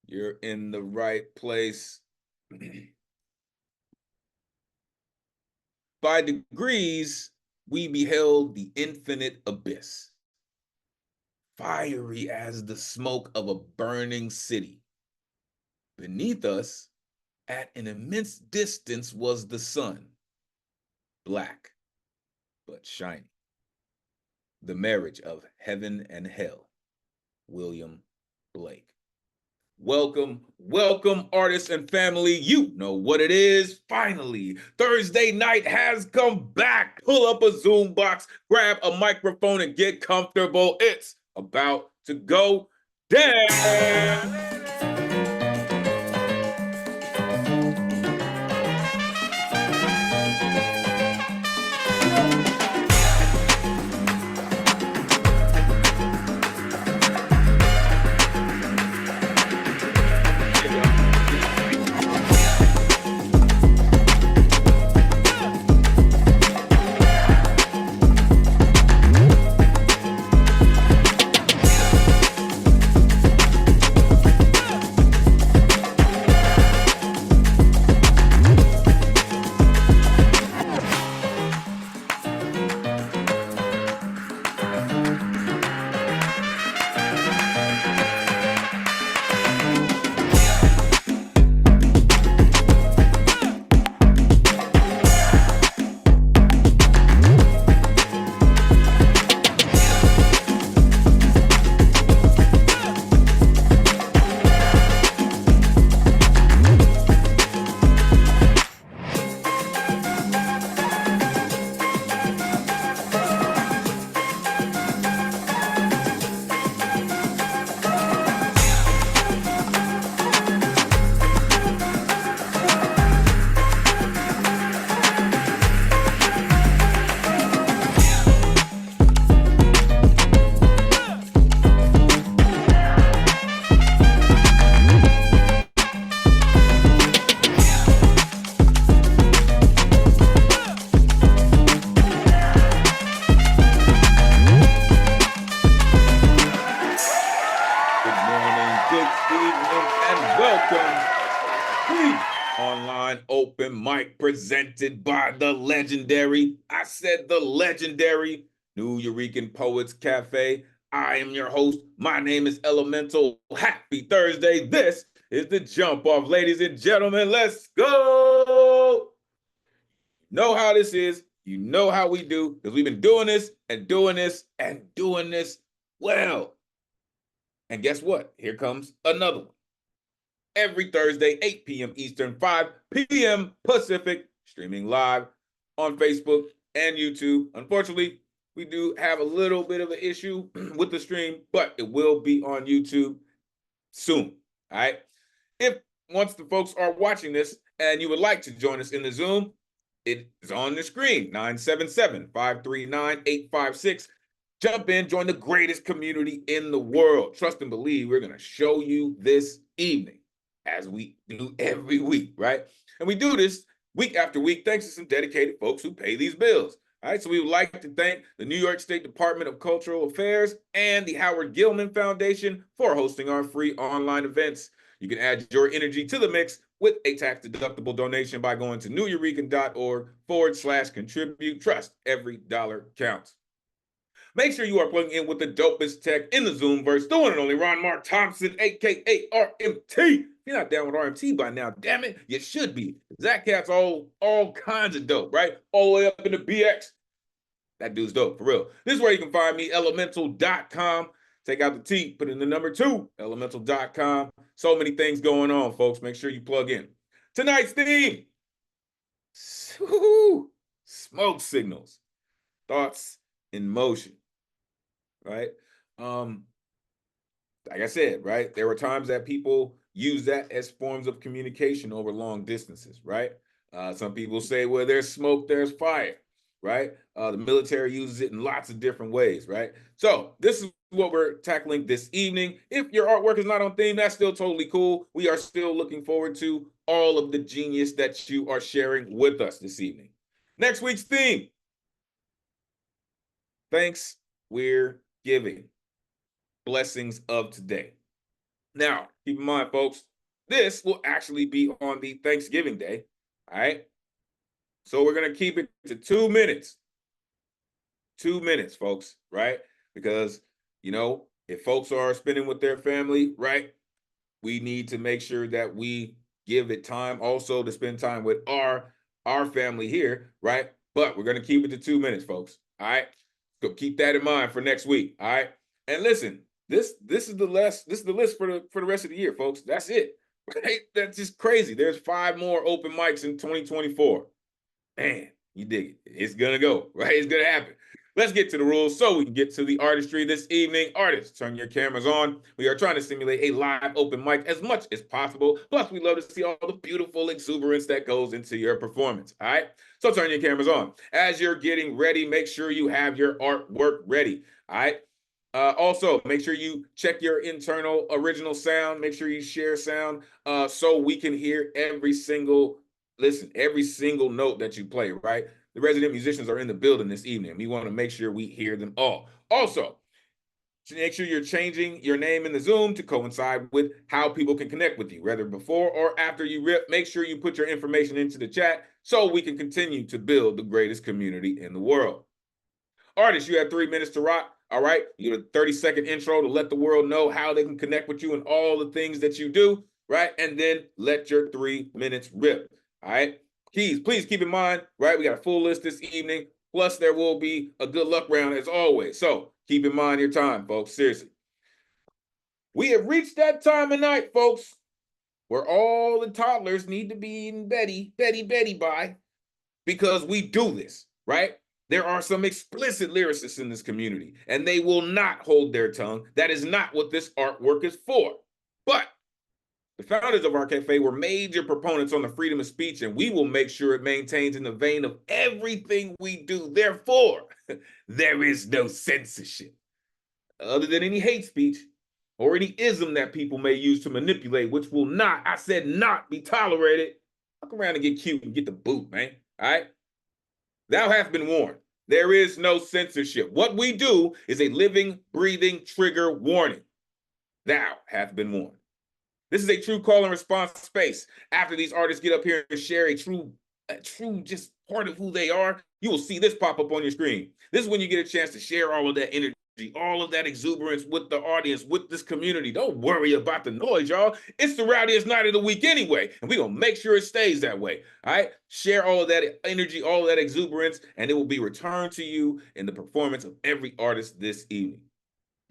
You're in the right place. By degrees, we beheld the infinite abyss, fiery as the smoke of a burning city. Beneath us, at an immense distance, was the sun, black but shiny. The marriage of heaven and hell. William Blake. Welcome, artists and family. You know what it is. Finally, Thursday night has come back. Pull up a Zoom box, grab a microphone, and get comfortable. It's about to go down. Online open mic presented by the legendary, I said the legendary Nuyorican Poets Cafe. I am your host. My name is Elemental. Happy Thursday. This is the jump off, ladies and gentlemen. Let's go. Know how this is. You know how we do, because we've been doing this and doing this and doing this well. And guess what? Here comes another one. Every Thursday, 8 p.m. Eastern, 5 p.m. Pacific, streaming live on Facebook and YouTube. Unfortunately, we do have a little bit of an issue with the stream, but it will be on YouTube soon. All right. If once the folks are watching this and you would like to join us in the Zoom, it is on the screen, 977-539-856. Jump in, join the greatest community in the world. Trust and believe we're going to show you this evening, as we do every week, right? And we do this week after week thanks to some dedicated folks who pay these bills. All right, so we would like to thank the New York State Department of Cultural Affairs and the Howard Gilman Foundation for hosting our free online events. You can add your energy to the mix with a tax-deductible donation by going to nuyorican.org/contribute. Trust, every dollar counts. Make sure you are plugging in with the dopest tech in the Zoomverse, the one and only Ron Mark Thompson, aka RMT. If you're not down with RMT by now, damn it, you should be. That cat's all kinds of dope, right? All the way up into BX. That dude's dope, for real. This is where you can find me, Elemen2al.com. Take out the T, put in the number 2, Elemen2al.com. So many things going on, folks. Make sure you plug in. Tonight's theme, smoke signals, thoughts in motion, right? Like I said, right, there were times that people use that as forms of communication over long distances, right? Some people say, well, there's smoke, there's fire, right? The military uses it in lots of different ways, right? So this is what we're tackling this evening. If your artwork is not on theme, that's still totally cool. We are still looking forward to all of the genius that you are sharing with us this evening. Next week's theme, thanks, we're giving. Blessings of today. Now, keep in mind, folks, this will actually be on the Thanksgiving Day. All right. So we're going to keep it to 2 minutes. 2 minutes, folks, right? Because, if folks are spending with their family, right, we need to make sure that we give it time also to spend time with our family here, right? But we're going to keep it to 2 minutes, folks. All right. So keep that in mind for next week. All right. And listen, this is the list for the rest of the year, folks. That's it. Right? That's just crazy. There's 5 more open mics in 2024. Man, you dig it. It's gonna go, right? It's gonna happen. Let's get to the rules so we can get to the artistry this evening. Artists, turn your cameras on. We are trying to simulate a live open mic as much as possible. Plus, we love to see all the beautiful exuberance that goes into your performance. All right. So turn your cameras on. As you're getting ready, make sure you have your artwork ready. All right. Also, make sure you check your internal original sound. Make sure you share sound so we can hear every single note that you play, right? The resident musicians are in the building this evening. We want to make sure we hear them all. Also, make sure you're changing your name in the Zoom to coincide with how people can connect with you, whether before or after you rip. Make sure you put your information into the chat so we can continue to build the greatest community in the world. Artists, you have 3 minutes to rock. All right. You get a 30-second intro to let the world know how they can connect with you and all the things that you do, right? And then let your 3 minutes rip. All right. Keys, please keep in mind, right? We got a full list this evening. Plus, there will be a good luck round as always. So keep in mind your time, folks. Seriously. We have reached that time of night, folks, where all the toddlers need to be in Betty by, because we do this, right? There are some explicit lyricists in this community, and they will not hold their tongue. That is not what this artwork is for. But the founders of our cafe were major proponents on the freedom of speech, and we will make sure it maintains in the vein of everything we do. Therefore, there is no censorship other than any hate speech or any ism that people may use to manipulate, which will not, I said not, be tolerated. Fuck around and get cute and get the boot, man. All right? Thou hast been warned. There is no censorship. What we do is a living, breathing trigger warning. Thou hast been warned. This is a true call and response space. After these artists get up here and share a true just part of who they are, you will see this pop up on your screen. This is when you get a chance to share all of that energy, all of that exuberance with the audience, with this community. Don't worry about the noise, y'all. It's the rowdiest night of the week anyway, and we're going to make sure it stays that way. All right? Share all of that energy, all of that exuberance, and it will be returned to you in the performance of every artist this evening.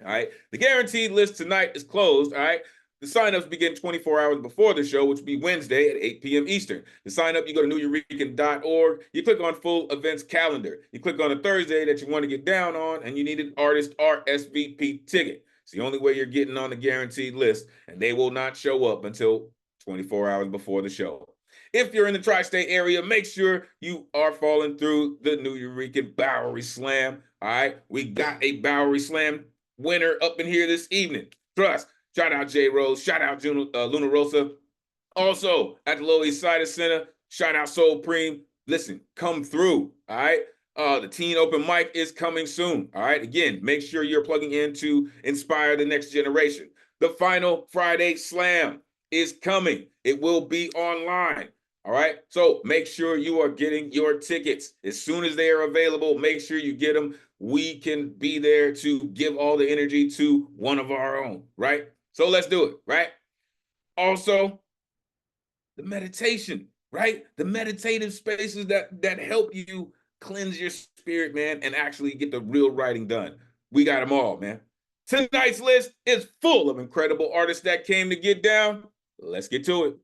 All right? The guaranteed list tonight is closed. All right? The signups begin 24 hours before the show, which will be Wednesday at 8 p.m. Eastern. To sign up, you go to Nuyorican.org. You click on full events calendar. You click on a Thursday that you want to get down on, and you need an artist RSVP ticket. It's the only way you're getting on the guaranteed list, and they will not show up until 24 hours before the show. If you're in the tri-state area, make sure you are following through the Nuyorican Bowery Slam. All right, we got a Bowery Slam winner up in here this evening. Trust. Shout out J Rose. Shout out Luna Rosa. Also, at the Lower East Side Center, shout out Soul Preem. Listen, come through. All right. The teen open mic is coming soon. All right. Again, make sure you're plugging in to inspire the next generation. The final Friday Slam is coming. It will be online. All right. So make sure you are getting your tickets as soon as they are available. Make sure you get them. We can be there to give all the energy to one of our own. Right. So let's do it, right? Also, the meditation, right? The meditative spaces that help you cleanse your spirit, man, and actually get the real writing done. We got them all, man. Tonight's list is full of incredible artists that came to get down. Let's get to it.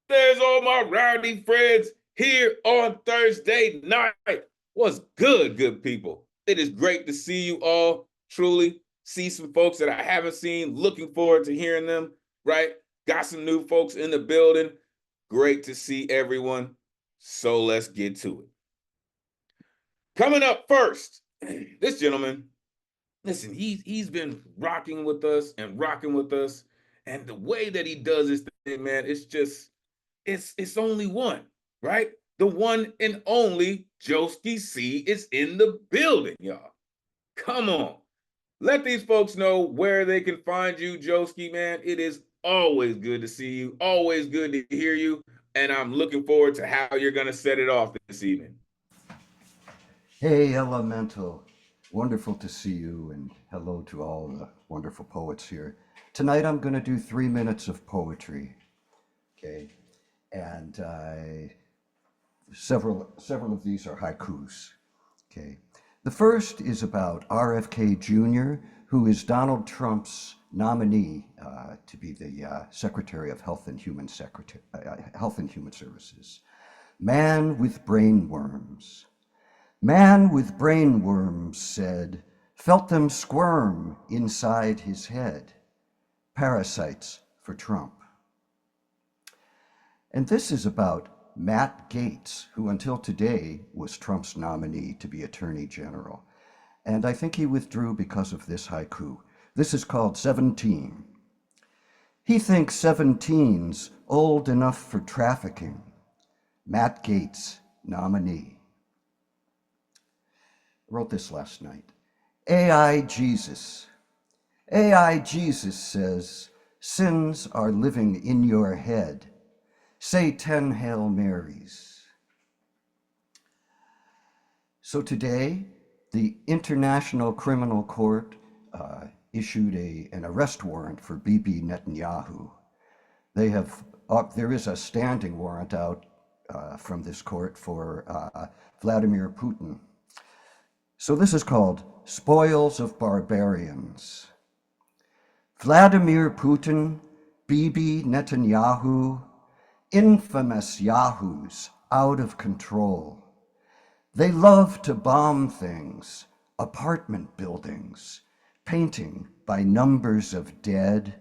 There's all my rowdy friends here on Thursday night. What's good people? It is great to see you all, truly. See some folks that I haven't seen, looking forward to hearing them, right? Got some new folks in the building. Great to see everyone. So let's get to it. Coming up first, this gentleman, listen, he's been rocking with us. And the way that he does this thing, man, it's only one, right? The one and only Joski C is in the building, y'all. Come on. Let these folks know where they can find you, Joski, man. It is always good to see you, always good to hear you, and I'm looking forward to how you're going to set it off this evening. Hey, Elemen2al. Wonderful to see you, and hello to all the wonderful poets here. Tonight I'm going to do 3 minutes of poetry, okay? And several of these are haikus, okay? The first is about RFK Jr., who is Donald Trump's nominee to be the Secretary of Health and Human Services. Man with brain worms. Man with brain worms said, felt them squirm inside his head. Parasites for Trump. And this is about Matt Gaetz, who until today was Trump's nominee to be Attorney General. And I think he withdrew because of this haiku. This is called 17. He thinks 17's old enough for trafficking. Matt Gaetz, nominee. Wrote this last night. AI Jesus. AI Jesus says, sins are living in your head. Say 10 Hail Marys. So today, the International Criminal Court issued an arrest warrant for Bibi Netanyahu. There is a standing warrant out from this court for Vladimir Putin. So this is called Spoils of Barbarians. Vladimir Putin, Bibi Netanyahu, infamous yahoos out of control. They love to bomb things, apartment buildings, painting by numbers of dead,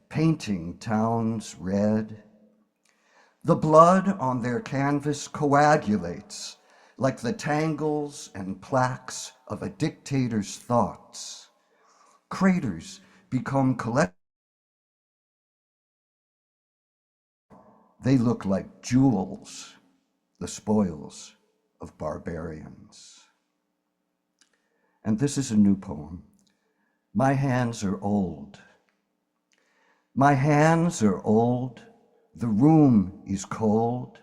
painting towns red. The blood on their canvas coagulates like the tangles and plaques of a dictator's thoughts. Craters become collected. They look like jewels, the spoils of barbarians. And this is a new poem. My hands are old. My hands are old. The room is cold.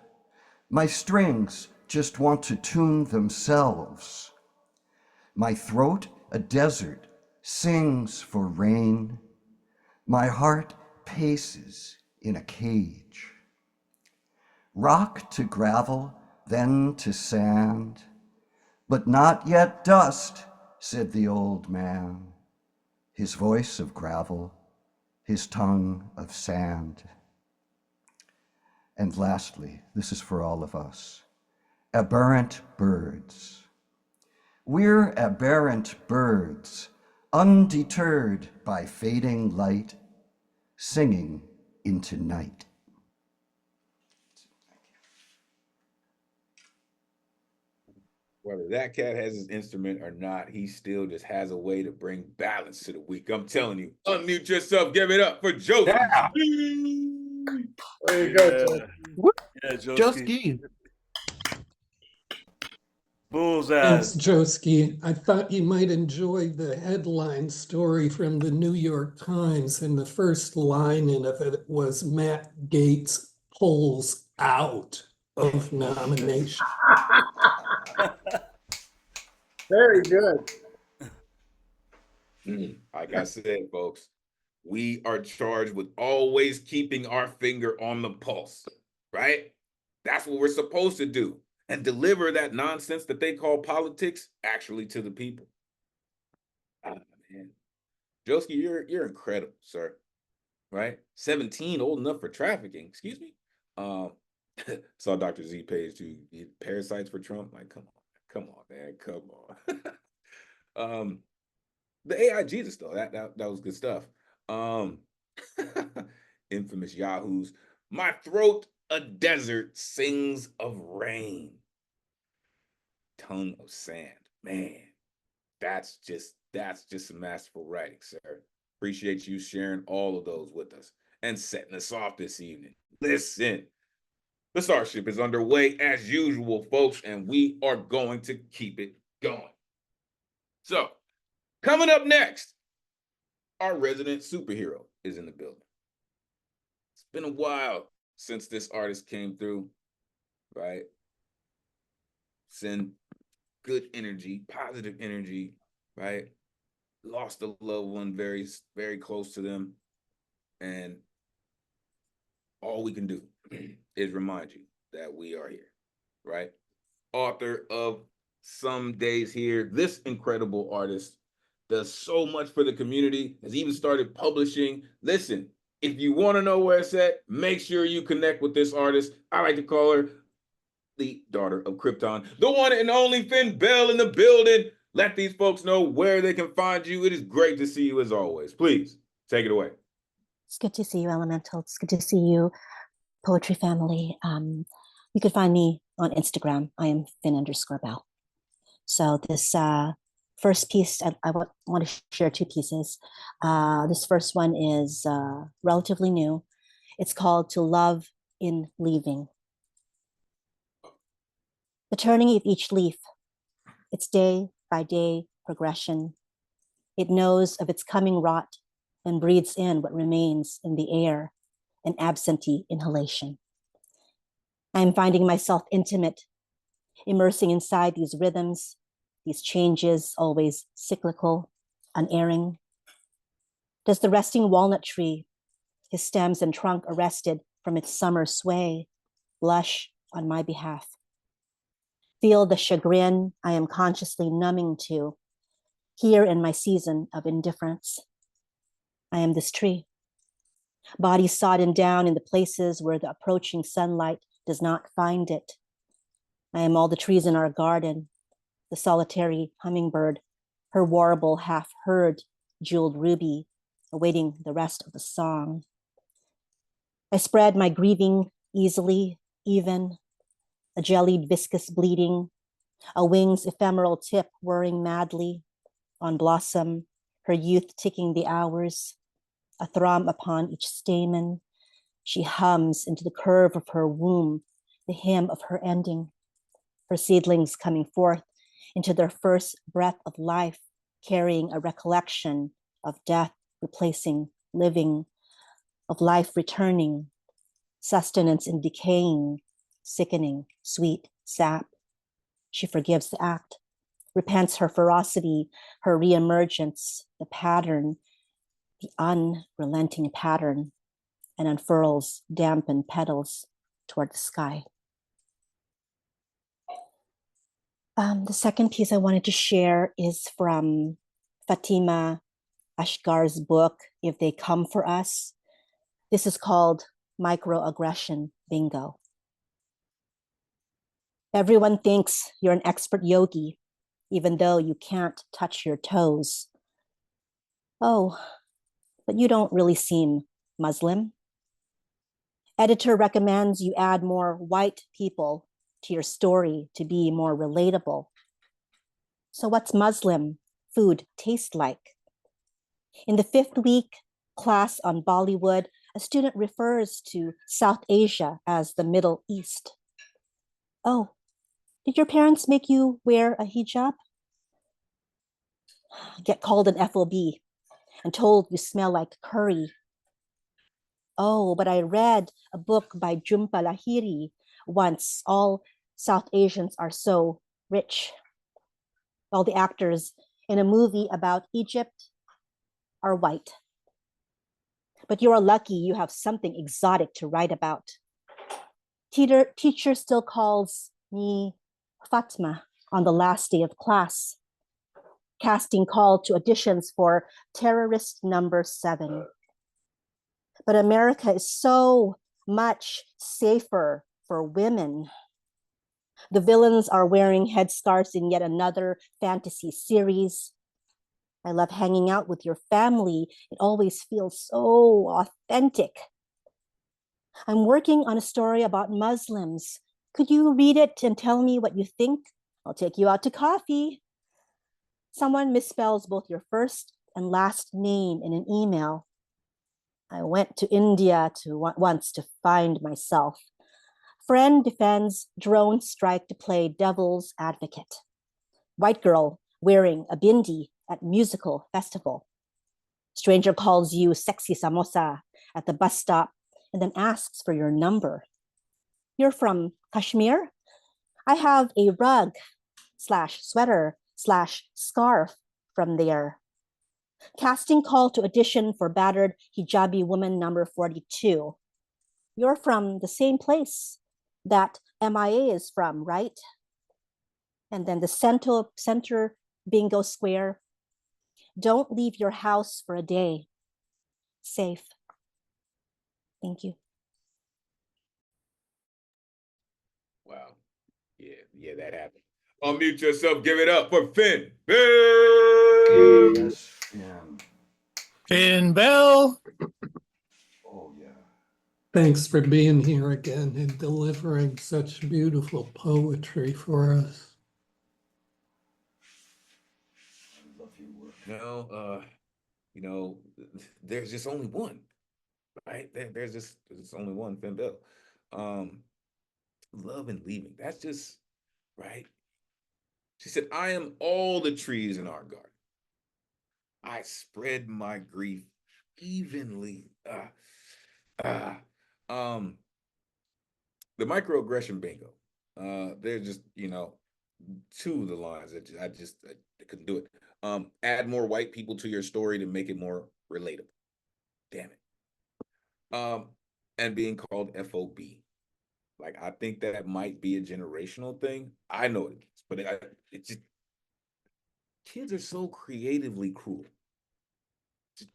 My strings just want to tune themselves. My throat, a desert, sings for rain. My heart paces in a cage. Rock to gravel, then to sand. But not yet dust, said the old man. His voice of gravel, his tongue of sand. And lastly, this is for all of us. Aberrant birds. We're aberrant birds, undeterred by fading light, singing into night. Whether that cat has his instrument or not, he still just has a way to bring balance to the week. I'm telling you, unmute yourself, give it up for Joski. Yeah. There you go, Joe. Yeah, Joski. Bullseye. Thanks, Joski. I thought you might enjoy the headline story from the New York Times, and the first line in of it was Matt Gaetz pulls out of nomination. Very good. Like I said, folks, we are charged with always keeping our finger on the pulse, right? That's what we're supposed to do, and deliver that nonsense that they call politics actually to the people. Ah, man. Joski, you're incredible, sir. Right? 17, old enough for trafficking. Excuse me. Saw Dr. Z page too. Parasites for Trump. Like, come on, man, come on. The AI Jesus though, that was good stuff. Infamous yahoos. My throat a desert sings of rain. Tongue of sand. Man, that's just some masterful writing, sir. Appreciate you sharing all of those with us and setting us off this evening. Listen, the Starship is underway as usual, folks, and we are going to keep it going. So, coming up next, our resident superhero is in the building. It's been a while since this artist came through, right? Send good energy, positive energy, right? Lost a loved one very, very close to them. And all we can do is remind you that we are here, right? Author of Some Days Here, this incredible artist does so much for the community, has even started publishing. Listen, if you want to know where it's at, make sure you connect with this artist. I like to call her the daughter of Krypton, the one and only Finn Bell in the building. Let these folks know where they can find you. It is great to see you as always. Please take it away. It's good to see you, Elemental. It's good to see you, Poetry Family. You can find me on Instagram. I am Finn_Bell. So this first piece, I want to share two pieces. This first one is relatively new. It's called To Love in Leaving. The turning of each leaf, its day by day progression. It knows of its coming rot and breathes in what remains in the air, an absentee inhalation. I am finding myself intimate, immersing inside these rhythms, these changes, always cyclical, unerring. Does the resting walnut tree, his stems and trunk arrested from its summer sway, blush on my behalf? Feel the chagrin I am consciously numbing to, here in my season of indifference. I am this tree, body sodden down in the places where the approaching sunlight does not find it. I am all the trees in our garden, the solitary hummingbird, her warble half-heard jeweled ruby, awaiting the rest of the song. I spread my grieving easily, even, a jellied viscous bleeding, a wing's ephemeral tip whirring madly on blossom, her youth ticking the hours, a thrum upon each stamen. She hums into the curve of her womb, the hymn of her ending, her seedlings coming forth into their first breath of life, carrying a recollection of death replacing living, of life returning, sustenance in decaying, sickening, sweet sap. She forgives the act, repents her ferocity, her reemergence, the pattern, the unrelenting pattern, and unfurls dampened petals toward the sky. The second piece I wanted to share is from Fatima Ashgar's book, If They Come For Us. This is called Microaggression Bingo. Everyone thinks you're an expert yogi, even though you can't touch your toes. Oh, but you don't really seem Muslim. Editor recommends you add more white people to your story to be more relatable. So what's Muslim food taste like? In the 5th week class on Bollywood, a student refers to South Asia as the Middle East. Oh, did your parents make you wear a hijab? Get called an FOB and told you smell like curry. Oh, but I read a book by Jhumpa Lahiri once. All South Asians are so rich. All the actors in a movie about Egypt are white. But you are lucky you have something exotic to write about. Teacher still calls me Fatma on the last day of class. Casting call to auditions for terrorist number 7. But America is so much safer for women. The villains are wearing headscarves in yet another fantasy series. I love hanging out with your family. It always feels so authentic. I'm working on a story about Muslims. Could you read it and tell me what you think? I'll take you out to coffee. Someone misspells both your first and last name in an email. I went to India once to find myself. Friend defends drone strike to play devil's advocate. White girl wearing a bindi at musical festival. Stranger calls you sexy samosa at the bus stop and then asks for your number. You're from Kashmir? I have a rug slash sweater slash scarf from there. Casting call to audition for battered hijabi woman number 42. You're from the same place that MIA is from, right? And then the center bingo square. Don't leave your house for a day. Safe. Thank you. Wow. Yeah, that happened. Unmute yourself. Give it up for Finn. Yes, Finn. Finn Bell. Oh, yeah. Thanks for being here again and delivering such beautiful poetry for us. I love your work. There's just only one, right? There's only one, Finn Bell. Love and leaving. That's just right. She said, I am all the trees in our garden. I spread my grief evenly. The microaggression bingo. There's just, two of the lines that I couldn't do it. Add more white people to your story to make it more relatable. Damn it. And being called FOB. Like, I think that might be a generational thing. I know it is, but it's just, kids are so creatively cruel. Just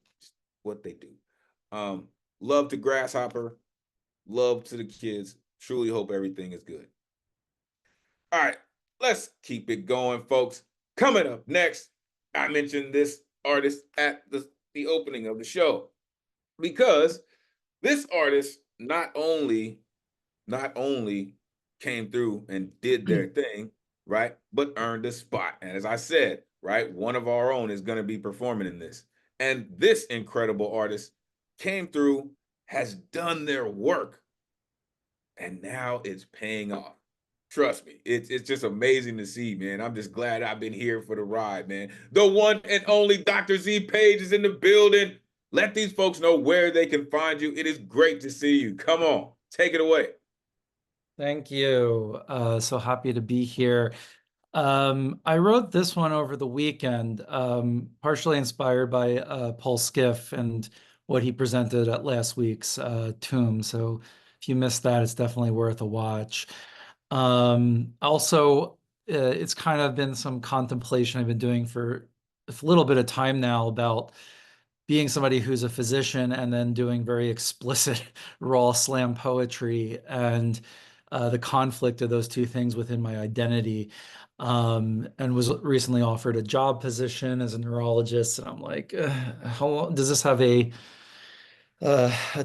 what they do. Love to Grasshopper. Love to the kids. Truly hope everything is good. All right, let's keep it going, folks. Coming up next, I mentioned this artist at the opening of the show because this artist not only came through and did their thing, right, but earned a spot. And as I said, right, one of our own is going to be performing in this. And this incredible artist came through, has done their work, and now it's paying off. Trust me, it's just amazing to see, man. I'm just glad I've been here for the ride, man. The one and only Dr. Z Page is in the building. Let these folks know where they can find you. It is great to see you. Come on, take it away. Thank you. So happy to be here. I wrote this one over the weekend, partially inspired by Paul Skiff and what he presented at last week's Tomb. So if you missed that, it's definitely worth a watch. Also, it's kind of been some contemplation I've been doing for a little bit of time now about being somebody who's a physician and then doing very explicit raw slam poetry and the conflict of those two things within my identity. And was recently offered a job position as a neurologist. And I'm like, how long does this have a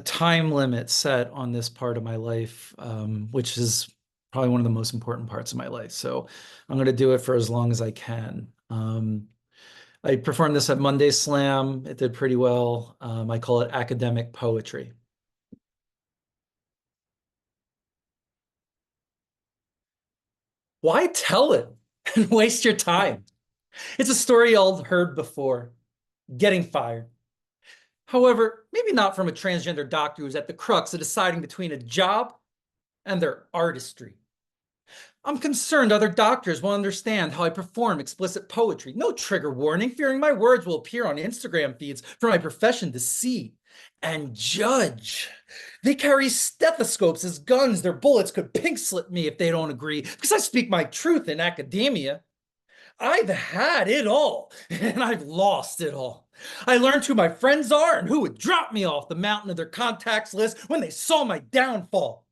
time limit set on this part of my life, which is probably one of the most important parts of my life. So I'm going to do it for as long as I can. I performed this at Monday Slam. It did pretty well. I call it academic poetry. Why tell it and waste your time? It's a story y'all heard before. Getting fired. However, maybe not from a transgender doctor who's at the crux of deciding between a job and their artistry. I'm concerned other doctors will understand how I perform explicit poetry. No trigger warning, fearing my words will appear on Instagram feeds for my profession to see and judge. They carry stethoscopes as guns. Their bullets could pink slip me if they don't agree, because I speak my truth in academia. I've had it all, and I've lost it all. I learned who my friends are and who would drop me off the mountain of their contacts list when they saw my downfall.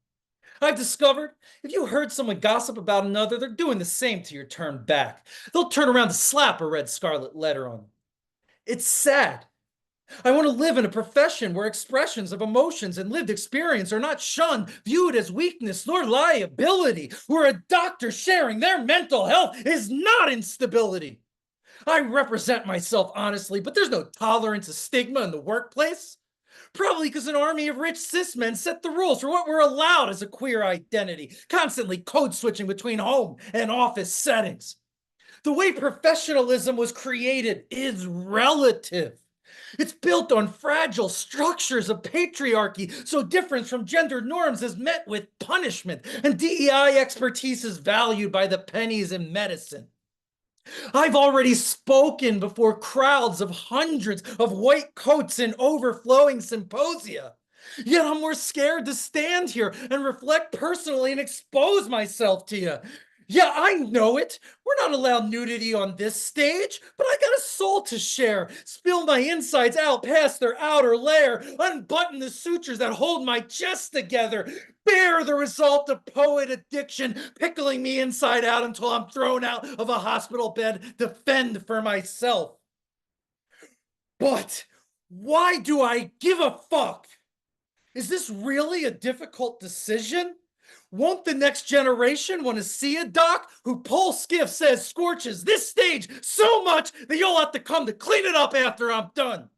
I've discovered if you heard someone gossip about another, they're doing the same to your turn back. They'll turn around to slap a red scarlet letter on. It's sad. I want to live in a profession where expressions of emotions and lived experience are not shunned, viewed as weakness nor liability, where a doctor sharing their mental health is not instability. I represent myself honestly, but there's no tolerance of stigma in the workplace. Probably because an army of rich cis men set the rules for what we're allowed as a queer identity, constantly code switching between home and office settings. The way professionalism was created is relative. It's built on fragile structures of patriarchy, so difference from gender norms is met with punishment, and DEI expertise is valued by the pennies in medicine. I've already spoken before crowds of hundreds of white coats in overflowing symposia. Yet I'm more scared to stand here and reflect personally and expose myself to you. Yeah, I know it. We're not allowed nudity on this stage, but I got a soul to share. Spill my insides out past their outer layer, unbutton the sutures that hold my chest together, bear the result of poet addiction, pickling me inside out until I'm thrown out of a hospital bed to fend for myself. But why do I give a fuck? Is this really a difficult decision? Won't the next generation want to see a doc who Paul Skiff says scorches this stage so much that you'll have to come to clean it up after I'm done?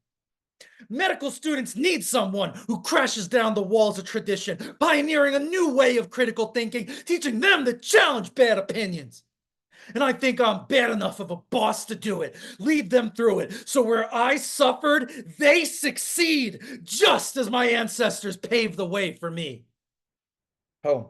Medical students need someone who crashes down the walls of tradition, pioneering a new way of critical thinking, teaching them to challenge bad opinions. And I think I'm bad enough of a boss to do it, lead them through it, so where I suffered, they succeed, just as my ancestors paved the way for me. Home.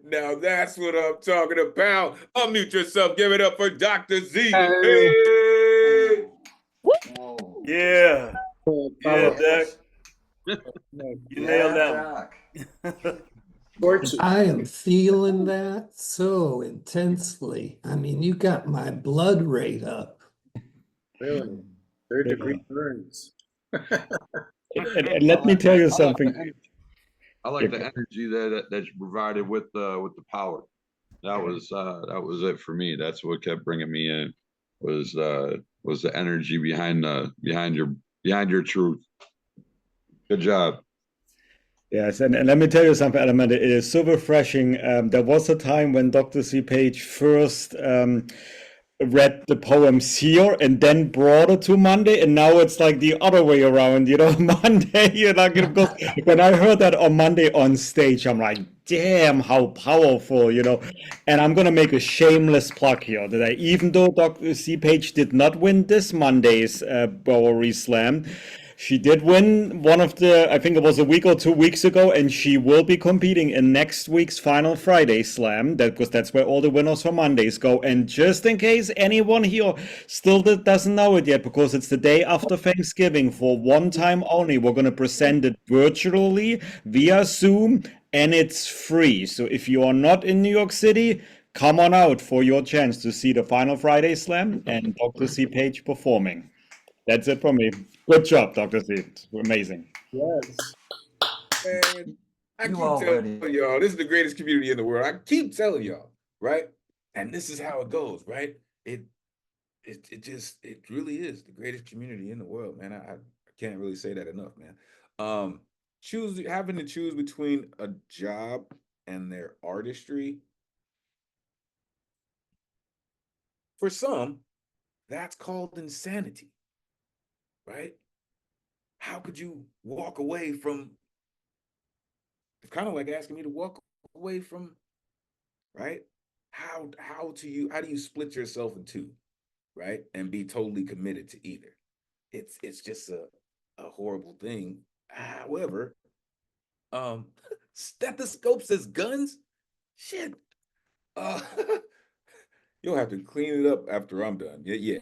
Now that's what I'm talking about. Unmute yourself. Give it up for Dr. Z. Hey. Hey. Whoa. Yeah. Yeah, Doc. You nailed that one. Doc. I am feeling that so intensely. I mean, you got my blood rate up. Really? Third-degree burns. And let me tell you something. I like the energy that you provided with the power. That was it for me. That's what kept bringing me in. Was the energy behind your truth. Good job. Yes, and let me tell you something, Element. It is so refreshing. There was a time when Dr. C. Page first read the poems here and then brought it to Monday, and now it's like the other way around. Monday, because when I heard that on Monday on stage, I'm like, damn, how powerful, And I'm gonna make a shameless plug here that even though Dr. C. Page did not win this Monday's Bowery Slam, she did win one of I think it was a week or 2 weeks ago, and she will be competing in next week's Final Friday Slam, because that's where all the winners for Mondays go. And just in case anyone here still doesn't know it yet, because it's the day after Thanksgiving, for one time only, we're going to present it virtually via Zoom, and it's free. So if you are not in New York City, come on out for your chance to see the Final Friday Slam and Dr. C. Page performing. That's it from me. Good job, Dr. Z. It's amazing. Yes. Man, I keep telling y'all, this is the greatest community in the world. I keep telling y'all, right? And this is how it goes, right? It really is the greatest community in the world, man. I can't really say that enough, man. Having to choose between a job and their artistry, for some, that's called insanity. Right? How could you walk away from? It's kind of like asking me to walk away from, right? How do you split yourself in two, right? And be totally committed to either. It's just a horrible thing. However, stethoscopes as guns? Shit. You'll have to clean it up after I'm done. Yeah.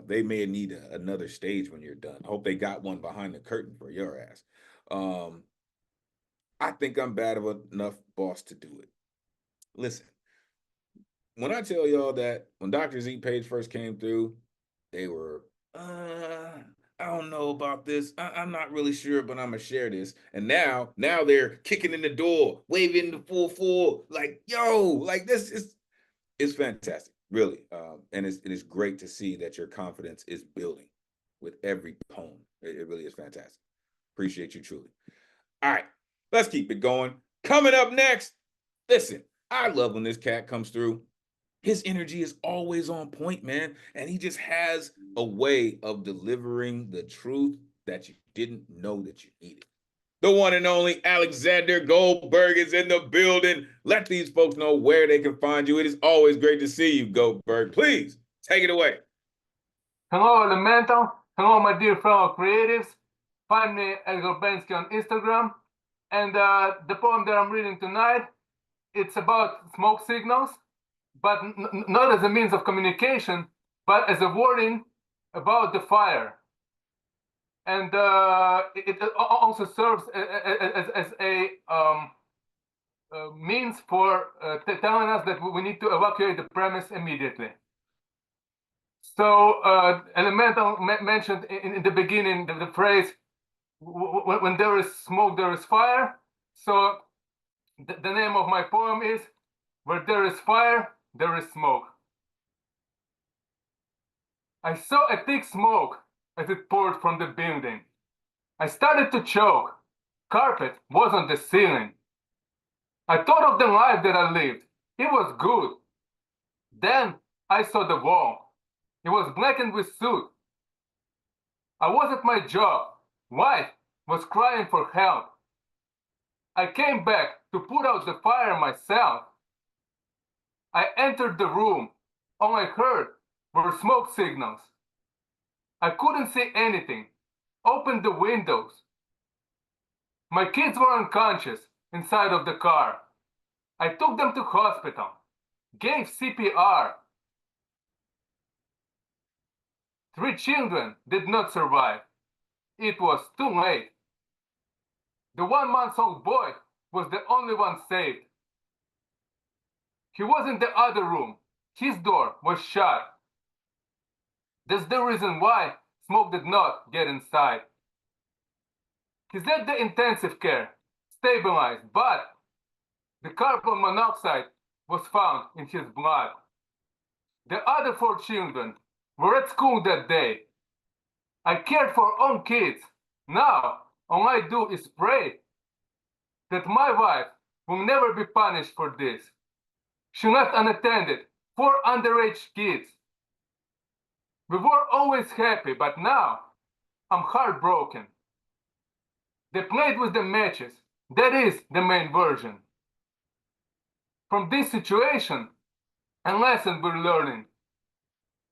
They may need another stage when you're done. Hope they got one behind the curtain for your ass. I think I'm bad enough boss to do it. Listen, when I tell y'all that when Dr. Z Page first came through, they were, I don't know about this. I'm not really sure, but I'm gonna share this. And now they're kicking in the door, waving the full, like, yo, like this is. It's fantastic, really. And it is great to see that your confidence is building with every poem. It really is fantastic. Appreciate you truly. All right, let's keep it going. Coming up next, listen, I love when this cat comes through. His energy is always on point, man. And he just has a way of delivering the truth that you didn't know that you needed. The one and only Alexander Goldberg is in the building. Let these folks know where they can find you. It is always great to see you, Goldberg. Please take it away. Hello, Elemen2al. Hello, my dear fellow creatives. Find me at Gorbensky on Instagram. And the poem that I'm reading tonight, it's about smoke signals, but not as a means of communication, but as a warning about the fire. And it also serves as a means for telling us that we need to evacuate the premise immediately. So Elemen2al mentioned in the beginning the phrase, when there is smoke, there is fire. So the name of my poem is, Where There Is Fire, There Is Smoke. I saw a thick smoke as it poured from the building. I started to choke. Carpet was on the ceiling. I thought of the life that I lived. It was good. Then I saw the wall. It was blackened with soot. I was at my job. Wife was crying for help. I came back to put out the fire myself. I entered the room. All I heard were smoke signals. I couldn't see anything. Opened the windows. My kids were unconscious inside of the car. I took them to hospital. Gave CPR. 3 children did not survive. It was too late. The 1-month-old boy was the only one saved. He was in the other room. His door was shut. That's the reason why smoke did not get inside. He's at the intensive care, stabilized, but the carbon monoxide was found in his blood. The other 4 children were at school that day. I cared for own kids. Now, all I do is pray that my wife will never be punished for this. She left unattended 4 underage kids. We were always happy, but now I'm heartbroken. They played with the matches. That is the main version. From this situation, a lesson we're learning.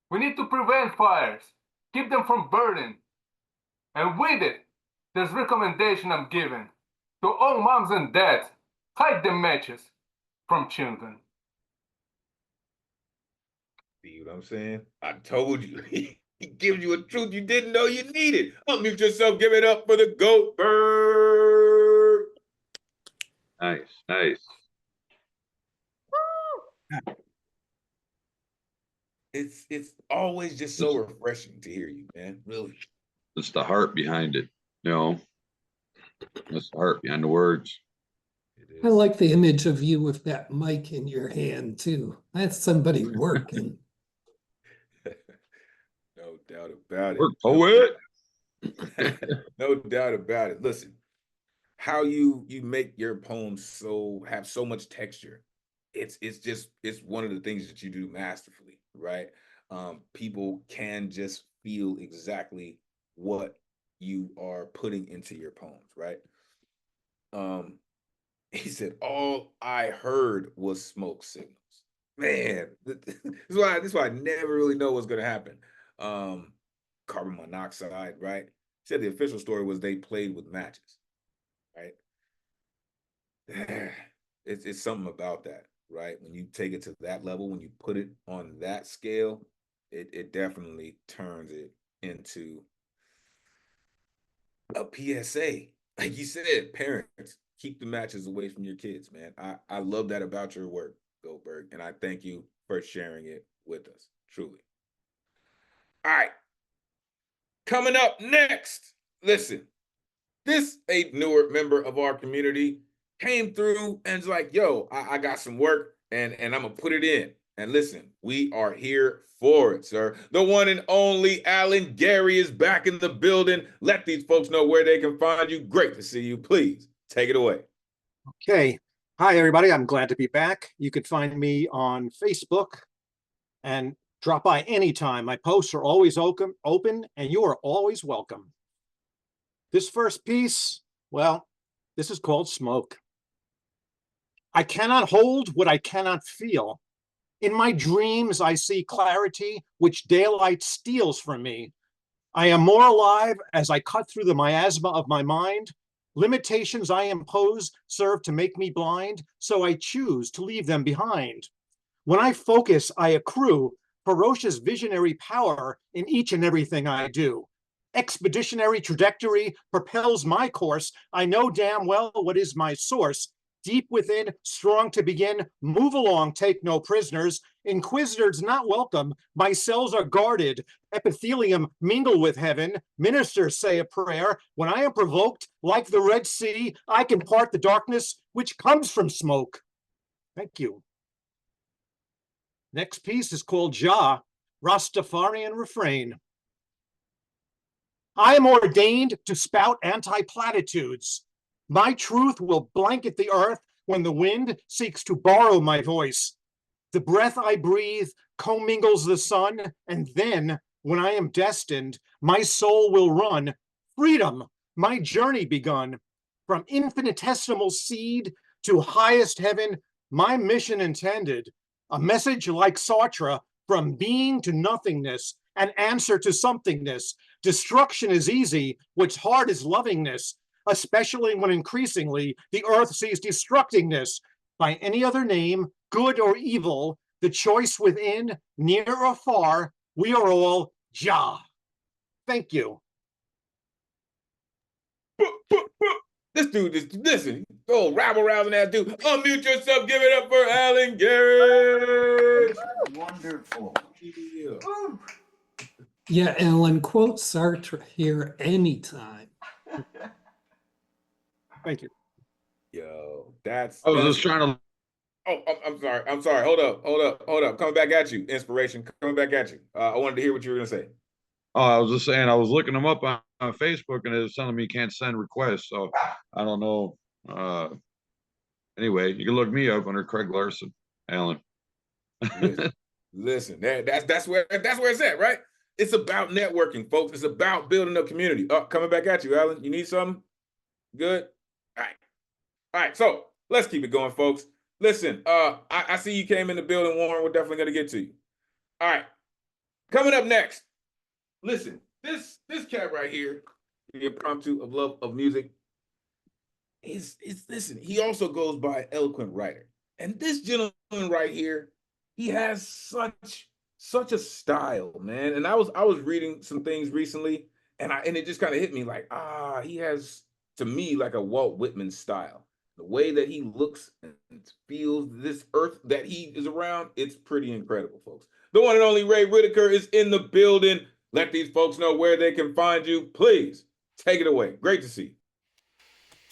We need to prevent fires, keep them from burning. And with it, there's recommendation I'm giving to all moms and dads: hide the matches from children. See what I'm saying? I told you. He gives you a truth you didn't know you needed. Unmute yourself. Give it up for the Goldberg. Nice, nice. It's always just so refreshing to hear you, man. Really. It's the heart behind it, you know. It's the heart behind the words. I like the image of you with that mic in your hand too. That's somebody working. No doubt about it. Work poet. No doubt about it. Listen, how you make your poems have so much texture. It's one of the things that you do masterfully, right? People can just feel exactly what you are putting into your poems, right? He said, all I heard was smoke signals. Man, this is why I never really know what's gonna happen. Carbon monoxide, right? He said the official story was they played with matches, right? It's something about that, right? When you take it to that level, when you put it on that scale, it definitely turns it into a PSA. Like you said, parents, keep the matches away from your kids, man. I love that about your work, Goldberg, and I thank you for sharing it with us, truly. All right. Coming up next, listen, a newer member of our community came through and's like, yo, I got some work and I'm gonna put it in. And listen, we are here for it, sir. The one and only Alan Gary is back in the building. Let these folks know where they can find you. Great to see you. Please take it away. Okay. Hi, everybody. I'm glad to be back. You can find me on Facebook and drop by anytime. My posts are always open and you are always welcome. This first piece, well, This is called smoke. I cannot hold what I cannot feel. In my dreams, I see clarity which daylight steals from me. I am more alive as I cut through the miasma of my mind. Limitations I impose serve to make me blind, so I choose to leave them behind. When I focus, I accrue ferocious visionary power in each and everything I do. Expeditionary trajectory propels my course. I know damn well what is my source. Deep within, strong to begin, move along, take no prisoners. Inquisitors not welcome, my cells are guarded. Epithelium mingle with heaven, ministers say a prayer. When I am provoked, like the Red Sea, I can part the darkness which comes from smoke. Thank you. Next piece is called Jah, Rastafarian Refrain. I am ordained to spout anti-platitudes. My truth will blanket the earth when the wind seeks to borrow my voice. The breath I breathe commingles the sun, and then, when I am destined, my soul will run. Freedom, my journey begun. From infinitesimal seed to highest heaven, my mission intended. A message like Sartre, from being to nothingness, an answer to somethingness. Destruction is easy, what's hard is lovingness, especially when increasingly the earth sees destructingness. By any other name, good or evil, the choice within, near or far, we are all Jah. Thank you. This dude is, listen, go rabble rousing that dude. Unmute yourself, give it up for Alan Garrett. Wonderful. Yeah, Alan, quote Sartre here anytime. Thank you. Yo, that's. I was just trying to. Oh, I'm sorry. Hold up. Coming back at you. Inspiration coming back at you. I wanted to hear what you were gonna say. Oh, I was just saying I was looking them up on Facebook and it was telling me you can't send requests. So I don't know. Anyway, you can look me up under Craig Larson, Alan. Listen, that's where it's at, right? It's about networking, folks. It's about building a community. Coming back at you, Alan. You need something? Good. All right. So let's keep it going, folks. Listen, I see you came in the building, Warren. We're definitely gonna get to you. All right. Coming up next. Listen, this cat right here, the impromptu of love of music, is listen. He also goes by eloquent writer, and this gentleman right here, he has such a style, man. And I was reading some things recently, and it just kind of hit me like, he has to me like a Walt Whitman style. The way that he looks and feels this earth that he is around, it's pretty incredible, folks. The one and only Ray Whitaker is in the building. Let these folks know where they can find you. Please take it away. Great to see you.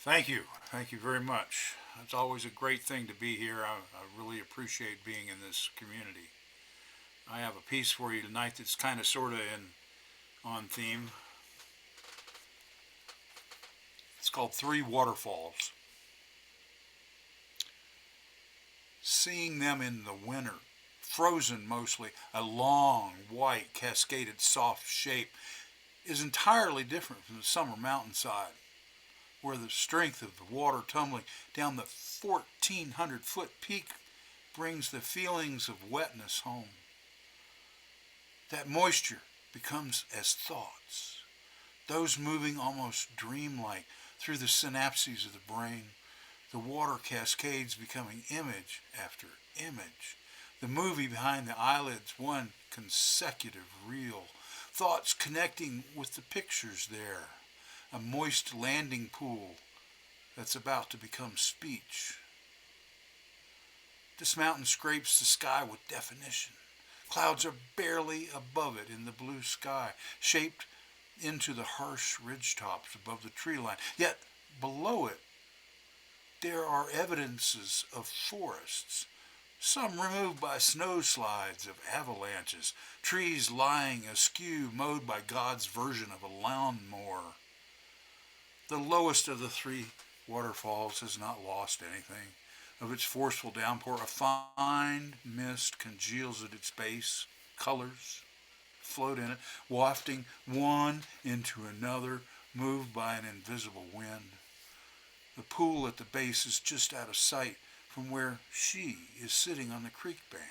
Thank you. Thank you very much. It's always a great thing to be here. I really appreciate being in this community. I have a piece for you tonight that's kind of sort of on theme. It's called Three Waterfalls. Seeing them in the winter, frozen mostly, a long, white, cascaded, soft shape is entirely different from the summer mountainside, where the strength of the water tumbling down the 1,400-foot peak brings the feelings of wetness home. That moisture becomes as thoughts, those moving almost dreamlike through the synapses of the brain, the water cascades becoming image after image, the movie behind the eyelids one consecutive reel, thoughts connecting with the pictures there, a moist landing pool that's about to become speech. This mountain scrapes the sky with definition. Clouds are barely above it in the blue sky, shaped into the harsh ridgetops above the tree line. Yet below it, there are evidences of forests, some removed by snowslides of avalanches, trees lying askew, mowed by God's version of a lawnmower. The lowest of the three waterfalls has not lost anything of its forceful downpour. A fine mist congeals at its base, colors float in it, wafting one into another, moved by an invisible wind. The pool at the base is just out of sight from where she is sitting on the creek bank,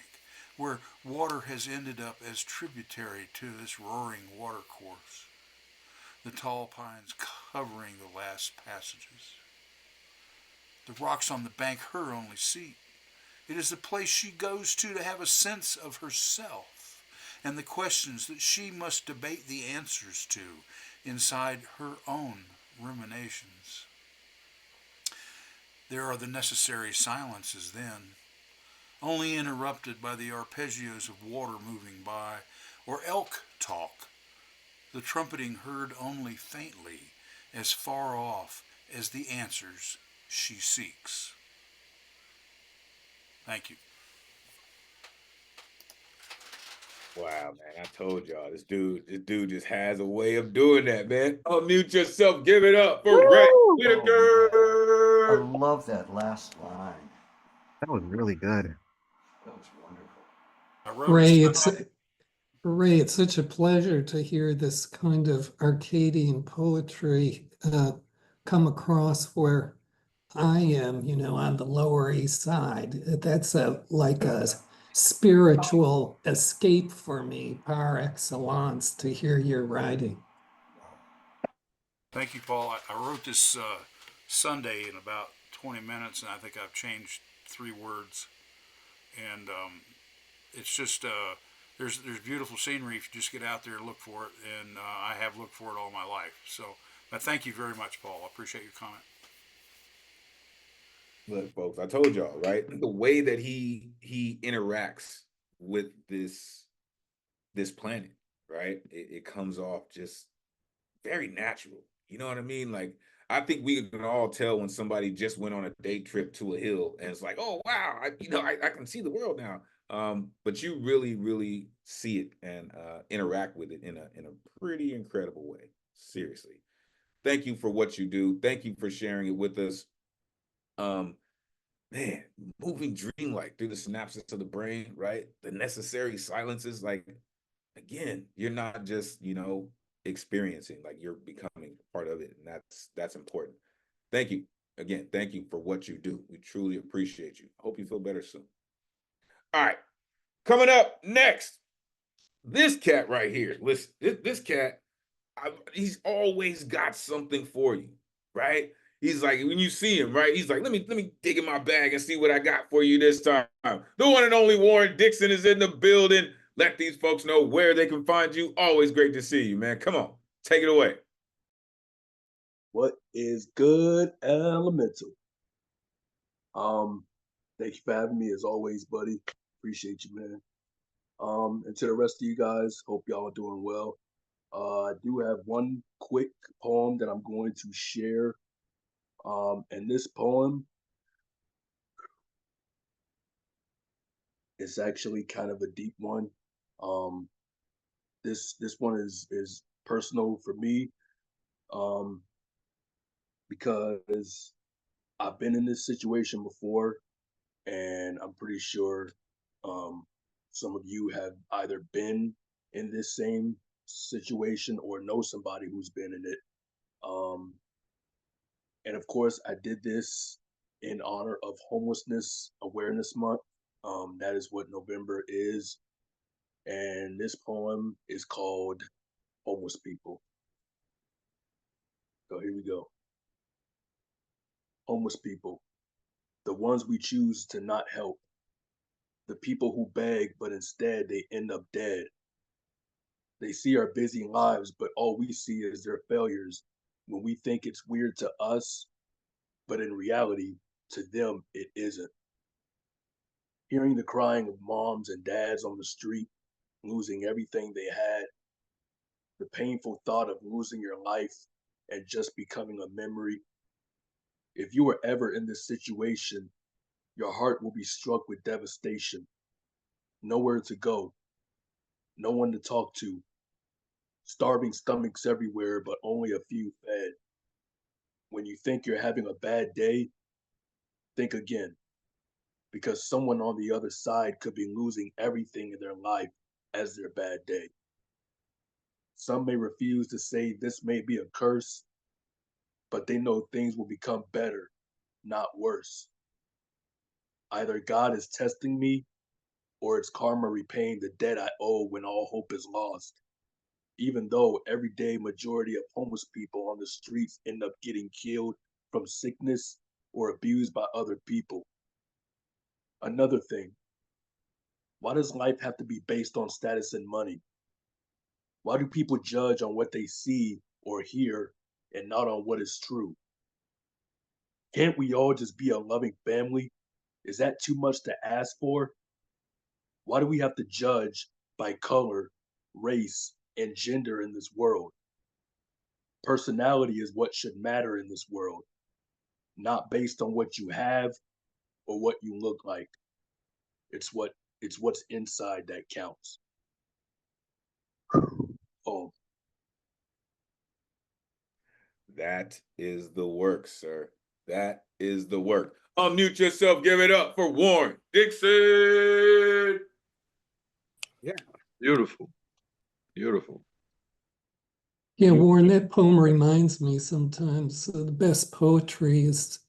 where water has ended up as tributary to this roaring watercourse, the tall pines covering the last passages. The rocks on the bank her only seat. It is the place she goes to have a sense of herself and the questions that she must debate the answers to inside her own ruminations. There are the necessary silences then, only interrupted by the arpeggios of water moving by, or elk talk, the trumpeting heard only faintly, as far off as the answers she seeks. Thank you. Wow, man, I told y'all, this dude just has a way of doing that, man. Unmute yourself, give it up for Ray Whitaker. Oh, I love that last line. That was really good. That was wonderful. Ray, it's such a pleasure to hear this kind of Arcadian poetry come across where I am, on the Lower East Side. That's like a spiritual escape for me par excellence to hear your writing. Thank you, Paul. I wrote this Sunday in about 20 minutes, and I think I've changed 3 words. And it's just, there's beautiful scenery if you just get out there and look for it. And I have looked for it all my life. So, but thank you very much, Paul. I appreciate your comment. Look, folks, I told y'all, right? The way that he interacts with this planet, right? It comes off just very natural. You know what I mean? Like, I think we can all tell when somebody just went on a day trip to a hill and it's like, oh wow, I can see the world now. But you really, really see it and interact with it in a pretty incredible way. Seriously. Thank you for what you do. Thank you for sharing it with us. Man, moving dreamlike through the synapses of the brain, right? The necessary silences, like, again, you're not just, experiencing, like, you're becoming part of it, and that's important. Thank you again. Thank you for what you do. We truly appreciate you. Hope you feel better soon. All right, coming up next, this cat right here. Listen, this cat, he's always got something for you, right? He's like, when you see him, right? He's like, let me dig in my bag and see what I got for you this time. The one and only Warren Dixon is in the building. Let these folks know where they can find you. Always great to see you, man. Come on, take it away. What is good, Elemental? Thank you for having me as always, buddy. Appreciate you, man. And to the rest of you guys, hope y'all are doing well. I do have one quick poem that I'm going to share. And this poem is actually kind of a deep one. This one is personal for me, because I've been in this situation before, and I'm pretty sure some of you have either been in this same situation or know somebody who's been in it. And of course, I did this in honor of Homelessness Awareness Month. That is what November is. And this poem is called Homeless People. So here we go. Homeless people, the ones we choose to not help. The people who beg, but instead they end up dead. They see our busy lives, but all we see is their failures when we think it's weird to us, but in reality, to them, it isn't. Hearing the crying of moms and dads on the street, losing everything they had, the painful thought of losing your life and just becoming a memory. If you were ever in this situation, your heart will be struck with devastation. Nowhere to go, no one to talk to, starving stomachs everywhere, but only a few fed. When you think you're having a bad day, think again, because someone on the other side could be losing everything in their life as their bad day. Some may refuse to say this may be a curse, but they know things will become better not worse. Either God is testing me, or it's karma repaying the debt I owe when all hope is lost. Even though everyday majority of homeless people on the streets end up getting killed from sickness or abused by other people. Another thing, why does life have to be based on status and money? Why do people judge on what they see or hear and not on what is true? Can't we all just be a loving family? Is that too much to ask for? Why do we have to judge by color, race, and gender in this world? Personality is what should matter in this world, not based on what you have or what you look like. It's what's inside that counts. Oh, That is the work, sir. That is the work. Unmute yourself. Give it up for Warren Dixon. Yeah. Beautiful. Beautiful. Yeah, Warren, that poem reminds me sometimes the best poetry is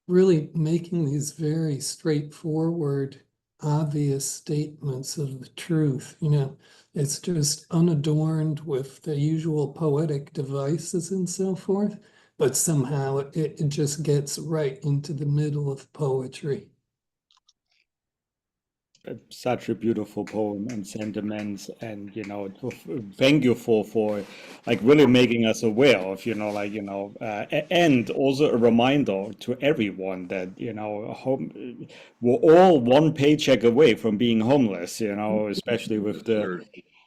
really making these very straightforward, obvious statements of the truth. You know, it's just unadorned with the usual poetic devices and so forth, but somehow it just gets right into the middle of poetry. Such a beautiful poem and sentiments, and thank you for like really making us aware of and also a reminder to everyone that we're all one paycheck away from being homeless, especially with the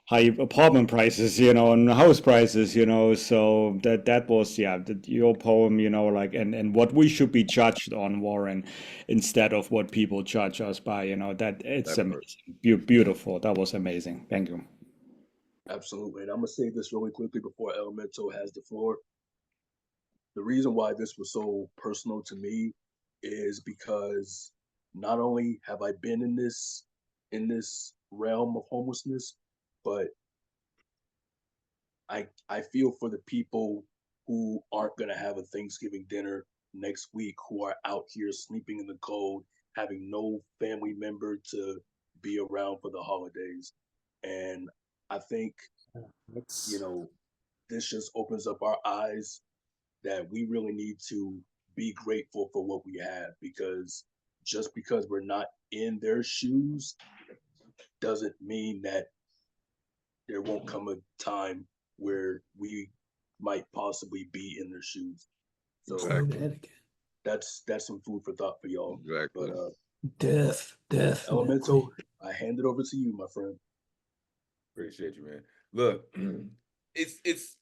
high apartment prices, and house prices, so that was your poem, and what we should be judged on, Warren, instead of what people judge us by, that it's amazing. Beautiful. That was amazing. Thank you. absolutely. And I'm gonna say this really quickly before Elemental has the floor. The reason why this was so personal to me is because not only have I been in this realm of homelessness, but I feel for the people who aren't gonna have a Thanksgiving dinner next week, who are out here sleeping in the cold, having no family member to be around for the holidays. And I think, this just opens up our eyes that we really need to be grateful for what we have, because just because we're not in their shoes doesn't mean that there won't come a time where we might possibly be in their shoes. So that's some food for thought for y'all. Exactly. But Death. Elemental, I hand it over to you, my friend. Appreciate you, man. Look, it's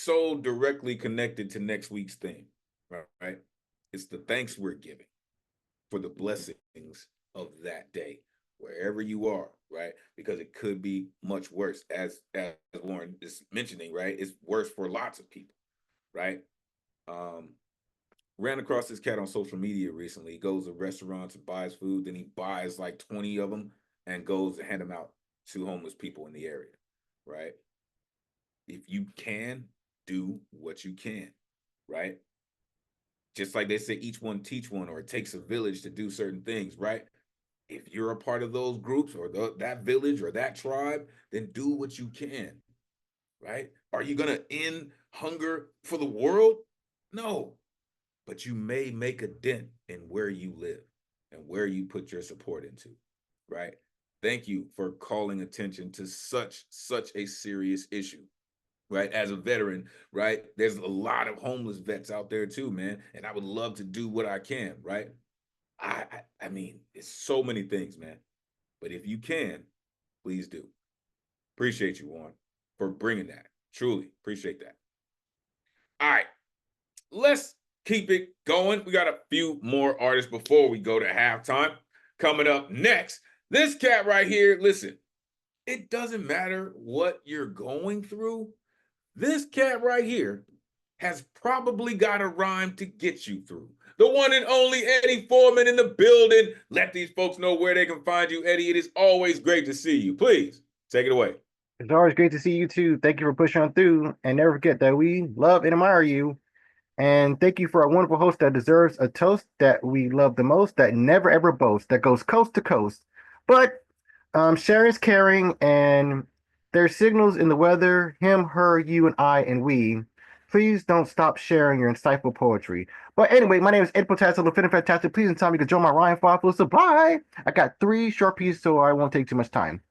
so directly connected to next week's theme, right? It's the thanks we're giving for the blessings of that day, wherever you are, right? Because it could be much worse, as Warren is mentioning, right? It's worse for lots of people, right? Ran across this cat on social media recently. He goes to restaurants and buys food, then he buys like 20 of them and goes to hand them out to homeless people in the area, right? If you can, do what you can, right? Just like they say, each one teach one, or it takes a village to do certain things, right? If you're a part of those groups or that village or that tribe, then do what you can, right? Are you going to end hunger for the world? No, but you may make a dent in where you live and where you put your support into, right? Thank you for calling attention to such a serious issue, right? As a veteran, right? There's a lot of homeless vets out there too, man. And I would love to do what I can, right? I mean, it's so many things, man. But if you can, please do. Appreciate you, Warren, for bringing that. Truly appreciate that. All right, let's keep it going. We got a few more artists before we go to halftime. Coming up next, this cat right here, listen, it doesn't matter what you're going through. This cat right here has probably got a rhyme to get you through. The one and only Eddie Foreman in the building. Let these folks know where they can find you, Eddie. It is always great to see you. Please take it away. It's always great to see you too. Thank you for pushing on through. And never forget that we love and admire you. And thank you for a wonderful host that deserves a toast that we love the most, that never ever boasts, that goes coast to coast. But sharing's caring, and there's signals in the weather, him, her, you, and I, and we. Please don't stop sharing your insightful poetry. But anyway, my name is Ed Potasso, the Fit and Fantastic. Please and time you can join my Ryan Fawful supply. I got 3 short pieces, so I won't take too much time.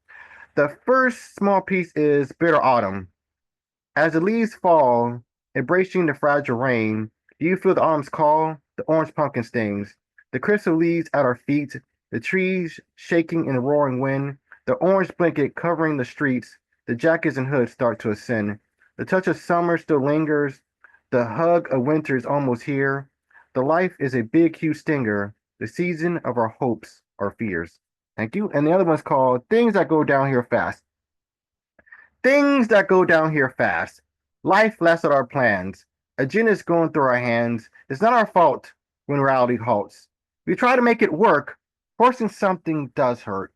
The first small piece is Bitter Autumn. As the leaves fall, embracing the fragile rain, do you feel the arms call, the orange pumpkin stings, the crystal leaves at our feet, the trees shaking in the roaring wind, the orange blanket covering the streets, the jackets and hoods start to ascend. The touch of summer still lingers, the hug of winter is almost here. The life is a big, huge stinger, the season of our hopes or fears. Thank you. And the other one's called Things That Go Down Here Fast. Things that go down here fast. Life laughs at our plans. Agenda's going through our hands. It's not our fault when reality halts. We try to make it work. Forcing something does hurt.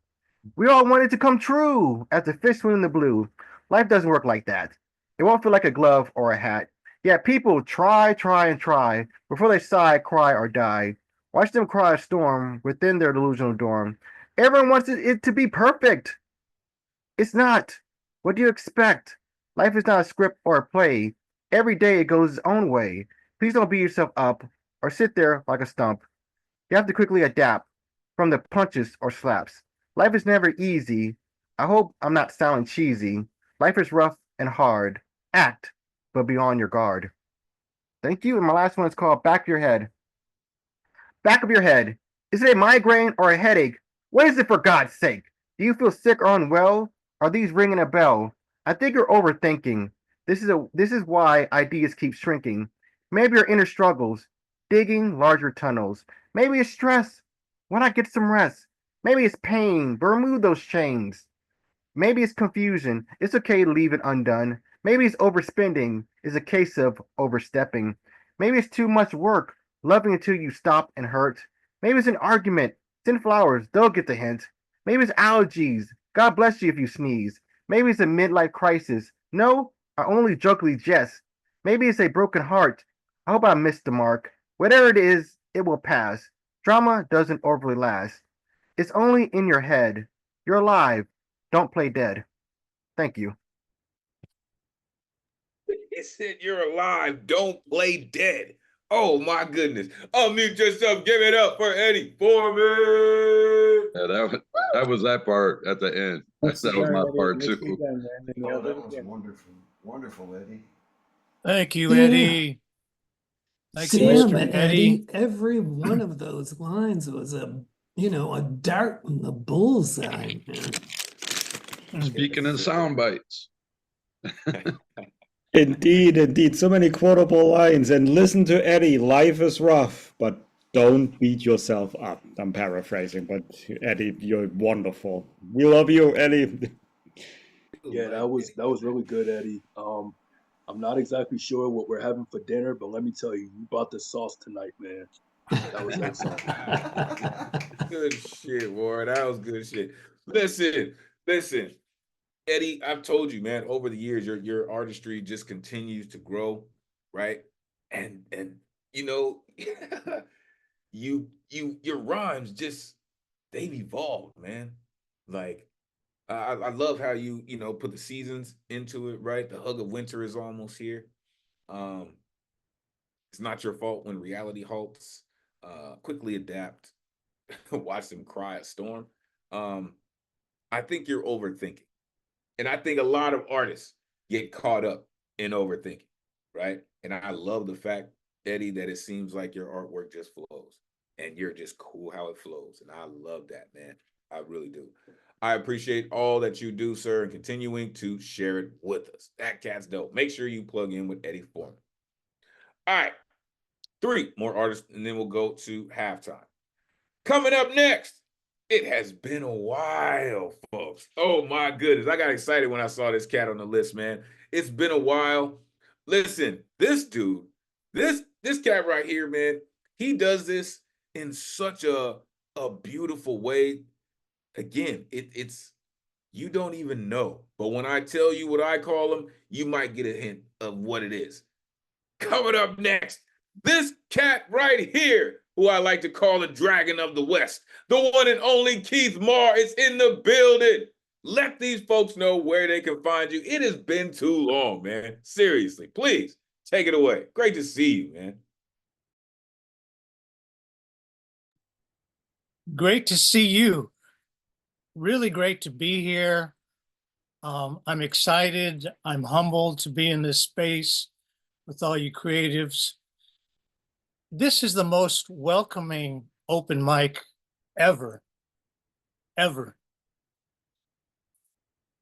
We all want it to come true as the fish swim in the blue. Life doesn't work like that. It won't feel like a glove or a hat. Yet people try, and try before they sigh, cry, or die. Watch them cry a storm within their delusional dorm. Everyone wants it to be perfect. It's not. What do you expect? Life is not a script or a play. Every day it goes its own way. Please don't beat yourself up or sit there like a stump. You have to quickly adapt from the punches or slaps. Life is never easy. I hope I'm not sounding cheesy. Life is rough and hard. Act, but be on your guard. Thank you. And my last one is called Back of Your Head. Back of your head. Is it a migraine or a headache? What is it, for God's sake? Do you feel sick or unwell? Are these ringing a bell? I think you're overthinking. This is why ideas keep shrinking. Maybe your inner struggles, digging larger tunnels. Maybe it's stress. Why not get some rest? Maybe it's pain, but remove those chains. Maybe it's confusion. It's okay to leave it undone. Maybe it's overspending. It's a case of overstepping. Maybe it's too much work, loving until you stop and hurt. Maybe it's an argument. Send flowers, they'll get the hint. Maybe it's allergies. God bless you if you sneeze. Maybe it's a midlife crisis. No, I only jokingly jest. Maybe it's a broken heart. I hope I missed the mark. Whatever it is, it will pass. Drama doesn't overly last. It's only in your head. You're alive. Don't play dead. Thank you. He said you're alive. Don't play dead. Oh my goodness. Unmute yourself. Give it up for Eddie Foreman. Yeah, that was that part at the end. That was my part too. Oh, that was wonderful. Wonderful, Eddie. Thank you, Eddie. Thank you, Damn Mr. it, Eddie. Every one of those lines was a dart in the bullseye, man. Speaking in sound bites. Indeed. So many quotable lines. And listen to Eddie, life is rough, but don't beat yourself up. I'm paraphrasing, but Eddie, you're wonderful. We love you, Eddie. Yeah, that was really good, Eddie. I'm not exactly sure what we're having for dinner, but let me tell you, you brought the sauce tonight, man. That was excellent. Good shit, Warren. That was good shit. Listen. Eddie, I've told you, man, over the years, your artistry just continues to grow, right? And your rhymes just, they've evolved, man. Like I love how you put the seasons into it, right? The hug of winter is almost here. It's not your fault when reality halts. Quickly adapt. Watch them cry a storm. I think you're overthinking. And I think a lot of artists get caught up in overthinking, right? And I love the fact, Eddie, that it seems like your artwork just flows and you're just cool how it flows. And I love that, man. I really do. I appreciate all that you do, sir, and continuing to share it with us. That cat's dope. Make sure you plug in with Eddie Foreman. All right, 3 more artists, and then we'll go to halftime. Coming up next, it has been a while, folks. Oh my goodness. I got excited when I saw this cat on the list, man. It's been a while. Listen, this dude, this cat right here, man, he does this in such a beautiful way. Again, it's you don't even know. But when I tell you what I call him, you might get a hint of what it is. Coming up next, This cat right here, who I like to call the Dragon of the West, the one and only Keith Marr, is in the building. Let these folks know where they can find you. It has been too long, man. Seriously, please take it away. Great to see you, man. Great to see you. Really great to be here. I'm excited. I'm humbled to be in this space with all you creatives. This is the most welcoming open mic ever, ever.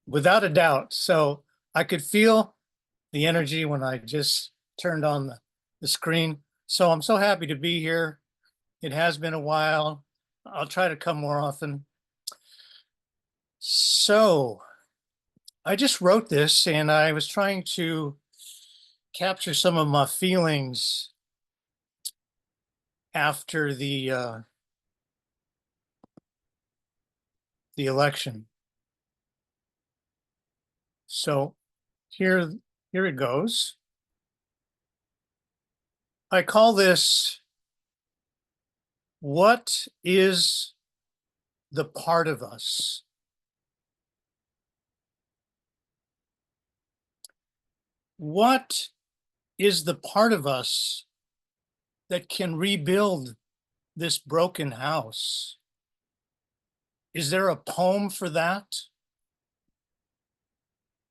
Without a doubt. So I could feel the energy when I just turned on the screen. So I'm so happy to be here. It has been a while. I'll try to come more often. So I just wrote this and I was trying to capture some of my feelings after the election. So here it goes. I call this, what is the part of us? What is the part of us that can rebuild this broken house? Is there a poem for that?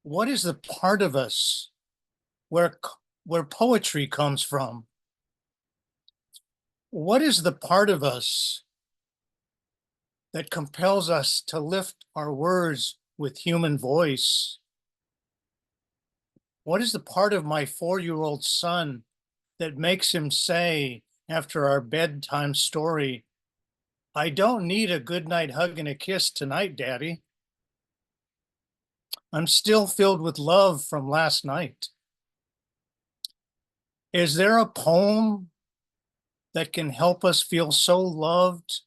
What is the part of us where poetry comes from? What is the part of us that compels us to lift our words with human voice? What is the part of my 4-year-old son that makes him say, after our bedtime story, I don't need a goodnight hug and a kiss tonight, Daddy. I'm still filled with love from last night. Is there a poem that can help us feel so loved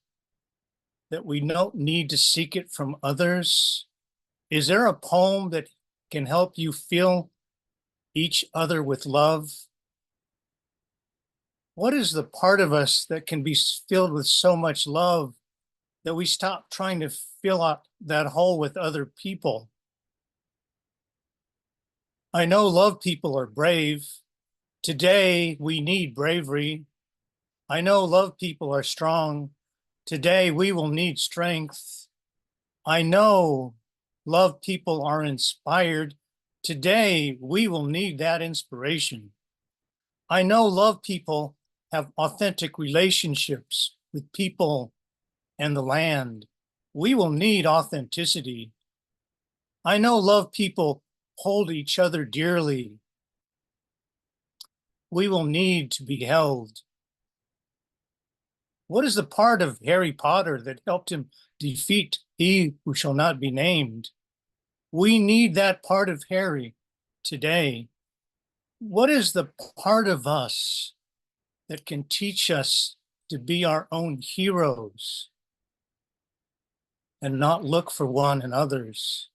that we don't need to seek it from others? Is there a poem that can help you feel each other with love? What is the part of us that can be filled with so much love that we stop trying to fill out that hole with other people? I know love people are brave. Today, we need bravery. I know love people are strong. Today, we will need strength. I know love people are inspired. Today, we will need that inspiration. I know love people have authentic relationships with people and the land. We will need authenticity. I know love people hold each other dearly. We will need to be held. What is the part of Harry Potter that helped him defeat he who shall not be named? We need that part of Harry today. What is the part of us that can teach us to be our own heroes and not look for one in others?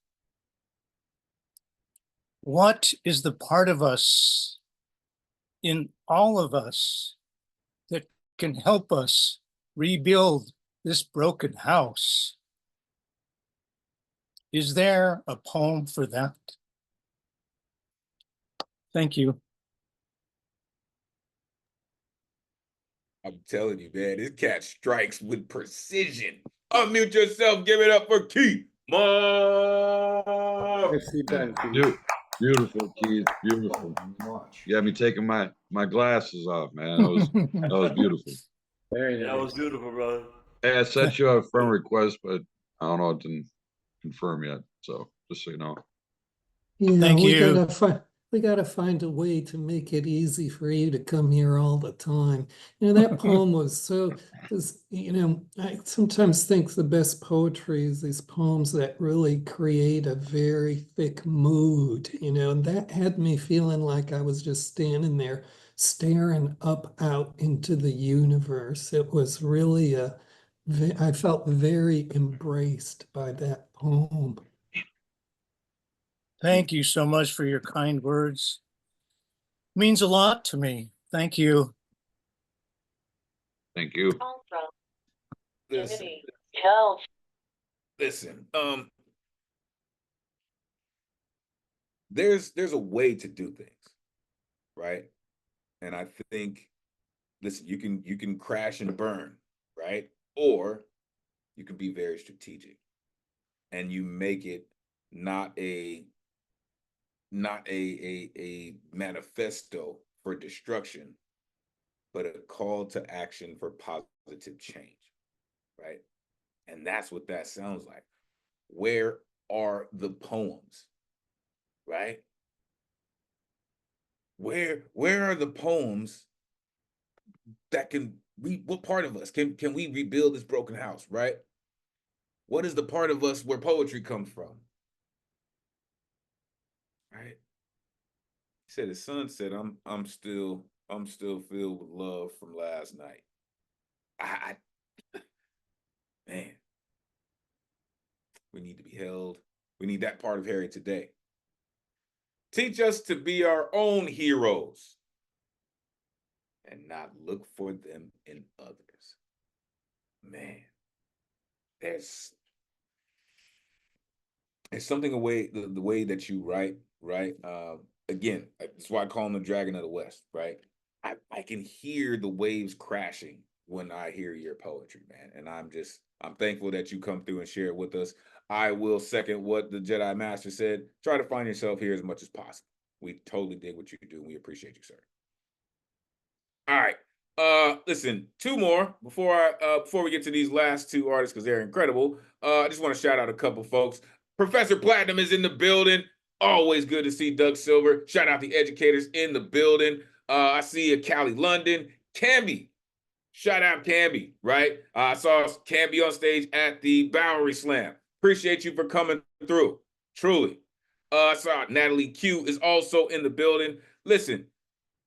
What is the part of us in all of us that can help us rebuild this broken house? Is there a poem for that? Thank you. I'm telling you, man, this cat strikes with precision. Unmute yourself. Give it up for Keith Marr. Beautiful, Keith. Beautiful. You got me taking my glasses off, man. That was beautiful. Very nice. That was beautiful, brother. Hey, I sent you a friend request, but I don't know, it didn't confirm yet. So just so you know. Yeah, Thank you. We gotta find a way to make it easy for you to come here all the time. You know, that poem was I sometimes think the best poetry is these poems that really create a very thick mood, and that had me feeling like I was just standing there staring up out into the universe. It was really I felt very embraced by that poem. Thank you so much for your kind words. Means a lot to me. Thank you. Thank you. Listen, listen. There's a way to do things, right? And I think, listen, you can crash and burn, right? Or you can be very strategic, and you make it not a manifesto for destruction, but a call to action for positive change, right? And that's what that sounds like. Where are the poems, right? Where are the poems that can what part of us can we rebuild this broken house, right? What is the part of us where poetry comes from, right? He said his son said, I'm still filled with love from last night. I man, we need to be held. We need that part of Harry today. Teach us to be our own heroes and not look for them in others. Man, there's something away the way that you write, right? Again, that's why I call him the Dragon of the West, right? I can hear the waves crashing when I hear your poetry, man. And I'm thankful that you come through and share it with us. I will second what the Jedi Master said. Try to find yourself here as much as possible. We totally dig what you do, and we appreciate you, sir. All right. Listen, two more before we get to these last two artists because they're incredible. I just want to shout out a couple folks. Professor Platinum is in the building. Always good to see Doug Silver. Shout out the educators in the building. I see a Callie London. Camby. Shout out Camby, right? I saw Camby on stage at the Bowery Slam. Appreciate you for coming through. Truly. I saw Natalie Q is also in the building. Listen,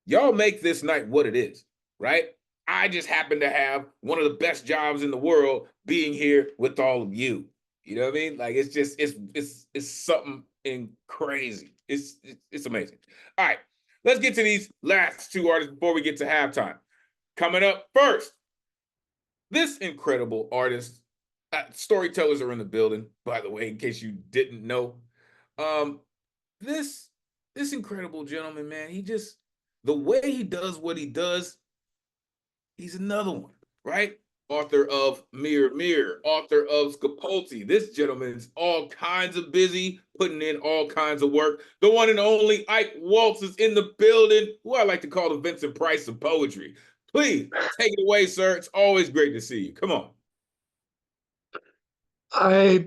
y'all make this night what it is, right? I just happen to have one of the best jobs in the world being here with all of you. You know what I mean? Like it's something crazy. It's amazing. All right, let's get to these last two artists before we get to halftime. Coming up first, this incredible artist. Storytellers are in the building, by the way, in case you didn't know. This incredible gentleman, man, the way he does what he does, he's another one, right? Author of Mirror Mirror, author of Scapulti. This gentleman's all kinds of busy, putting in all kinds of work. The one and only Ike Waltz is in the building, who I like to call the Vincent Price of poetry. Please take it away, sir. It's always great to see you. Come on. I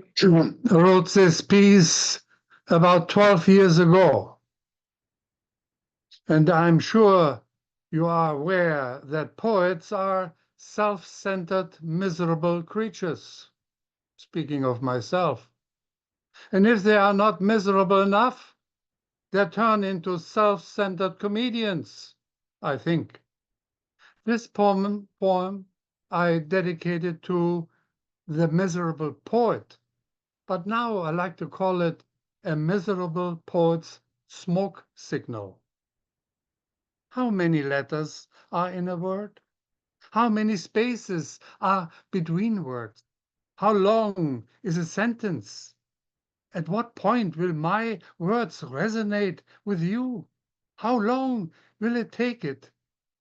wrote this piece about 12 years ago. And I'm sure you are aware that poets are self-centered, miserable creatures. Speaking of myself. And if they are not miserable enough, they turn into self-centered comedians, I think. This poem I dedicated to the miserable poet, but now I like to call it a miserable poet's smoke signal. How many letters are in a word? How many spaces are between words? How long is a sentence? At what point will my words resonate with you? How long will it take it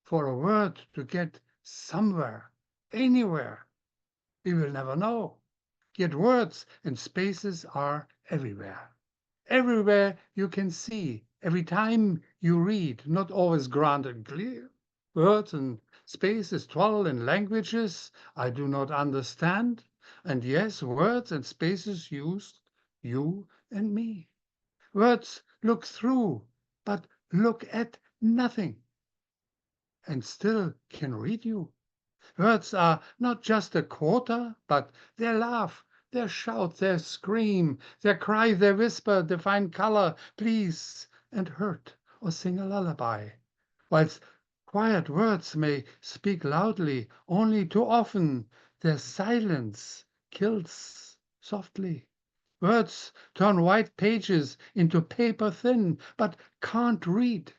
for a word to get somewhere, anywhere? We will never know. Yet words and spaces are everywhere. Everywhere you can see, every time you read, not always grand and clear. Words and spaces dwell in languages I do not understand. And yes, words and spaces used you and me. Words look through, but look at nothing, and still can read you. Words are not just a quota, but their laugh, their shout, their scream, their cry, their whisper, define color, please, and hurt, or sing a lullaby. Whilst quiet words may speak loudly, only too often their silence kills softly. Words turn white pages into paper thin, but can't read.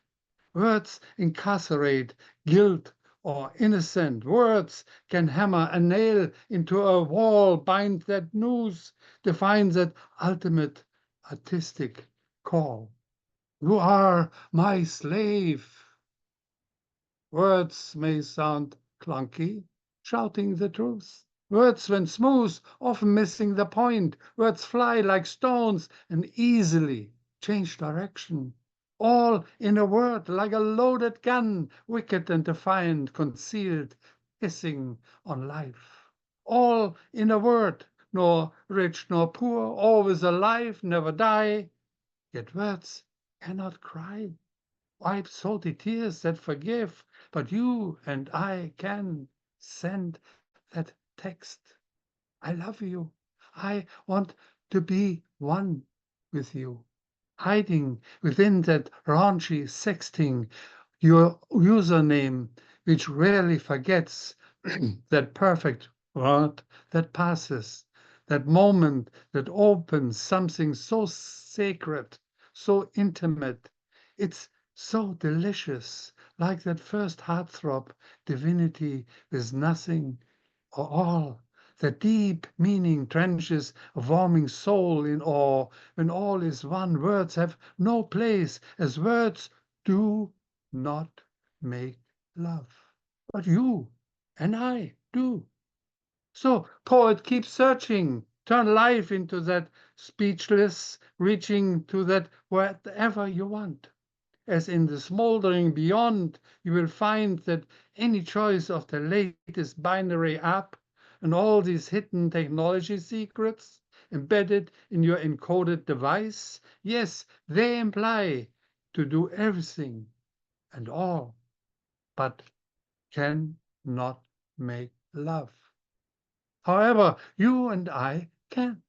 Words incarcerate, guilt, or innocent words can hammer a nail into a wall, bind that noose, define that ultimate artistic call. You are my slave. Words may sound clunky, shouting the truth. Words, when smooth, often missing the point. Words fly like stones and easily change direction. All in a word, like a loaded gun, wicked and defiant, concealed, hissing on life. All in a word, nor rich nor poor, always alive, never die. Yet words cannot cry, wipe salty tears that forgive, but you and I can send that text. I love you. I want to be one with you. Hiding within that raunchy sexting, your username, which rarely forgets that perfect word that passes, that moment that opens something so sacred, so intimate. It's so delicious, like that first heartthrob, divinity with nothing or all. The deep meaning trenches a warming soul in awe. When all is one, words have no place, as words do not make love. But you and I do. So, poet, keep searching. Turn life into that speechless, reaching to that whatever you want. As in the smoldering beyond, you will find that any choice of the latest binary app and all these hidden technology secrets embedded in your encoded device, yes, they imply to do everything and all, but can not make love. However, you and I can.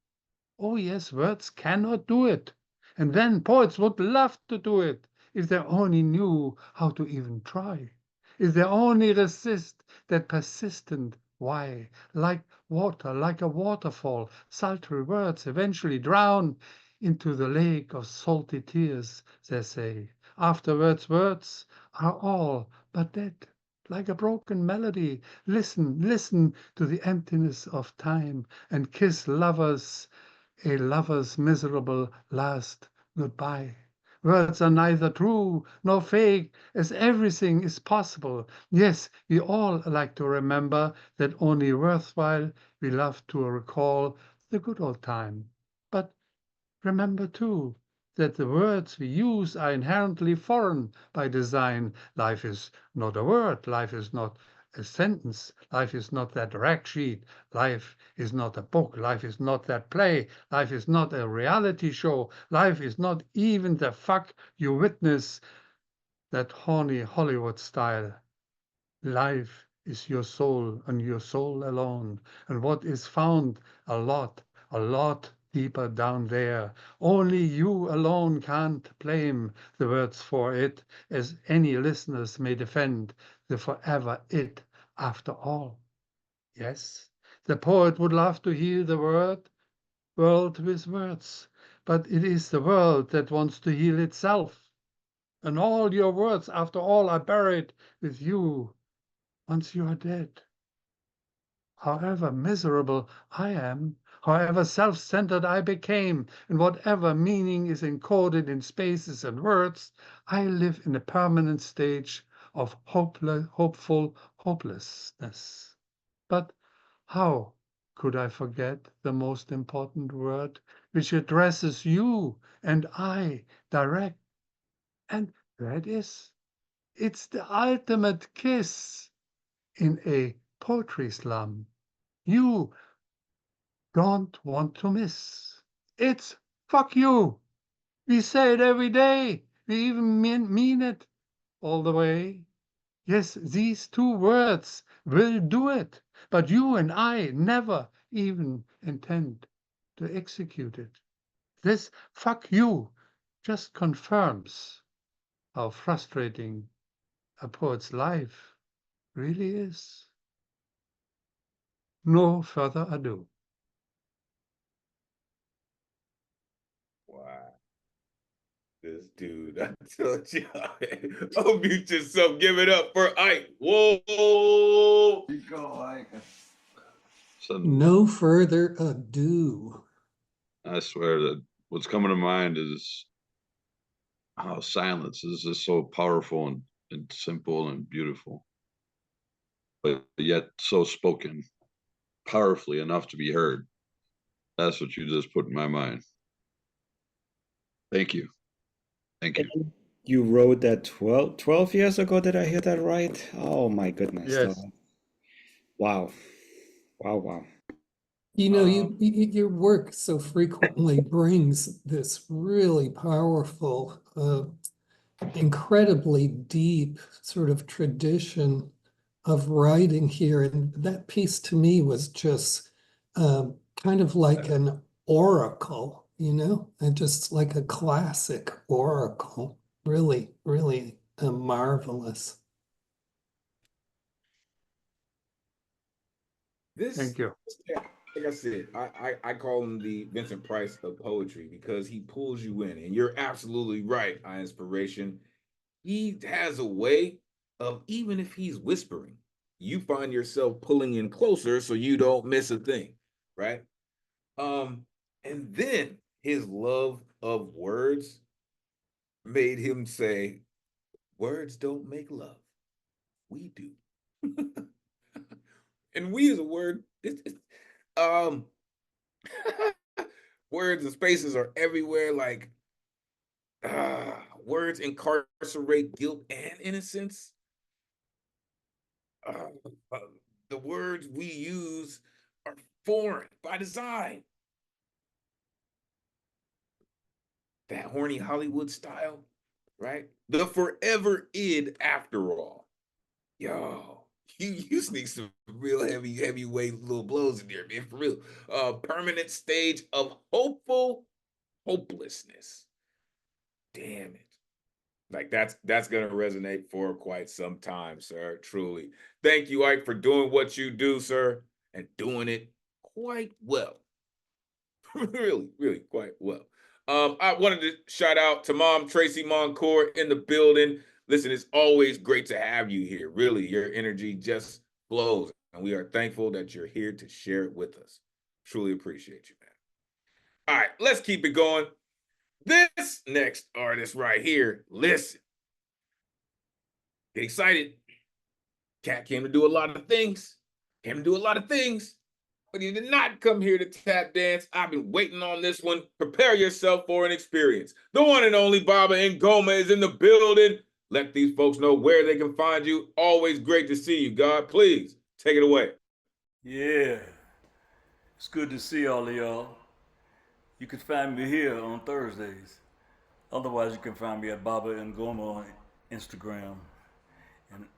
Oh yes, words cannot do it. And then poets would love to do it if they only knew how to even try. If they only resist that persistent why, like water, like a waterfall, sultry words eventually drown into the lake of salty tears, they say. Afterwards, words are all but dead, like a broken melody. Listen, listen to the emptiness of time and kiss lovers a lover's miserable last goodbye. Words are neither true nor fake, as everything is possible. Yes, we all like to remember that only worthwhile we love to recall the good old time. But remember too that the words we use are inherently foreign by design. Life is not a word, life is not a sentence, life is not that rag sheet, life is not a book, life is not that play, life is not a reality show, life is not even the fuck you witness, that horny Hollywood style. Life is your soul and your soul alone, and what is found a lot deeper down there. Only you alone can't blame the words for it, as any listeners may defend the forever it after all. Yes, the poet would love to heal the world with words, but it is the world that wants to heal itself. And all your words, after all, are buried with you once you are dead. However miserable I am, however self-centered I became, and whatever meaning is encoded in spaces and words, I live in a permanent stage of hopeful hopelessness. But how could I forget the most important word, which addresses you and I direct? And that is, it's the ultimate kiss in a poetry slum. You don't want to miss. It's fuck you. We say it every day. We even mean it all the way. Yes, these two words will do it, but you and I never even intend to execute it. This fuck you just confirms how frustrating a poet's life really is. No further ado. Wow. This dude, I told you. Unmute yourself. Give it up for Ike. Whoa. You go, Ike. No further ado. I swear that what's coming to mind is how silence is just so powerful and simple and beautiful, but yet so spoken powerfully enough to be heard. That's what you just put in my mind. Thank you. Thank you. You wrote that 12 years ago. Did I hear that right? Oh my goodness. Yes. Wow. Wow. You know, your work so frequently brings this really powerful, incredibly deep sort of tradition of writing here. And that piece to me was just kind of like an oracle, and just like a classic oracle. Really, really marvelous. Thank you. Like I said, I call him the Vincent Price of poetry because he pulls you in. And you're absolutely right, Inspiration. He has a way of, even if he's whispering, you find yourself pulling in closer so you don't miss a thing, right? And then his love of words made him say, words don't make love. We do. And we is a word. Words and spaces are everywhere. Like words incarcerate guilt and innocence. The words we use are foreign by design. That horny Hollywood style, right? The forever id after all. Yo, you sneak some real heavyweight little blows in there, man, for real. Permanent stage of hopeful hopelessness. Damn it. Like that's gonna resonate for quite some time, sir. Truly. Thank you, Ike, for doing what you do, sir, and doing it quite well. really quite well. I wanted to shout out to Mom Tracy Moncourt in the building. Listen, it's always great to have you here. Really, your energy just flows, and we are thankful that you're here to share it with us. Truly appreciate you, man. All right, let's keep it going. This next artist right here, listen. Get excited. Cat came to do a lot of things. But he did not come here to tap dance. I've been waiting on this one. Prepare yourself for an experience. The one and only Baba Ngoma is in the building. Let these folks know where they can find you. Always great to see you, God. Please take it away. Yeah, it's good to see all of y'all. You can find me here on Thursdays. Otherwise, you can find me at Baba Ngoma on Instagram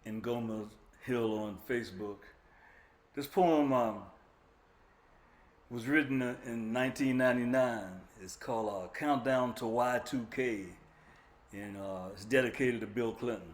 and Ngoma Hill on Facebook. This poem was written in 1999. It's called Countdown to Y2K, and it's dedicated to Bill Clinton.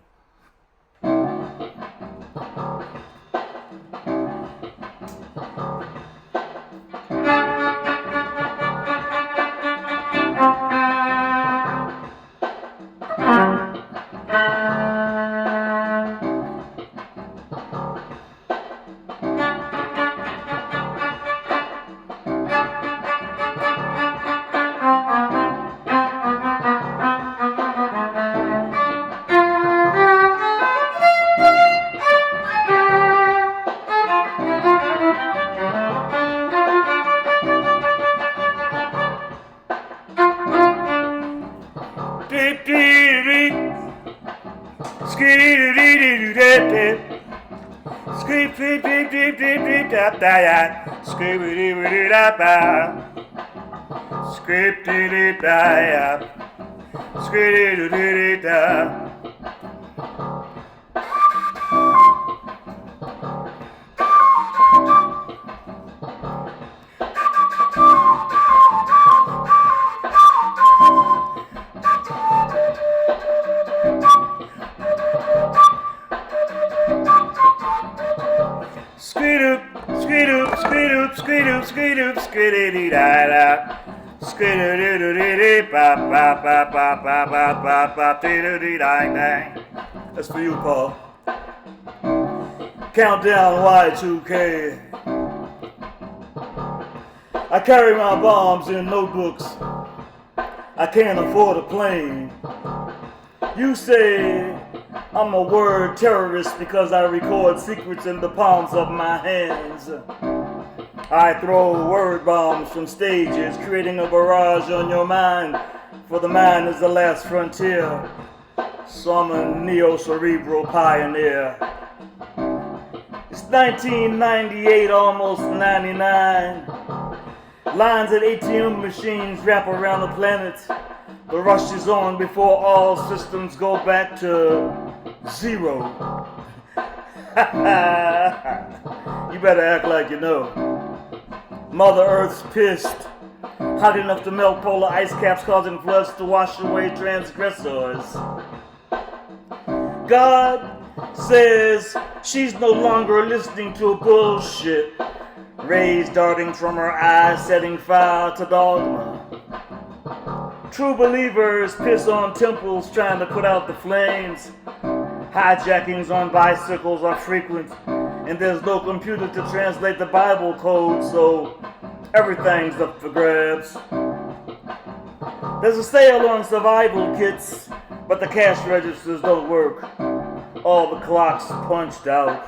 That's for you, Paul. Countdown Y2K. I carry my bombs in notebooks. I can't afford a plane. You say I'm a word terrorist because I record secrets in the palms of my hands. I throw word bombs from stages, creating a barrage on your mind, for the mind is the last frontier. So I'm a neo-cerebral pioneer. It's 1998, almost 99. Lines at ATM machines wrap around the planet. The rush is on before all systems go back to zero. You better act like you know. Mother Earth's pissed. Hot enough to melt polar ice caps, causing floods to wash away transgressors. God says she's no longer listening to bullshit. Rays darting from her eyes, setting fire to dogma. True believers piss on temples trying to put out the flames. Hijackings on bicycles are frequent, and there's no computer to translate the Bible code, so everything's up for grabs. There's a sale on survival kits, but the cash registers don't work. All the clocks punched out.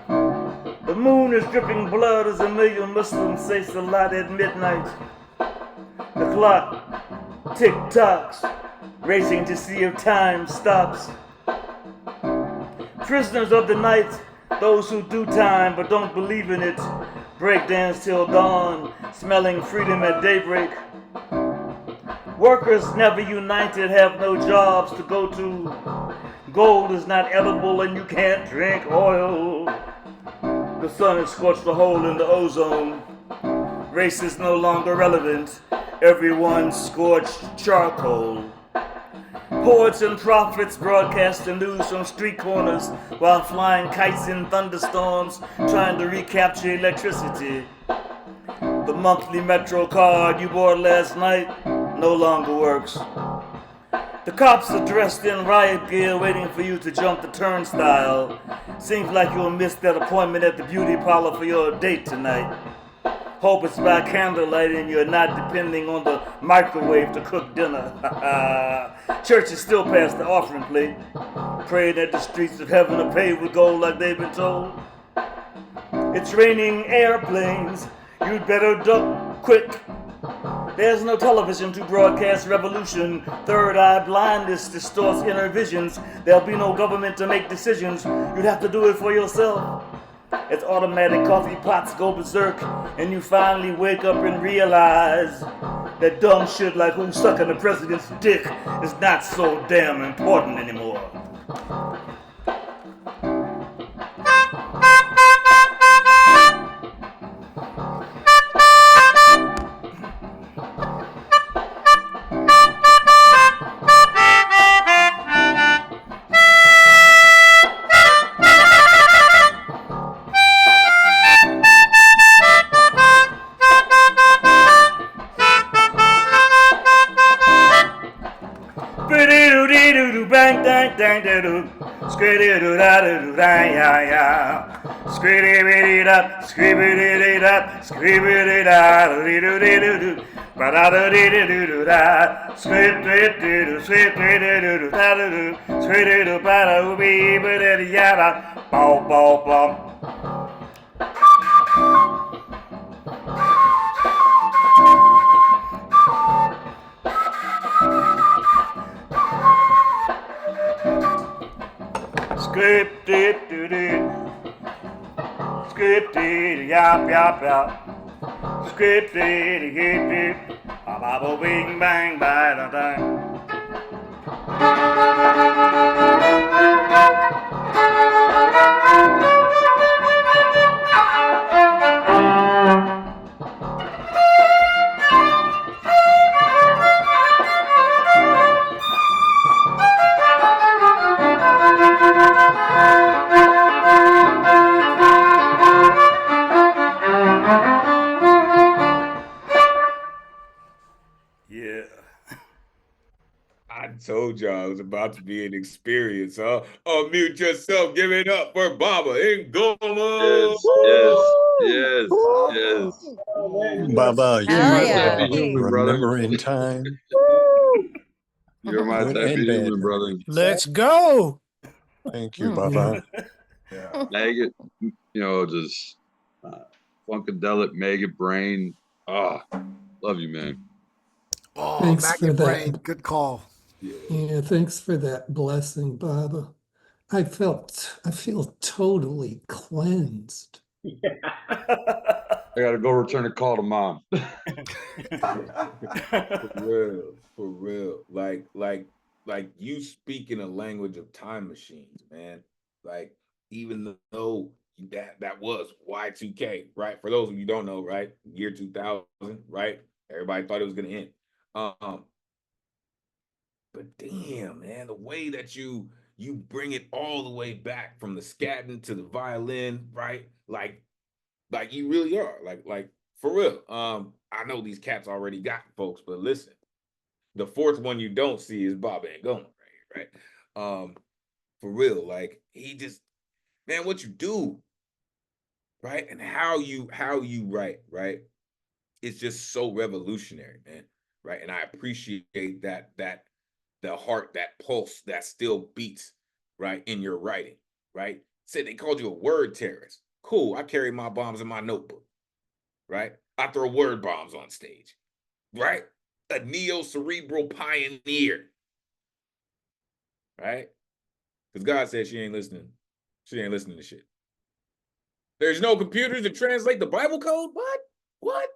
The moon is dripping blood as a million Muslims say Salat at midnight. The clock tick-tocks, racing to see if time stops. Prisoners of the night, those who do time but don't believe in it, breakdance till dawn, smelling freedom at daybreak. Workers never united, have no jobs to go to. Gold is not edible and you can't drink oil. The sun has scorched a hole in the ozone. Race is no longer relevant. Everyone's scorched charcoal. Poets and prophets broadcast the news from street corners while flying kites in thunderstorms, trying to recapture electricity. The monthly Metro card you bought last night no longer works. The cops are dressed in riot gear waiting for you to jump the turnstile. Seems like you'll miss that appointment at the beauty parlor for your date tonight. Hope it's by candlelight and you're not depending on the microwave to cook dinner. Church is still past the offering plate. Pray that the streets of heaven are paved with gold like they've been told. It's raining airplanes. You'd better duck quick. There's no television to broadcast revolution. Third eye blindness distorts inner visions. There'll be no government to make decisions. You'd have to do it for yourself. As automatic coffee pots go berserk and you finally wake up and realize that dumb shit like who's sucking the president's dick is not so damn important anymore. Bang dang dang da doo, skitty doo da doo dang ya ya, skitty bitty da, skibby da, skibby da doo doo doo doo, ba da doo doo doo da, skitty doo, skitty doo da doo, skitty doo ba da doo be bitty ya da, bow bow bow. Skip dip doo doo, skip dee yap yap yap, skip dee hip hip, ba ba ba bing bang ba da da. Yeah. told y'all it was about to be an experience, huh? Unmute yourself. Give it up for Baba Ngoma. Yes. Baba, You're my you type are of human, brother. remembering time. You're my Good type of and bad. human, brother. Let's go. Thank you, Baba. Maggot, just funkadelic maggot brain. Love you, man. Oh, thanks for brain. that. Good call. Yeah, thanks for that blessing, Baba. I feel totally cleansed. I gotta go return a call to mom. For real. Like you speak in a language of time machines, man. Like, even though that was Y2K, right? For those of you who don't know, right? Year 2000, right? Everybody thought it was gonna end. But damn, man, the way that you bring it all the way back from the scatting to the violin, right? Like you really are. Like for real. I know these cats already got folks, but listen, the fourth one you don't see is Bob Angona, right? For real, like he just, man, what you do, right? And how you write, right? It's just so revolutionary, man. Right. And I appreciate that the heart, that pulse that still beats, right, in your writing, right? Said they called you a word terrorist. Cool. I carry my bombs in my notebook, right? I throw word bombs on stage, right? A neo-cerebral pioneer, right? Because God said she ain't listening. She ain't listening to shit. There's no computers to translate the Bible code? What?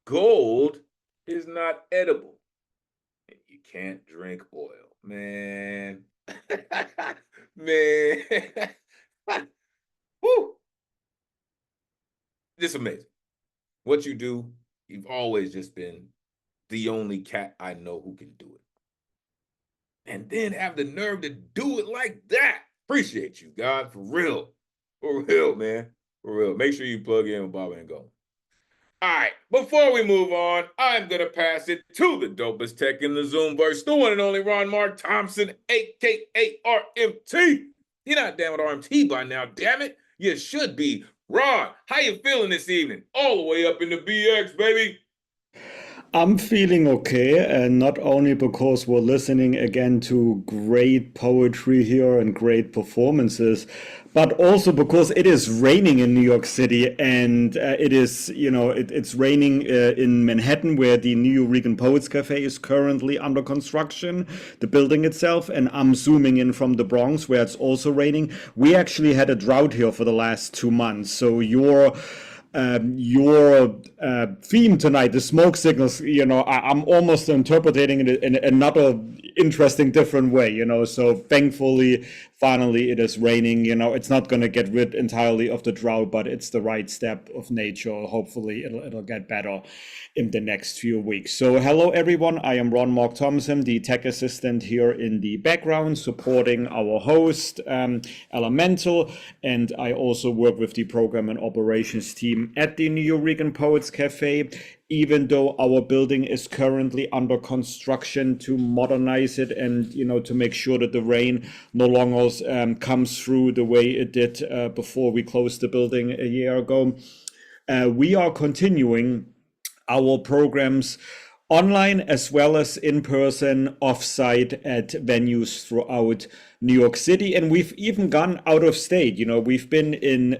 Gold is not edible. You can't drink oil. Man. Man. Woo. Just amazing. What you do, you've always just been the only cat I know who can do it. And then have the nerve to do it like that. Appreciate you, God, for real. For real, man. For real. Make sure you plug in with Baba and Go. All right, before we move on, I'm going to pass it to the dopest tech in the Zoomverse, the one and only Ron Mark Thompson, a.k.a. RMT. You're not damn with RMT by now, damn it. You should be. Ron, how you feeling this evening? All the way up in the BX, baby. I'm feeling okay, and not only because we're listening again to great poetry here and great performances, but also because it is raining in New York City, and it is, it's raining in Manhattan, where the Nuyorican Poets Cafe is currently under construction, the building itself, and I'm zooming in from the Bronx, where it's also raining. We actually had a drought here for the last 2 months, so your theme tonight, the smoke signals, I'm almost interpreting it in another interesting, different way, so thankfully, finally it is raining. It's not going to get rid entirely of the drought, but it's the right step of nature. Hopefully it'll get better in the next few weeks. So hello everyone, I am Ron Mark Thompson, the tech assistant here in the background, supporting our host Elemen2al, and I also work with the program and operations team at the Nuyorican Poets Cafe, even though our building is currently under construction to modernize it and to make sure that the rain no longer comes through the way it did before we closed the building a year ago. We are continuing our programs online as well as in person, offsite at venues throughout New York City. And we've even gone out of state. We've been in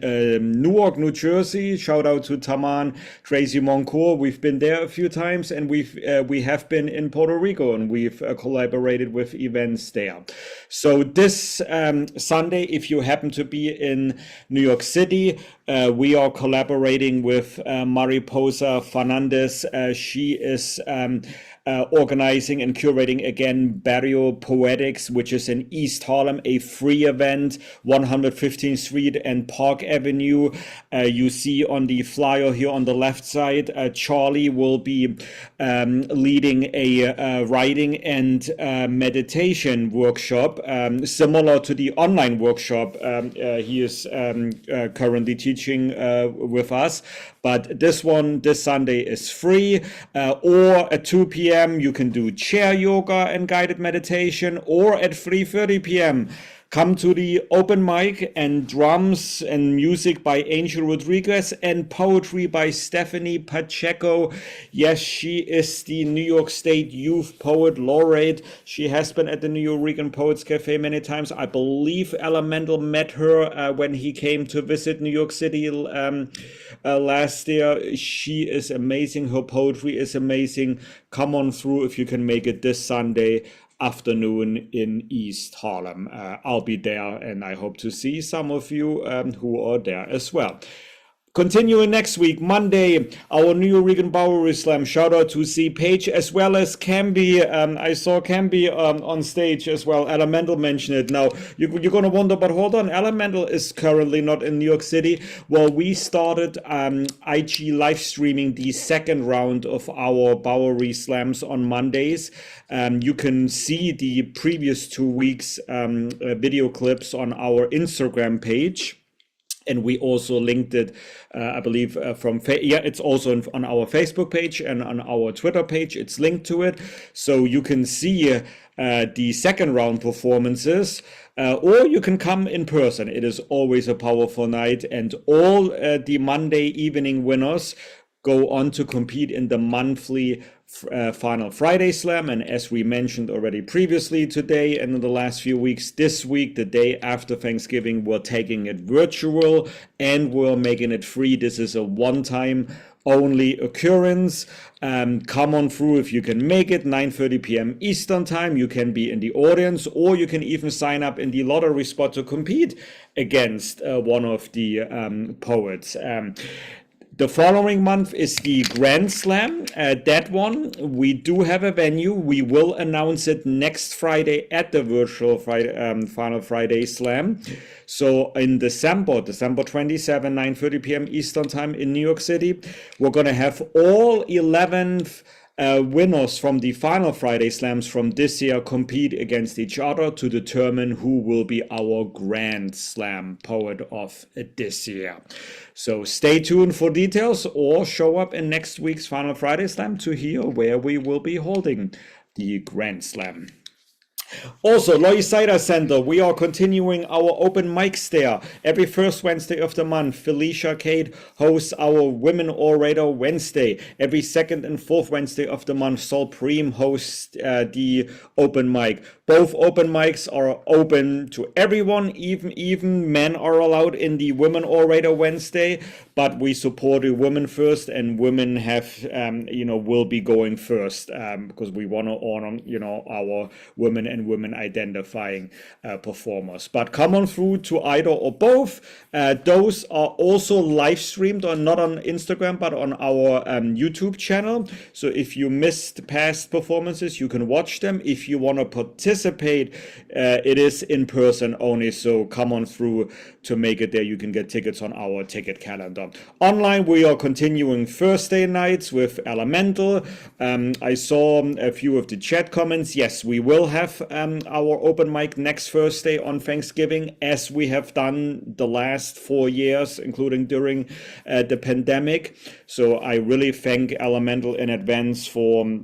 Newark, New Jersey. Shout out to Taman, Tracy Moncourt. We've been there a few times, and we have been in Puerto Rico, and we've collaborated with events there. So this Sunday, if you happen to be in New York City, we are collaborating with Mariposa Fernandez. She is organizing and curating again Barrio Poetics, which is in East Harlem, a free event, 115th Street and Park Avenue. You see on the flyer here on the left side, Charlie will be leading a writing and meditation workshop, similar to the online workshop he is currently teaching with us. But this Sunday is free, or at 2 p.m. you can do chair yoga and guided meditation, or at 3:30 p.m. come to the open mic and drums and music by Angel Rodriguez and poetry by Stephanie Pacheco. Yes, she is the New York State Youth Poet Laureate. She has been at the Nuyorican Poets Cafe many times. I believe Elemen2al met her when he came to visit New York City last year. She is amazing. Her poetry is amazing. Come on through if you can make it this Sunday afternoon in East Harlem. I'll be there, and I hope to see some of you who are there as well. Continuing next week, Monday, our Nuyorican Bowery Slam. Shout out to C. Page as well as Camby. I saw Camby on stage as well. Elemen2al mentioned it. Now, you're going to wonder, but hold on, Elemen2al is currently not in New York City. Well, we started IG live streaming the second round of our Bowery Slams on Mondays. You can see the previous 2 weeks video clips on our Instagram page. And we also linked it, I believe, it's also on our Facebook page and on our Twitter page. It's linked to it. So you can see the second round performances, or you can come in person. It is always a powerful night. And all the Monday evening winners go on to compete in the monthly Final Friday Slam. And as we mentioned already previously today and in the last few weeks, this week, the day after Thanksgiving, we're taking it virtual and we're making it free. This is a one-time only occurrence. Come on through if you can make it, 9:30 p.m. Eastern time. You can be in the audience, or you can even sign up in the lottery spot to compete against one of the poets. The following month is the Grand Slam. That one, we do have a venue. We will announce it next Friday at the virtual Final Friday Slam. So in December 27, 9:30 p.m. Eastern time in New York City, we're going to have all 11 winners from the Final Friday Slams from this year compete against each other to determine who will be our Grand Slam poet of this year. So stay tuned for details, or show up in next week's Final Friday Slam to hear where we will be holding the Grand Slam. Also, Loy Cider Center, we are continuing our open mics there. Every first Wednesday of the month, Felicia Kate hosts our Women Orator Wednesday. Every second and fourth Wednesday of the month, Sol Preem hosts the open mic. Both open mics are open to everyone, even men are allowed in the Women Orator Wednesday, but we support the women first, and women have, will be going first because we want to honor, our women and women identifying performers. But come on through to either or both. Those are also live streamed, or not on Instagram, but on our YouTube channel. So if you missed past performances, you can watch them. If you want to participate, it is in person only. So come on through to make it there. You can get tickets on our ticket calendar. Online, we are continuing Thursday nights with Elemen2al. I saw a few of the chat comments. Yes, we will have our open mic next Thursday on Thanksgiving, as we have done the last 4 years, including during the pandemic. So I really thank Elemen2al in advance for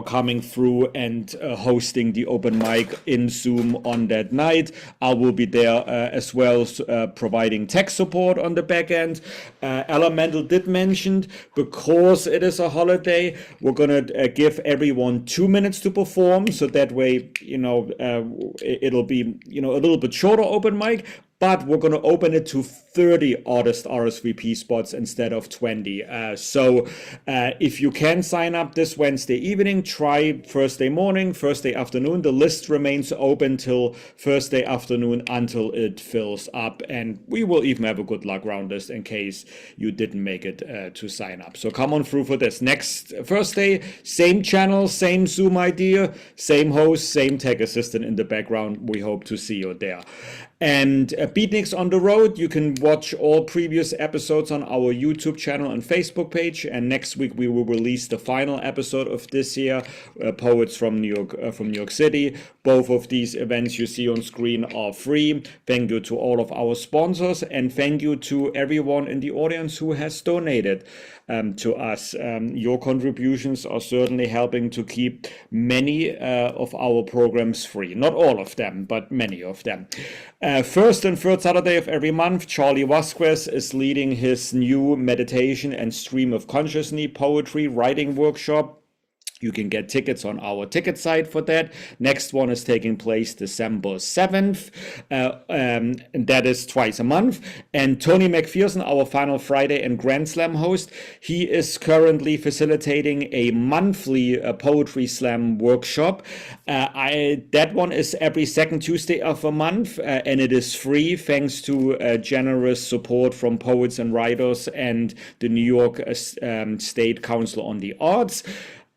coming through and hosting the open mic in Zoom on that night. I will be there as well, providing tech support on the back end. Elemen2al did mention, because it is a holiday, we're going to give everyone 2 minutes to perform. So that way, it'll be, a little bit shorter open mic, but we're going to open it to 30 artist RSVP spots instead of 20. So if you can sign up this Wednesday evening, try Thursday morning, Thursday afternoon. The list remains open till Thursday afternoon until it fills up. And we will even have a good luck round list in case you didn't make it to sign up. So come on through for this. Next Thursday, same channel, same Zoom idea, same host, same tech assistant in the background. We hope to see you there. And Beatniks on the Road. You can watch all previous episodes on our YouTube channel and Facebook page. And next week we will release the final episode of this year, Poets from New York City. Both of these events you see on screen are free. Thank you to all of our sponsors, and thank you to everyone in the audience who has donated to us. Your contributions are certainly helping to keep many of our programs free. Not all of them, but many of them. First and third Saturday of every month, Charlie Vasquez is leading his new meditation and stream of consciousness poetry writing workshop. You can get tickets on our ticket site for that. Next one is taking place December 7th. And that is twice a month. And Tony McPherson, our final Friday and Grand Slam host, he is currently facilitating a monthly poetry slam workshop. That one is every second Tuesday of a month, and it is free thanks to generous support from poets and writers and the New York State Council on the Arts.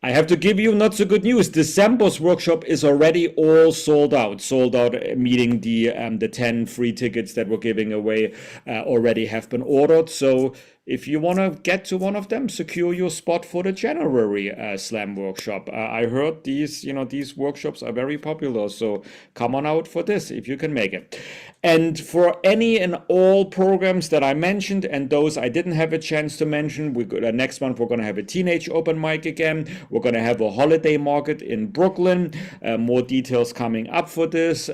I have to give you not so good news. December's workshop is already all sold out. Meaning the 10 free tickets that we're giving away already have been ordered. So if you want to get to one of them, secure your spot for the January Slam workshop. I heard these workshops are very popular. So come on out for this if you can make it. And for any and all programs that I mentioned and those I didn't have a chance to mention, next month we're going to have a teenage open mic again. We're going to have a holiday market in Brooklyn. More details coming up for this.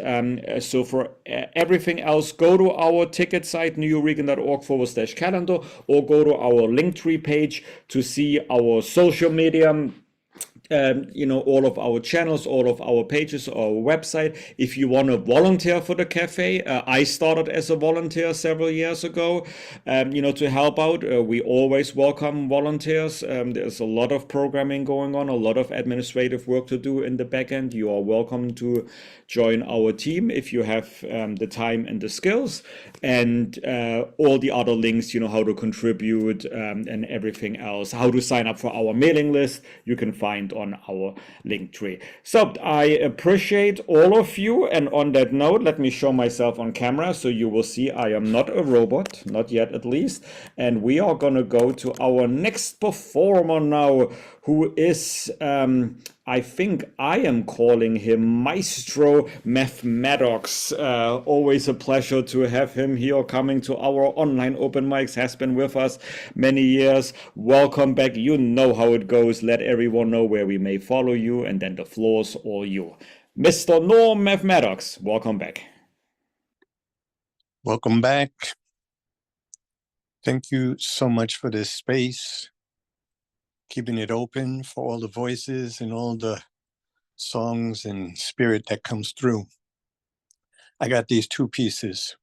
So for everything else, go to our ticket site, nuyorican.org/calendar, or go to our Linktree page to see our social media. All of our channels, all of our pages, our website. If you want to volunteer for the cafe, I started as a volunteer several years ago, to help out. We always welcome volunteers. There's a lot of programming going on, a lot of administrative work to do in the back end. You are welcome to join our team if you have the time and the skills, and all the other links, how to contribute and everything else, how to sign up for our mailing list, you can find on our link tree. So I appreciate all of you, and on that note, let me show myself on camera so you will see I am not a robot, not yet at least, and we are gonna go to our next performer now, who is I think I am calling him Maestro Mathematics. Always a pleasure to have him here coming to our online open mics, has been with us many years. Welcome back. You know how it goes. Let everyone know where we may follow you, and then the floor's all you. Mr. Norm Mathematics, welcome back. Welcome back. Thank you so much for this space, keeping it open for all the voices and all the songs and spirit that comes through. I got these two pieces,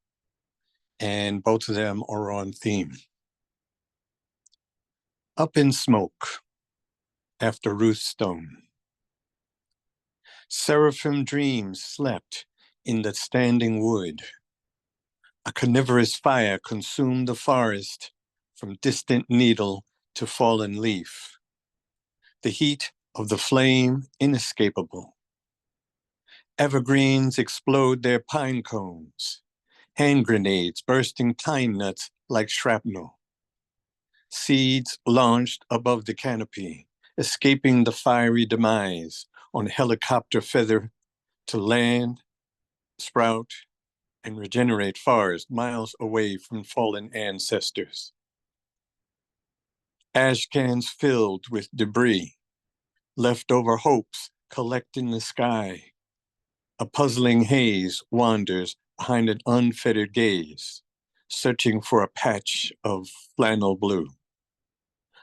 and both of them are on theme. Up in Smoke, after Ruth Stone. Seraphim dreams slept in the standing wood. A carnivorous fire consumed the forest from distant needle to fallen leaf. The heat of the flame inescapable. Evergreens explode their pine cones. Hand grenades bursting pine nuts like shrapnel. Seeds launched above the canopy, escaping the fiery demise on helicopter feather to land, sprout, and regenerate forest miles away from fallen ancestors. Ash cans filled with debris, leftover hopes collect in the sky. A puzzling haze wanders behind an unfettered gaze, searching for a patch of flannel blue.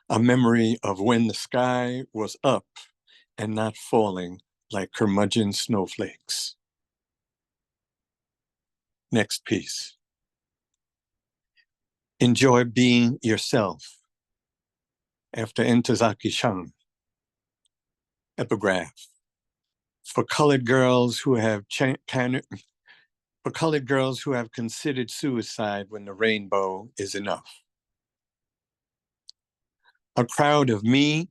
A memory of when the sky was up and not falling like curmudgeon snowflakes. Next piece. Enjoy being yourself. After Ntozake Shan. Epigraph. For colored girls who have considered suicide when the rainbow is enough. A crowd of me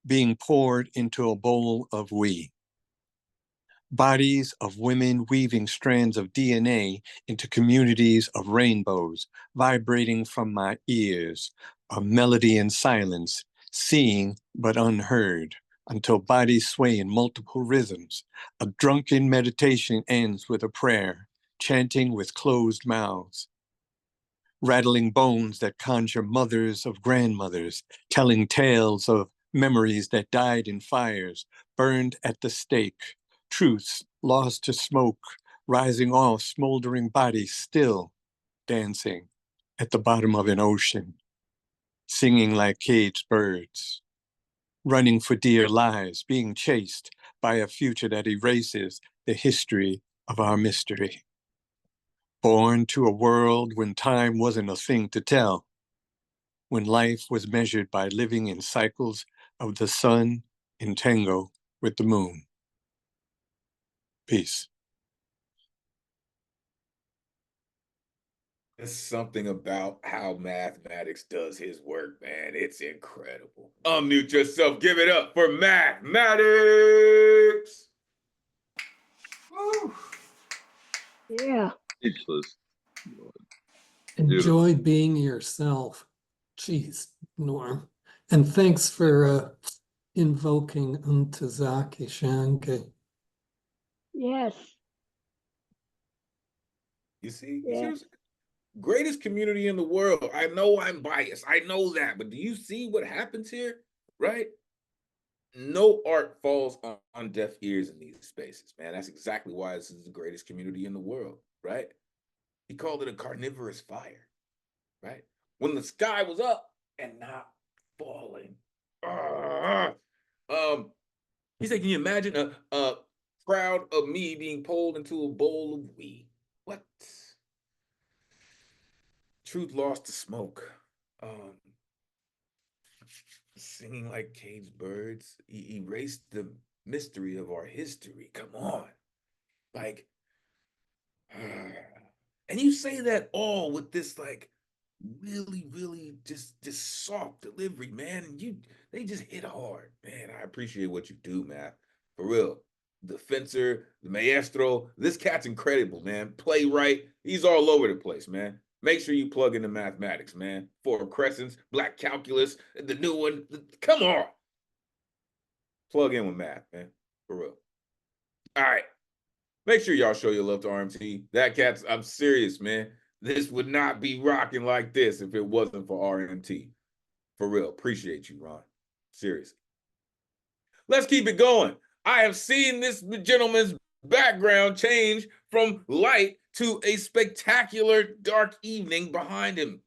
being poured into a bowl of we. Bodies of women weaving strands of DNA into communities of rainbows, vibrating from my ears, a melody in silence, seeing but unheard, until bodies sway in multiple rhythms. A drunken meditation ends with a prayer, chanting with closed mouths. Rattling bones that conjure mothers of grandmothers, telling tales of memories that died in fires, burned at the stake, truths lost to smoke, rising off smoldering bodies still dancing at the bottom of an ocean, singing like caged birds, running for dear lives, being chased by a future that erases the history of our mystery. Born to a world when time wasn't a thing to tell, when life was measured by living in cycles of the sun in tango with the moon. Peace. There's something about how mathematics does his work, man. It's incredible. Unmute yourself. Give it up for mathematics. Woo. Yeah. Speechless. Enjoy being yourself. Jeez, Norm. And thanks for invoking Untazaki Shange. Yes. You see? Yes. Greatest community in the world. I know I'm biased. I know that. But do you see what happens here? Right? No art falls on deaf ears in these spaces, man. That's exactly why this is the greatest community in the world, right? He called it a carnivorous fire, right? When the sky was up and not falling. He said, can you imagine a crowd of me being pulled into a bowl of weed? What? Truth lost to smoke. Singing like caged birds, erased the mystery of our history. Come on. Like, and you say that all with this like really just soft delivery, man. They just hit hard, man. I appreciate what you do, man. For real. The fencer, the maestro, this cat's incredible, man. Playwright, he's all over the place, man. Make sure you plug into mathematics, man. Four crescents, black calculus, the new one. Come on. Plug in with math, man. For real. All right. Make sure y'all show your love to RMT. That cat's, I'm serious, man. This would not be rocking like this if it wasn't for RMT. For real. Appreciate you, Ron. Seriously. Let's keep it going. I have seen this gentleman's background change from light to a spectacular dark evening behind him.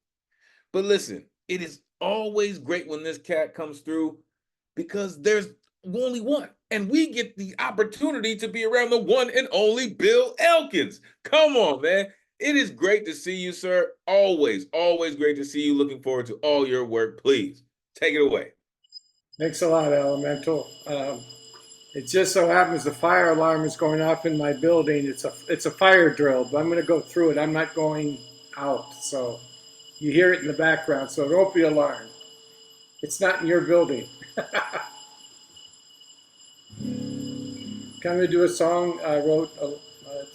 But listen, it is always great when this cat comes through because there's only one. And we get the opportunity to be around the one and only Bill Elkins. Come on, man. It is great to see you, sir. Always great to see you. Looking forward to all your work. Please, take it away. Thanks a lot, Elemental. It just so happens the fire alarm is going off in my building. It's a fire drill, but I'm going to go through it. I'm not going out, so you hear it in the background, so don't be alarmed. It's not in your building. Can we do a song I wrote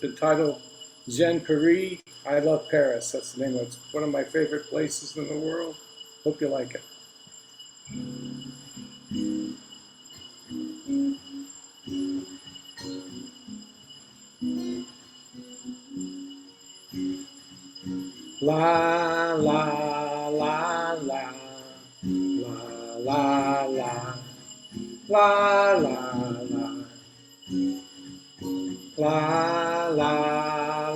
entitled Jean Paris, I Love Paris. That's the name of it. It's one of my favorite places in the world. Hope you like it. La la la la la la la la la la la la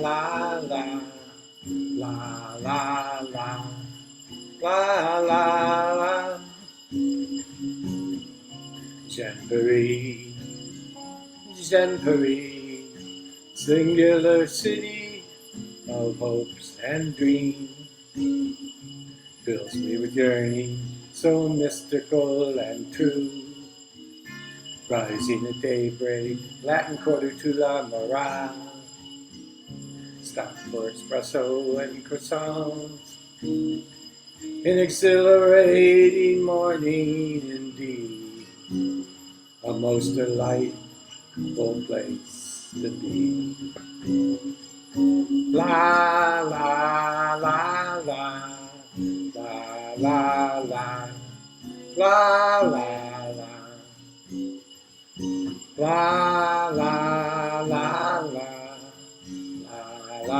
la la la la la Jean Paris, Jean Paris, singular city of hopes and dreams, fills me with yearning, so mystical and true. Rising at daybreak, Latin quarter to la morale. Stop for espresso and croissants. An exhilarating morning indeed. A most delightful place. to be. La la la la la la la la la la. La la la la la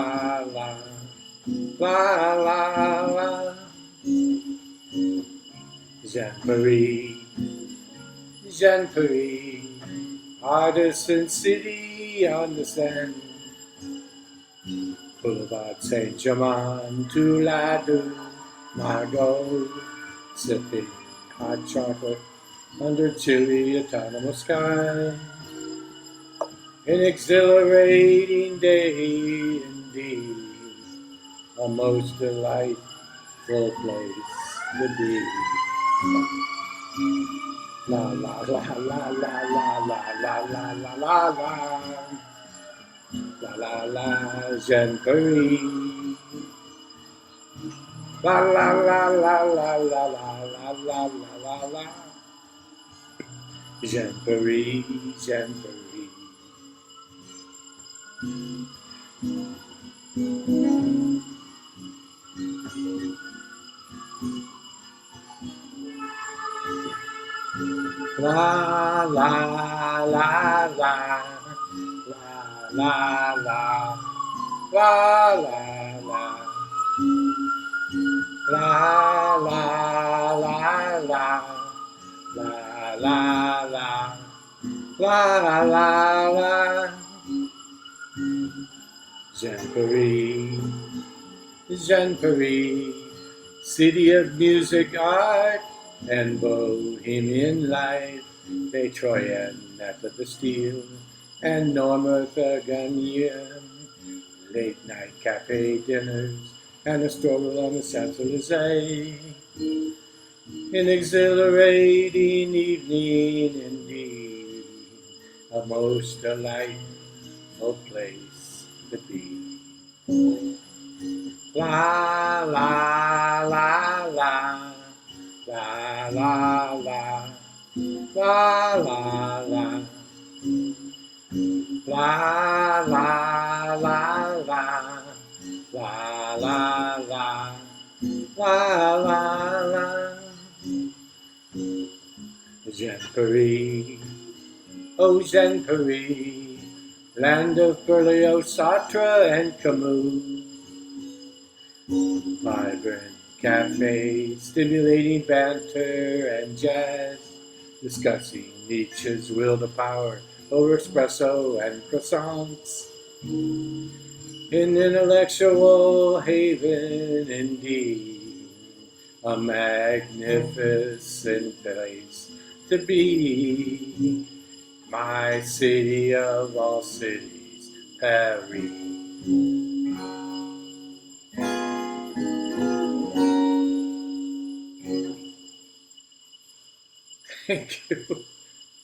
la la la la. Jean-Paris, Jean-Paris, Artisan City on the sand. Boulevard Saint-Germain to La Deux, Margot, sipping hot chocolate under chilly autumnal sky. An exhilarating day indeed, a most delightful place to be. La la la la la la la la la la la la la la la Jean-Paris. La la la la la la la la la la la. Jean-Paris, Jean-Paris. La la la la la la la la la la. La la la la la la la la la la. Jean-Paris, Jean-Paris, city of music, art, and bohemian life. Troyen at the Bastille and Norma Garnier. Late night cafe dinners and a stroll on the Champs-Élysées. An exhilarating evening indeed, a most delightful place to be. La la la la la la la la la la. La la la la la la la la la la. Jean-Paris, oh Jean-Paris, land of Berlioz, Sartre, and Camus. Vibrant cafes, stimulating banter and jazz, discussing Nietzsche's will to power over espresso and croissants. An intellectual haven indeed, a magnificent place to be. My city of all cities, Paris. Thank you.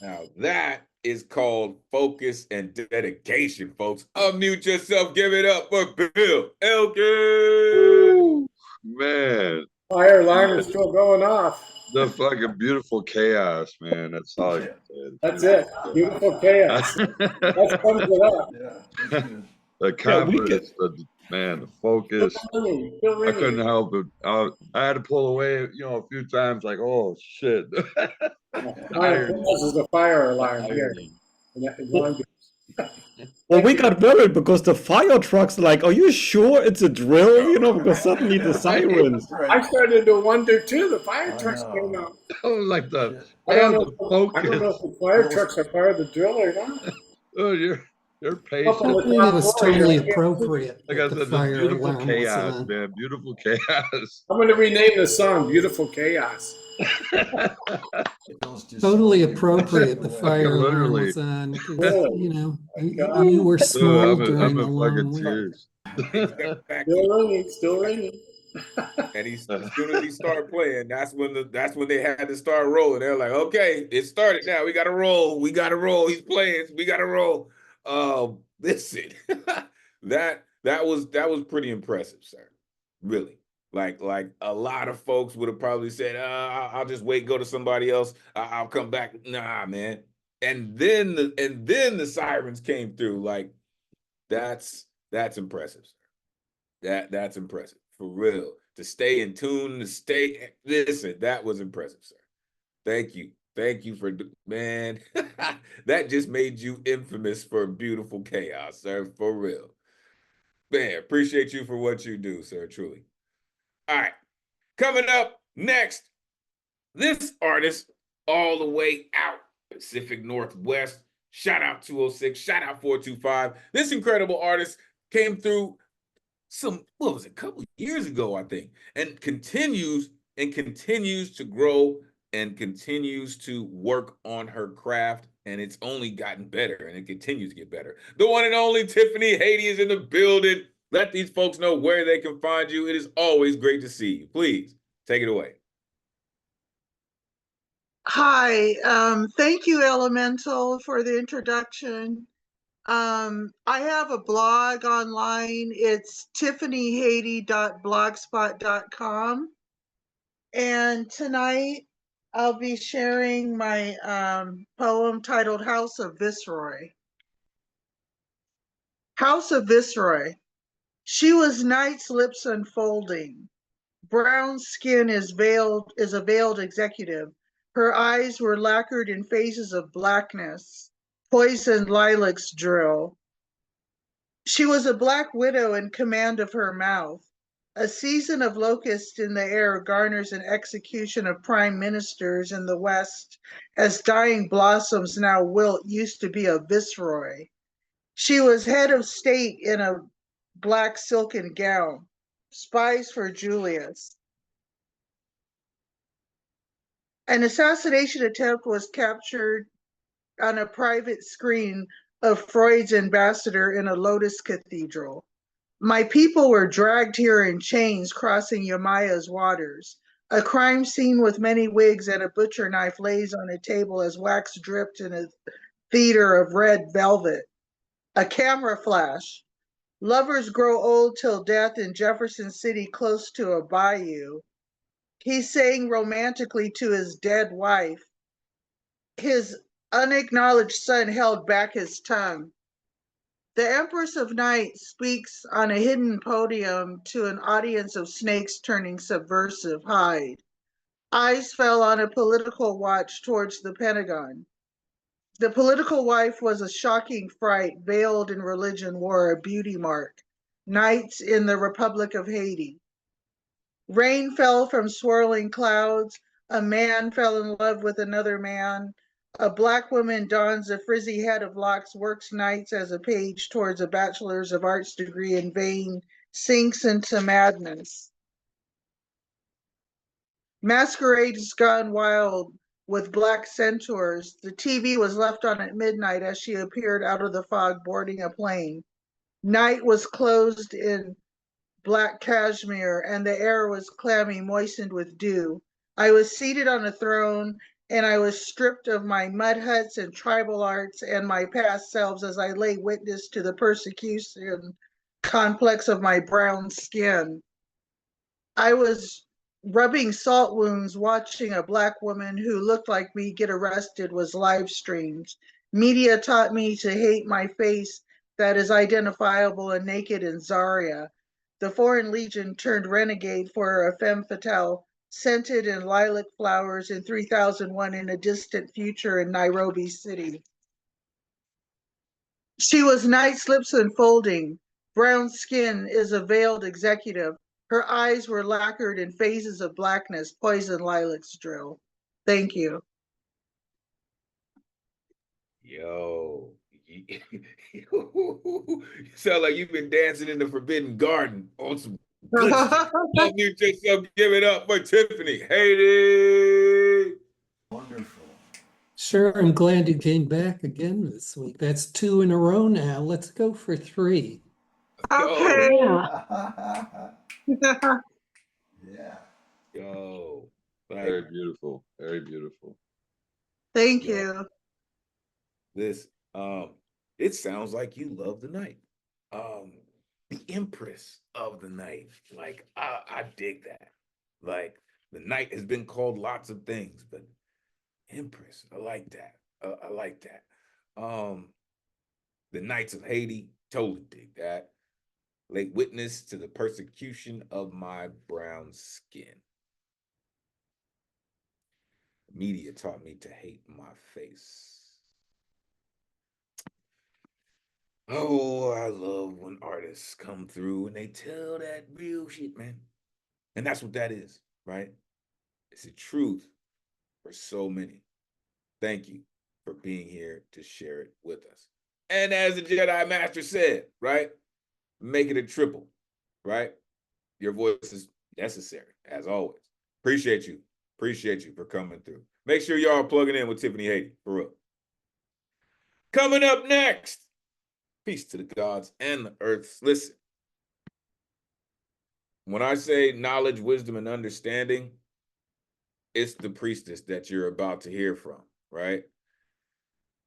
Now that is called focus and dedication, folks. Unmute yourself. Give it up for Bill Elkin. Man. Fire alarm is still going off. The fucking beautiful chaos, man. That's all I can say. That's it. Beautiful chaos. That sums it up. Yeah. The confidence, the focus. Still I couldn't help it. I had to pull away, a few times, like, oh shit. This is a fire alarm here. Well, we got worried because the fire trucks like, are you sure it's a drill? Because suddenly the sirens. I started to wonder too. The fire trucks came out. Like I don't know if the fire trucks are part of the drill or not. Oh, you're patient. I think it was totally appropriate. Like I that said, the fire beautiful alarm was chaos, on. man. Beautiful chaos. I'm going to rename the song "Beautiful Chaos." Totally appropriate. The fire alarm was on. You were smoldering I'm in along fucking with tears. Still ringing. And as soon as he started playing, that's when they had to start rolling. They're like, okay, it started now. We gotta roll. He's playing. We gotta roll. Listen, that was pretty impressive, sir. Really. Like a lot of folks would have probably said, I'll just wait, go to somebody else. I'll come back. Nah, man. And then the sirens came through. Like, that's impressive, sir. That's impressive. For real. To stay in tune, listen, that was impressive, sir. Thank you. Thank you for, man, that just made you infamous for beautiful chaos, sir, for real. Man, appreciate you for what you do, sir, truly. All right, coming up next, this artist all the way out, Pacific Northwest, shout out 206, shout out 425. This incredible artist came through a couple years ago, I think, and continues to grow and continues to work on her craft, and it's only gotten better, and it continues to get better. The one and only Tiffany Haiti is in the building. Let these folks know where they can find you. It is always great to see you. Please take it away. Hi, thank you, Elemental, for the introduction. I have a blog online. It's tiffanyhaiti.blogspot.com. And tonight I'll be sharing my poem titled House of Viceroy. House of Viceroy. She was night's lips unfolding. Brown skin is a veiled executive. Her eyes were lacquered in phases of blackness. Poisoned lilacs drill. She was a black widow in command of her mouth. A season of locust in the air garners an execution of prime ministers in the West, as dying blossoms now wilt used to be a viceroy. She was head of state in a black silken gown. Spies for Julius. An assassination attempt was captured on a private screen of Freud's ambassador in a Lotus cathedral. My people were dragged here in chains crossing Yamaya's waters. A crime scene with many wigs and a butcher knife lays on a table as wax dripped in a theater of red velvet. A camera flash. Lovers grow old till death in Jefferson City close to a bayou. He sang romantically to his dead wife. His unacknowledged son held back his tongue. The Empress of Night speaks on a hidden podium to an audience of snakes turning subversive. Hide. Eyes fell on a political watch towards the Pentagon. The political wife was a shocking fright, veiled in religion, wore a beauty mark. Nights in the Republic of Haiti. Rain fell from swirling clouds. A man fell in love with another man. A black woman dons a frizzy head of locks, works nights as a page towards a bachelor's of arts degree in vain, sinks into madness. Masquerades gone wild with black centaurs. The TV was left on at midnight as she appeared out of the fog boarding a plane. Night was closed in black cashmere, and the air was clammy, moistened with dew. I was seated on a throne, and I was stripped of my mud huts and tribal arts and my past selves as I lay witness to the persecution complex of my brown skin. I was rubbing salt wounds, watching a black woman who looked like me get arrested was live streamed. Media taught me to hate my face that is identifiable and naked in Zaria. The Foreign Legion turned renegade for a femme fatale, scented in lilac flowers in 3001 in a distant future in Nairobi City. She was night's lips unfolding. Brown skin is a veiled executive. Her eyes were lacquered in phases of blackness, poison lilacs drill. Thank you. Yo, you sound like you've been dancing in the Forbidden Garden on some good shit. Unmute yourself, give it up for Tiffany Haiti. Wonderful. Sure, I'm glad you came back again this week. That's 2 in a row now. Let's go for 3. Okay. Yeah. Yo. Very beautiful. Very beautiful. Thank you. This, it sounds like you love the night. The empress of the night. Like, I dig that. Like, the night has been called lots of things, but empress, I like that. I like that. The Knights of Haiti, totally dig that. Late witness to the persecution of my brown skin. Media taught me to hate my face. Oh, I love when artists come through and they tell that real shit, man. And that's what that is, right? It's a truth for so many. Thank you for being here to share it with us. And as the Jedi Master said, right? Make it a triple, right? Your voice is necessary, as always. Appreciate you. Appreciate you for coming through. Make sure y'all plugging in with Tiffany Haiti, for real. Coming up next, peace to the gods and the earths. Listen, when I say knowledge, wisdom, and understanding, it's the priestess that you're about to hear from, right?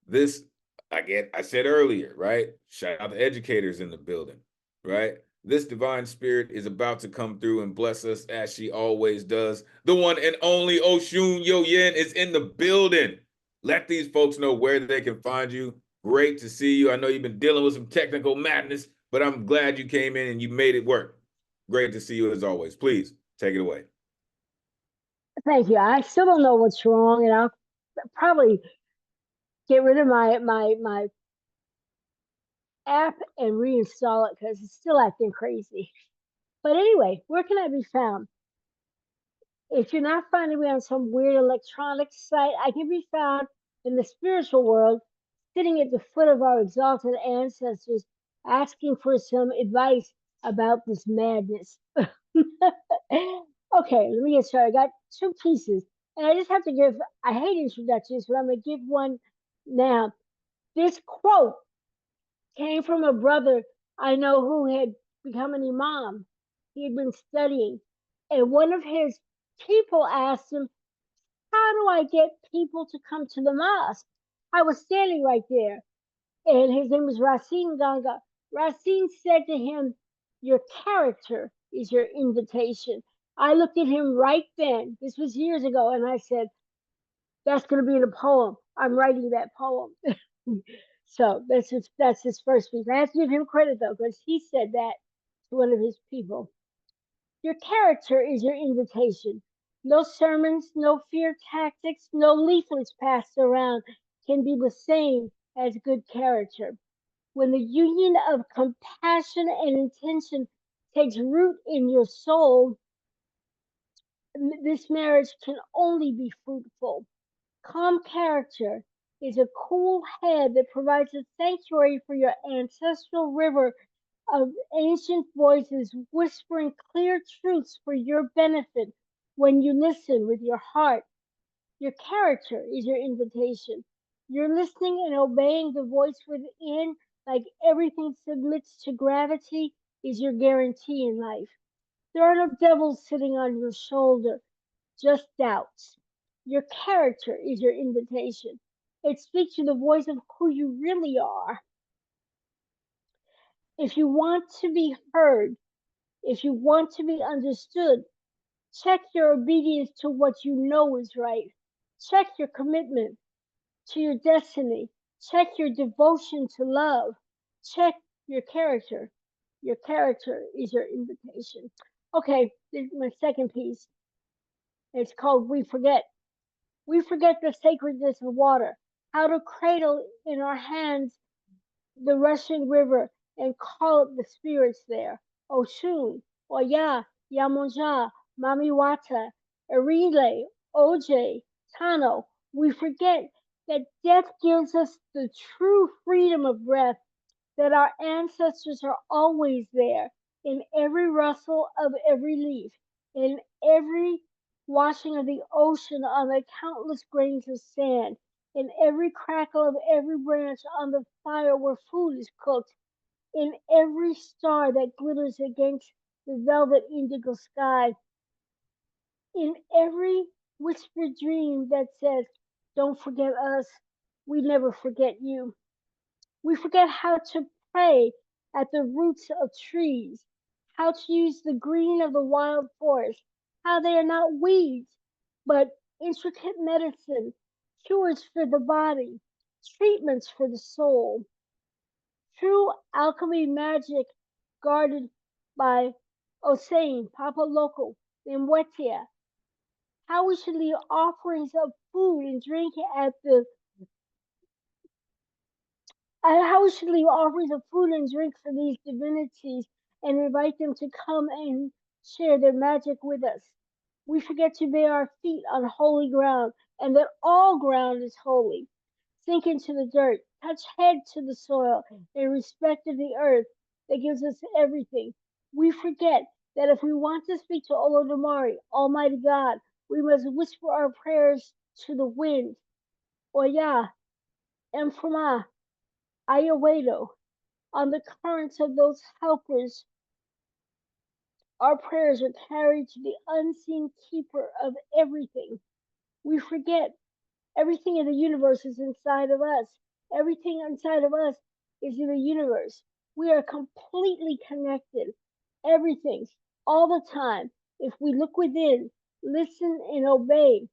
This, I said earlier, right? Shout out to educators in the building, right? This divine spirit is about to come through and bless us as she always does. The one and only Oshun Yoyen is in the building. Let these folks know where they can find you. Great to see you. I know you've been dealing with some technical madness, but I'm glad you came in and you made it work. Great to see you as always. Please take it away. Thank you. I still don't know what's wrong, and I'll probably get rid of my app and reinstall it because it's still acting crazy. But anyway, where can I be found? If you're not finding me on some weird electronic site, I can be found in the spiritual world, sitting at the foot of our exalted ancestors, asking for some advice about this madness. Okay, let me get started. I got two pieces, and I just have to give, I hate introductions, but I'm going to give one now. This quote came from a brother I know who had become an imam. He had been studying, and one of his people asked him, how do I get people to come to the mosque? I was standing right there, and his name was Racine Ganga. Racine said to him, your character is your invitation. I looked at him right then. This was years ago, and I said, that's going to be in a poem. I'm writing that poem. So that's his first piece. I have to give him credit though, because he said that to one of his people. Your character is your invitation. No sermons, no fear tactics, no leaflets passed around can be the same as good character. When the union of compassion and intention takes root in your soul, this marriage can only be fruitful. Calm character is a cool head that provides a sanctuary for your ancestral river of ancient voices whispering clear truths for your benefit when you listen with your heart. Your character is your invitation. You're listening and obeying the voice within, like everything submits to gravity, is your guarantee in life. There are no devils sitting on your shoulder, just doubts. Your character is your invitation. It speaks to the voice of who you really are. If you want to be heard, if you want to be understood, check your obedience to what you know is right. Check your commitment to your destiny. Check your devotion to love. Check your character. Your character is your invitation. Okay, this is my second piece. It's called We Forget. We forget the sacredness of water, how to cradle in our hands the rushing river and call up the spirits there. Oshun, Oya, Yamonja, Mamiwata, Erile, Oj, Tano. We forget that death gives us the true freedom of breath, that our ancestors are always there in every rustle of every leaf, in every washing of the ocean on the countless grains of sand, in every crackle of every branch on the fire where food is cooked, in every star that glitters against the velvet indigo sky, in every whispered dream that says, don't forget us, we never forget you. We forget how to pray at the roots of trees, how to use the green of the wild forest, how they are not weeds, but intricate medicine cures for the body, treatments for the soul. True alchemy magic guarded by Osain, Papa Loco, Mwetia. How we should leave offerings of food and drink at the how we should leave offerings of food and drink for these divinities and invite them to come and share their magic with us. We forget to lay our feet on holy ground and that all ground is holy. Sink into the dirt, touch head to the soil in respect of the earth that gives us everything. We forget that if we want to speak to Olodumare, Almighty God, we must whisper our prayers to the wind. Oya, Mfuma, Ayawedo, on the currents of those helpers. Our prayers are carried to the unseen keeper of everything. We forget everything in the universe is inside of us. Everything inside of us is in the universe. We are completely connected. Everything, all the time. If we look within, listen, and obey,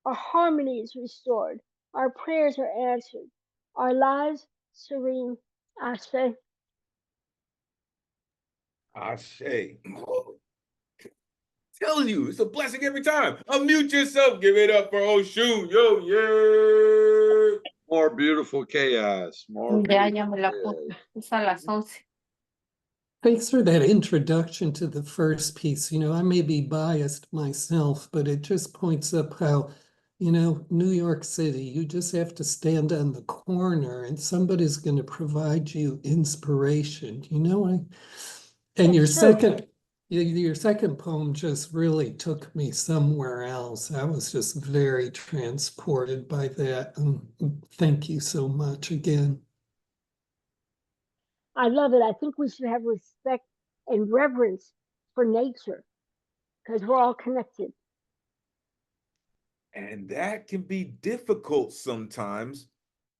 our harmony is restored. Our prayers are answered. Our lives serene. Ashe. Ashe. Telling you, it's a blessing every time. Unmute yourself. Give it up for Oshun. Yo, yeah. More beautiful chaos. More Ya, beautiful ya me la chaos. puse. Es a las 11. Thanks for that introduction to the first piece. I may be biased myself, but it just points up how, New York City, you just have to stand on the corner and somebody's going to provide you inspiration. And your second poem just really took me somewhere else. I was just very transported by that. Thank you so much again. I love it. I think we should have respect and reverence for nature because we're all connected. And that can be difficult sometimes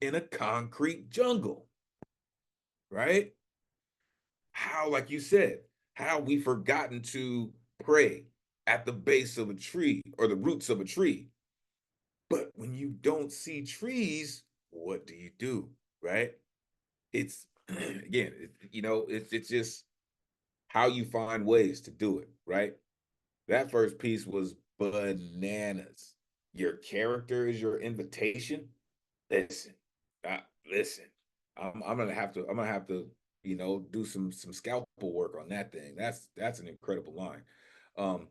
in a concrete jungle, right? How, like you said, how we've forgotten to pray at the base of a tree or the roots of a tree. But when you don't see trees, what do, right? It's, again, it's just how you find ways to do it, right? That first piece was bananas. Your character is your invitation. Listen, listen. I'm gonna have to, do some scalpel work on that thing. That's an incredible line.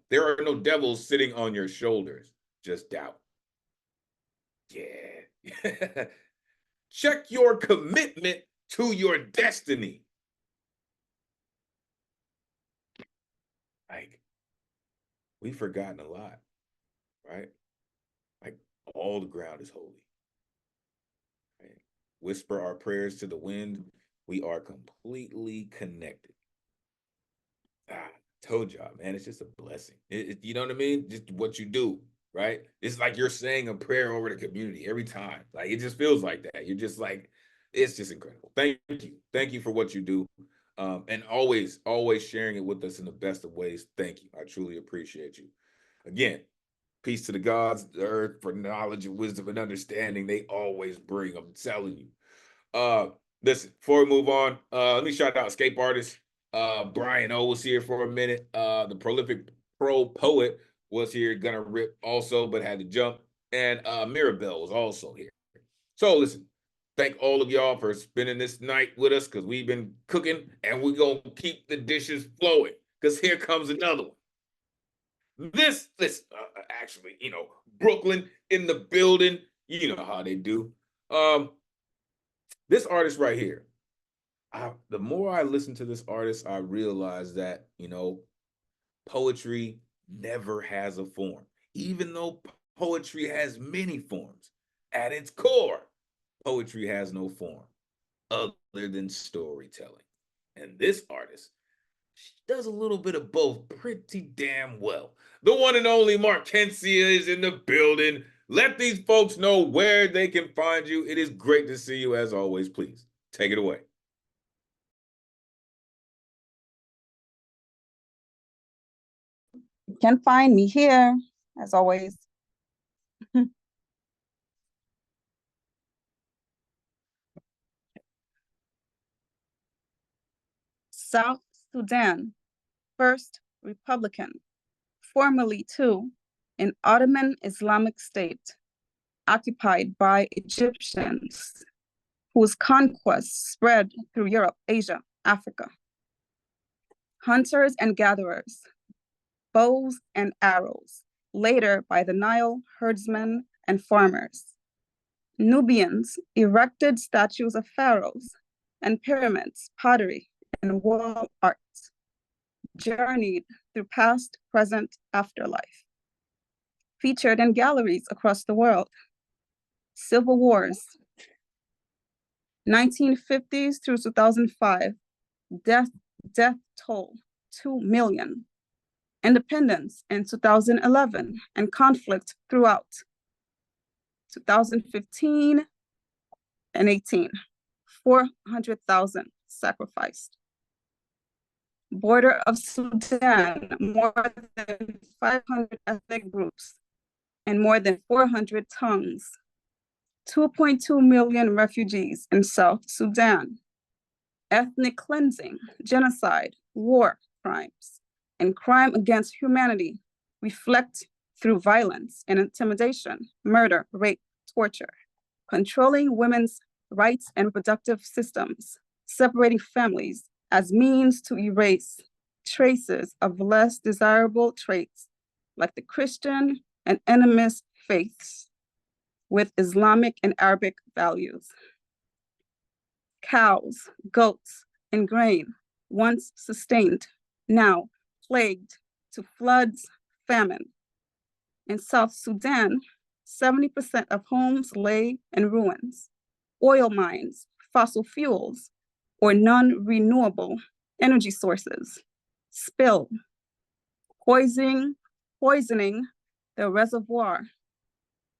There are no devils sitting on your shoulders, just doubt. Yeah. Check your commitment to your destiny. Like, we've forgotten a lot, right? Like, all the ground is holy. Right? Whisper our prayers to the wind. We are completely connected. Told y'all, man, it's just a blessing. You know what I mean? Just what you do, right? It's like you're saying a prayer over the community every time. Like, it just feels like that. You're just like, it's just incredible. Thank you. Thank you for what you do. And always sharing it with us in the best of ways. Thank you. I truly appreciate you. Again, peace to the gods, the earth, for knowledge and wisdom and understanding. They always bring. I'm telling you. Listen, before we move on, let me shout out escape artist. Brian O was here for a minute. The prolific pro poet was here, gonna rip also, but had to jump. And Mirabelle was also here. So listen, thank all of y'all for spending this night with us because we've been cooking and we're gonna keep the dishes flowing because here comes another one. This actually, Brooklyn in the building. You know how they do. This artist right here. The more I listen to this artist, I realize that, poetry never has a form. Even though poetry has many forms, at its core, poetry has no form other than storytelling. And this artist, she does a little bit of both pretty damn well. The one and only Markencia is in the building. Let these folks know where they can find you. It is great to see you as always. Please take it away. You can find me here, as always. South Sudan, first republican, formerly too an Ottoman Islamic state, occupied by Egyptians, whose conquests spread through Europe, Asia, Africa. Hunters and gatherers, bows and arrows, later by the Nile herdsmen and farmers. Nubians erected statues of pharaohs and pyramids, pottery, and wall art, journeyed through past, present, afterlife. Featured in galleries across the world. Civil wars, 1950s through 2005, death toll, 2 million. Independence in 2011 and conflict throughout. 2015 and 18, 400,000 sacrificed. Border of Sudan, more than 500 ethnic groups and more than 400 tongues. 2.2 million refugees in South Sudan. Ethnic cleansing, genocide, war crimes, and crime against humanity reflect through violence and intimidation, murder, rape, torture, controlling women's rights and reproductive systems, separating families as means to erase traces of less desirable traits like the Christian and animist faiths with Islamic and Arabic values. Cows, goats, and grain, once sustained, now plagued to floods, famine. In South Sudan, 70% of homes lay in ruins. Oil mines, fossil fuels, or non-renewable energy sources spill, poisoning the reservoir.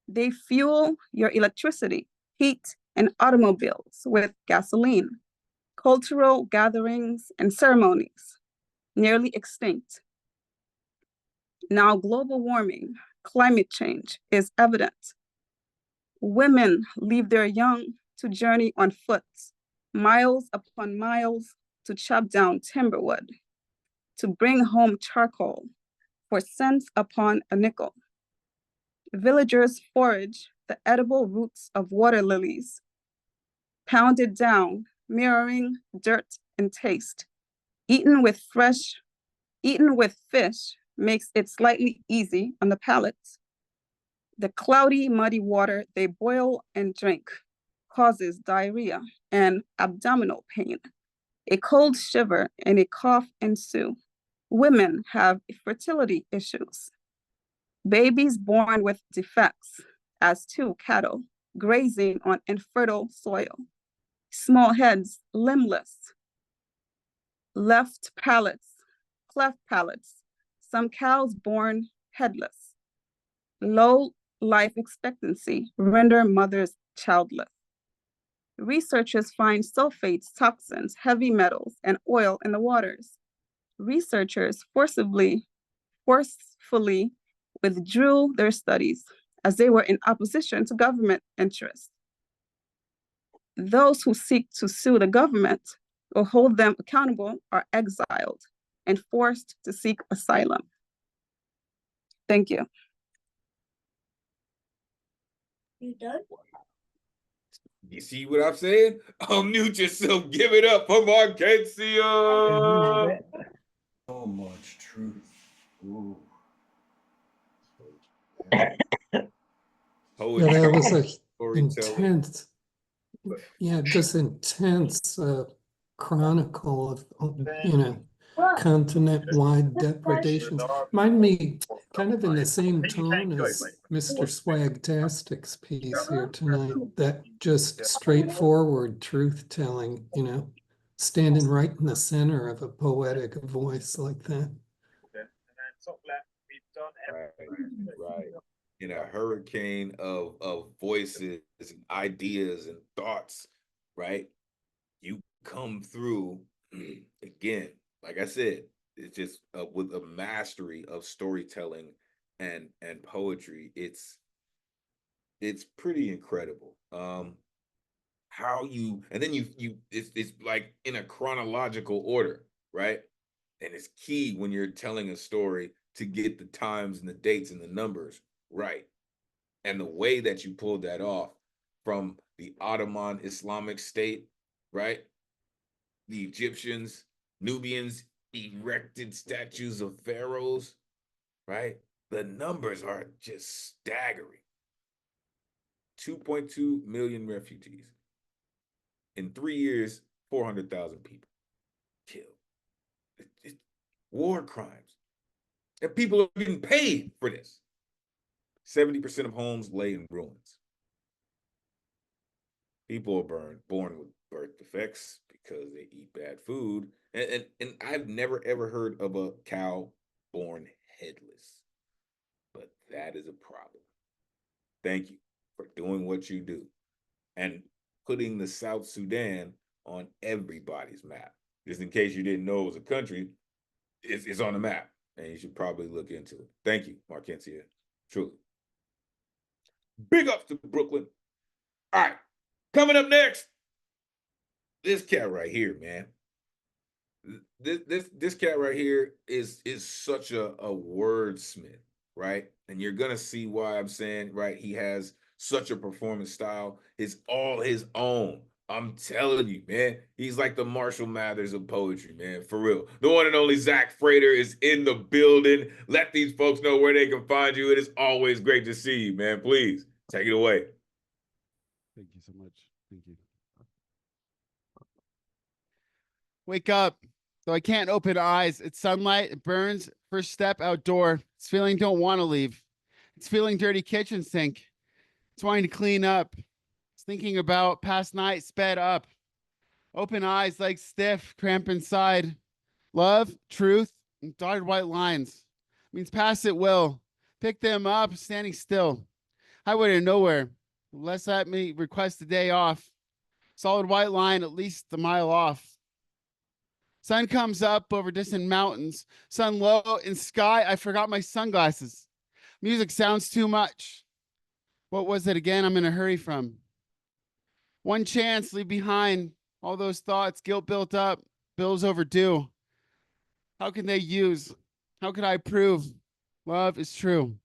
They fuel your electricity, heat, and automobiles with gasoline. Cultural gatherings and ceremonies, nearly extinct. Now global warming, climate change is evident. Women leave their young to journey on foot, miles upon miles to chop down timber wood, to bring home charcoal for cents upon a nickel. Villagers forage the edible roots of water lilies, pounded down, mirroring dirt and taste. Eaten with fish makes it slightly easy on the palate. The cloudy, muddy water they boil and drink causes diarrhea and abdominal pain. A cold shiver and a cough ensue. Women have fertility issues. Babies born with defects, as too cattle, grazing on infertile soil. Small heads, limbless. Cleft palates, some cows born headless. Low life expectancy render mothers childless. Researchers find sulfates, toxins, heavy metals, and oil in the waters. Researchers forcefully withdrew their studies as they were in opposition to government interests. Those who seek to sue the government or hold them accountable are exiled and forced to seek asylum. Thank you. You done? You see what I'm saying? Unmute yourself. Give it up for Marquencia. So much truth. Ooh. Yeah, that was a intense, just intense chronicle of, continent-wide depredations. Remind me kind of in the same tone as Mr. Swagtastic's piece here tonight, that just straightforward truth-telling, standing right in the center of a poetic voice like that. Right. In a hurricane of voices and ideas and thoughts, right? You come through again, like I said, it's just with a mastery of storytelling and poetry. It's pretty incredible. How you, and then you it's like in a chronological order, right? And it's key when you're telling a story to get the times and the dates and the numbers right. And the way that you pulled that off from the Ottoman Islamic State, right? The Egyptians, Nubians erected statues of pharaohs, right? The numbers are just staggering. 2.2 million refugees. In 3 years, 400,000 people killed. It's war crimes. And people are getting paid for this. 70% of homes lay in ruins. People are born with birth defects because they eat bad food. And I've never ever heard of a cow born headless. But that is a problem. Thank you for doing what you do and putting the South Sudan on everybody's map. Just in case you didn't know it was a country, it's on the map, and you should probably look into it. Thank you, Marquencia. Truly. Big ups to Brooklyn. All right, coming up next, this cat right here, man. This cat right here is such a wordsmith, right? And you're gonna see why I'm saying, right, he has such a performance style. It's all his own. I'm telling you, man. He's like the Marshall Mathers of poetry, man. For real. The one and only Zach Frater is in the building. Let these folks know where they can find you. It is always great to see you, man. Please take it away. Thank you so much. Thank you. Wake up. Though I can't open eyes, it's sunlight, it burns. First step outdoor. It's feeling don't want to leave. It's feeling dirty kitchen sink. It's wanting to clean up. It's thinking about past night sped up. Open eyes, legs stiff, cramp inside. Love, truth, and dotted white lines. Means pass at will. Pick them up, standing still. Highway to nowhere. Let's let me request a day off. Solid white line, at least a mile off. Sun comes up over distant mountains. Sun low in sky. I forgot my sunglasses. Music sounds too much. What was it again? I'm in a hurry from. One chance, leave behind all those thoughts, guilt built up, bills overdue. How can they use? How could I prove love is true?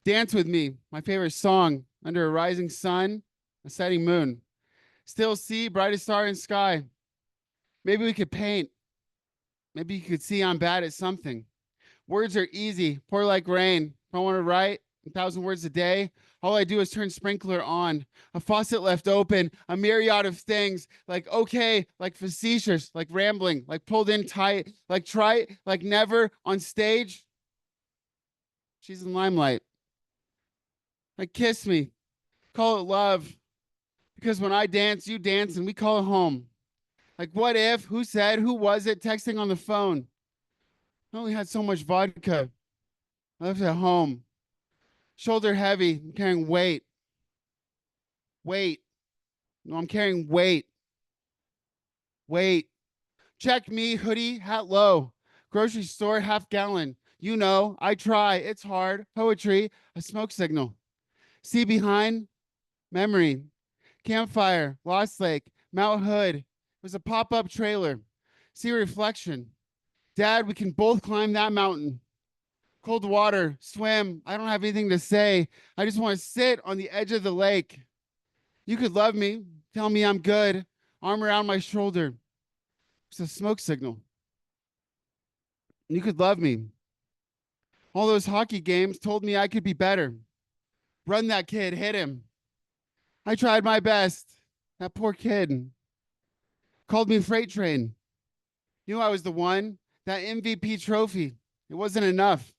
Dance with me, my favorite song, under a rising sun, a setting moon. Still see brightest star in sky. Maybe we could paint. Maybe you could see I'm bad at something. Words are easy, pour like rain. If I want to write 1,000 words a day, all I do is turn sprinkler on. A faucet left open, a myriad of things, like okay, like facetious, like rambling, like pulled in tight, like trite, like never on stage. She's in limelight. Like kiss me, call it love. Because when I dance, you dance, and we call it home. Like what if, who said, who was it, texting on the phone? I only had so much vodka. I left it at home. Shoulder heavy, I'm carrying weight. Weight. No, I'm carrying weight. Weight. Check me, hoodie, hat low. Grocery store, half gallon. You know, I try. It's hard. Poetry, a smoke signal. See behind, memory. Campfire, Lost Lake, Mount Hood. It was a pop-up trailer. See reflection. Dad, we can both climb that mountain. Cold water, swim. I don't have anything to say. I just want to sit on the edge of the lake. You could love me, tell me I'm good, arm around my shoulder. It's a smoke signal. You could love me. All those hockey games told me I could be better. Run that kid, hit him. I tried my best. That poor kid called me freight train. Knew I was the one. That MVP trophy. It wasn't enough.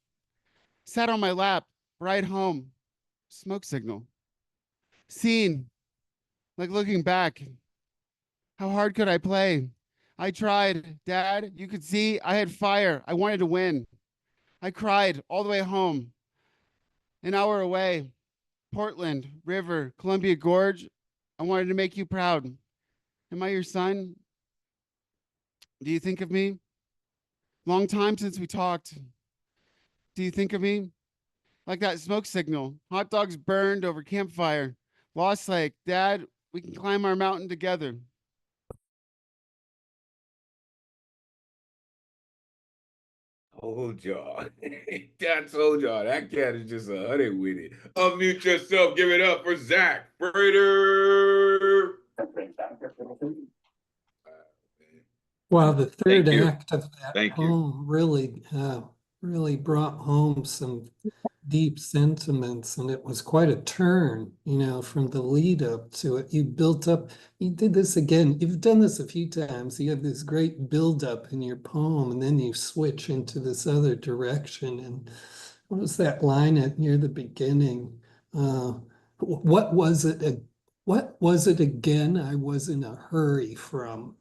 Sat on my lap, ride home. Smoke signal. Seen. Like looking back. How hard could I play? I tried. Dad, you could see I had fire. I wanted to win. I cried all the way home. An hour away. Portland, River, Columbia Gorge. I wanted to make you proud. Am I your son? Do you think of me? Long time since we talked. Do you think of me? Like that smoke signal. Hot dogs burned over campfire. Lost Lake. Dad, we can climb our mountain together. told y'all. I told y'all that cat is just 100 with it. Unmute yourself. Give it up for Zach Frater. Wow, the third Thank you. act of that Thank you. poem really brought home some deep sentiments, and it was quite a turn, from the lead up to it. You built up, you did this again. You've done this a few times. You have this great build up in your poem, and then you switch into this other direction. And what was that line at near the beginning? What was it? What was it again? I was in a hurry from.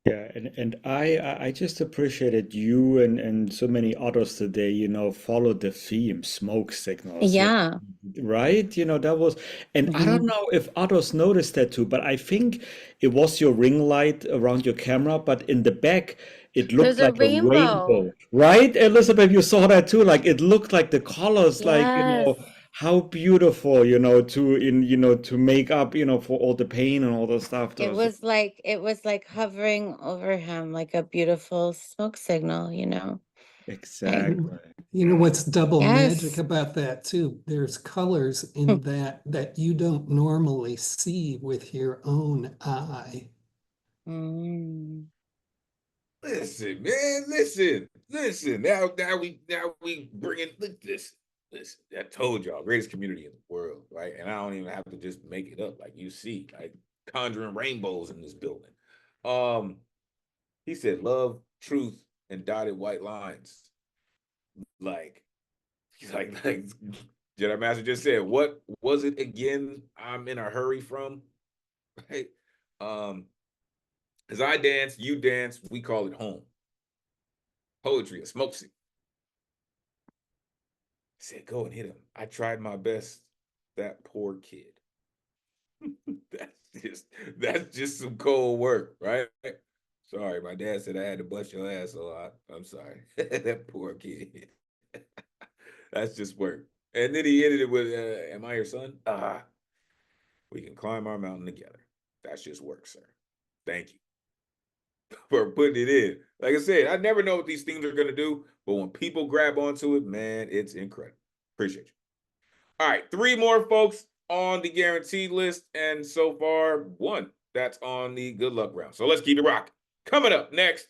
Yeah, and I just appreciated you and so many others today, followed the theme, smoke signals. Yeah. Right? That was, and I don't know if others noticed that too, but I think it was your ring light around your camera, but in the back it looked There's a like a rainbow. rainbow, right? Elizabeth, you saw that too. Like it looked like the colors, Yes. how beautiful, to make up, for all the pain and all the stuff. It was like hovering over him like a beautiful smoke signal, Exactly. You know what's double magic Yes. about that too? There's colors in that you don't normally see with your own eye. Listen, man, listen. Now we bring in listen. I told y'all, greatest community in the world, right? And I don't even have to just make it up. Like you see, like conjuring rainbows in this building. He said love, truth, and dotted white lines. Like Jedi Master just said, what was it again? I'm in a hurry from, right? As I dance, you dance, we call it home. Poetry, a smoke signal. I said, go and hit him. I tried my best. That poor kid. that's just some cold work, right? Sorry, my dad said I had to bust your ass, so I'm sorry. That poor kid. That's just work. And then he ended it with, am I your son? We can climb our mountain together. That's just work, sir. Thank you for putting it in. Like I said, I never know what these things are going to do, but when people grab onto it, man, it's incredible. Appreciate you. All right, 3 more folks on the guaranteed list, and so far 1 that's on the good luck round. So let's keep it rocking. Coming up next,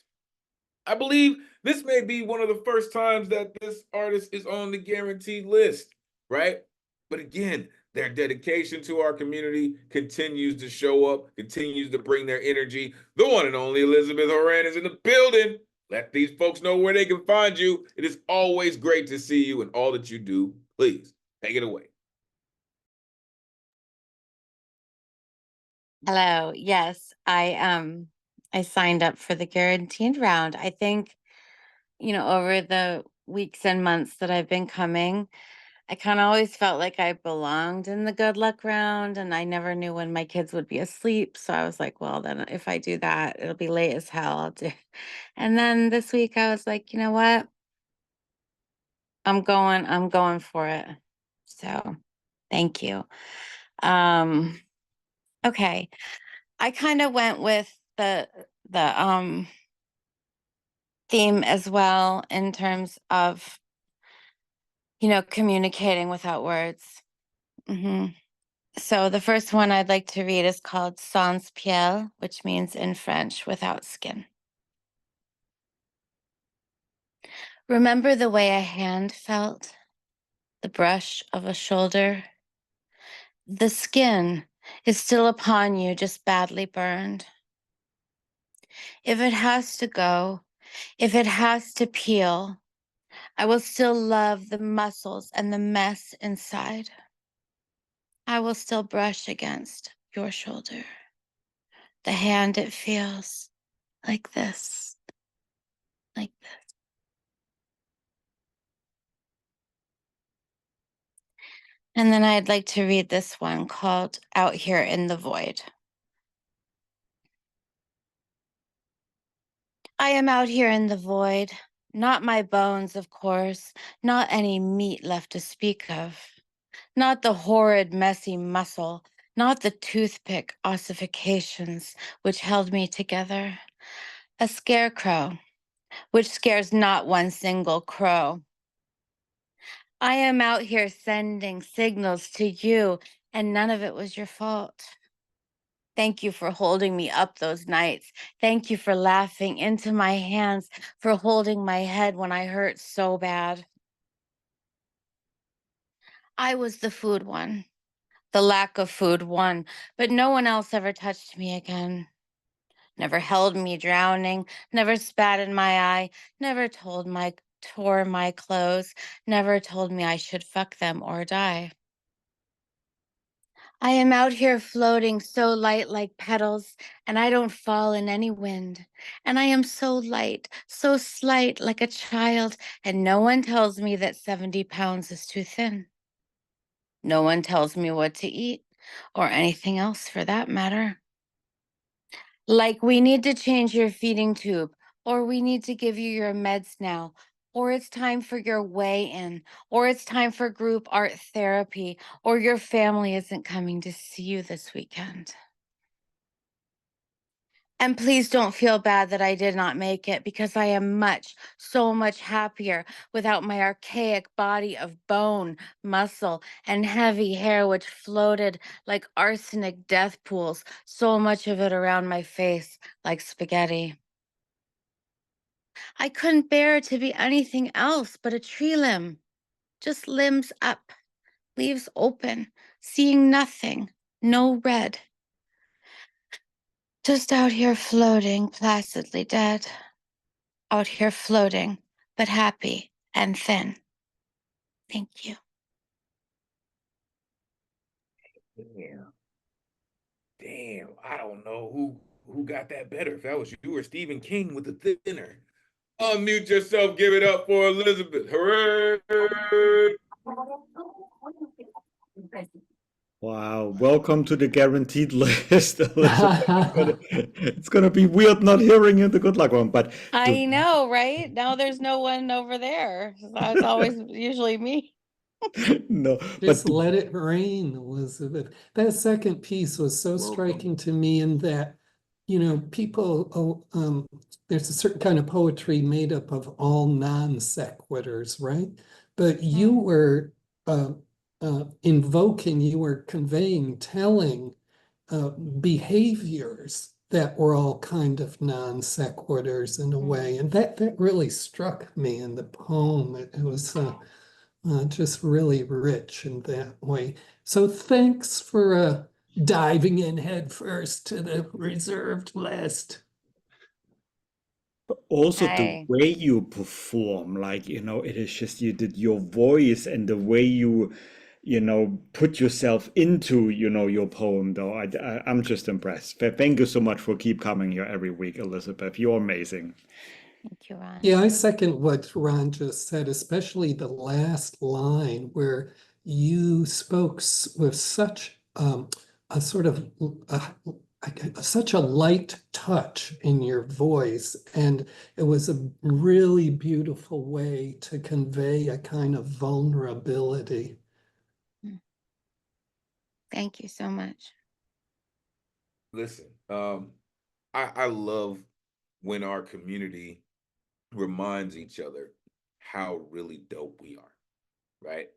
I believe this may be one of the first times that this artist is on the guaranteed list, right? But again, their dedication to our community continues to show up, continues to bring their energy. The one and only Elizabeth Horan is in the building. Let these folks know where they can find you. It is always great to see you and all that you do. Please take it away. Hello. Yes, I signed up for the guaranteed round. I think, over the weeks and months that I've been coming, I kind of always felt like I belonged in the good luck round, and I never knew when my kids would be asleep. So I was like, well, then if I do that, it'll be late as hell. I'll do. And then this week I was like, you know what? I'm going for it. So thank you. Okay. I kind of went with the theme as well in terms of, communicating without words. So the first one I'd like to read is called Sans piel, which means in French, without skin. Remember the way a hand felt, the brush of a shoulder? The skin is still upon you, just badly burned. If it has to go, if it has to peel, I will still love the muscles and the mess inside. I will still brush against your shoulder. The hand, it feels like this, like this. And then I'd like to read this one called Out Here in the Void. I am out here in the void, not my bones, of course, not any meat left to speak of, not the horrid, messy muscle, not the toothpick ossifications which held me together. A scarecrow, which scares not one single crow. I am out here sending signals to you, and none of it was your fault. Thank you for holding me up those nights. Thank you for laughing into my hands, for holding my head when I hurt so bad. I was the food one, the lack of food one, but no one else ever touched me again. Never held me drowning, never spat in my eye, never tore my clothes, never told me I should fuck them or die. I am out here floating so light like petals, and I don't fall in any wind. And I am so light, so slight like a child, and no one tells me that 70 pounds is too thin. No one tells me what to eat, or anything else for that matter. Like, we need to change your feeding tube, or we need to give you your meds now, or it's time for your weigh-in, or it's time for group art therapy, or your family isn't coming to see you this weekend. And please don't feel bad that I did not make it, because I am so much happier without my archaic body of bone, muscle, and heavy hair which floated like arsenic death pools, so much of it around my face like spaghetti. I couldn't bear to be anything else but a tree limb, just limbs up, leaves open, seeing nothing, no red. Just out here floating, placidly dead. Out here floating, but happy and thin. Thank you. Damn, I don't know who got that better. If that was you or Stephen King with the thinner. Unmute yourself, give it up for Elizabeth. Hooray! Wow, welcome to the guaranteed list, Elizabeth. It's gonna be weird not hearing you the good luck one, but I know, right? Now there's no one over there. It's always usually me. no, Just let it rain, Elizabeth. That second piece was so striking to me in that, people, there's a certain kind of poetry made up of all non sequiturs, right? But you were invoking, you were conveying, telling behaviors that were all kind of non sequiturs in a way. And that really struck me in the poem. It was just really rich in that way. So thanks for diving in head first to the reserved list. But also the way you perform, like, it is just your voice and the way you put yourself into, your poem, though. I'm just impressed. Thank you so much for keep coming here every week, Elizabeth. You're amazing. Thank you, Ron. Yeah, I second what Ron just said, especially the last line where you spoke with such a sort of such a light touch in your voice, and it was a really beautiful way to convey a kind of vulnerability. Thank you so much. Listen, I love when our community reminds each other how really dope we are, right?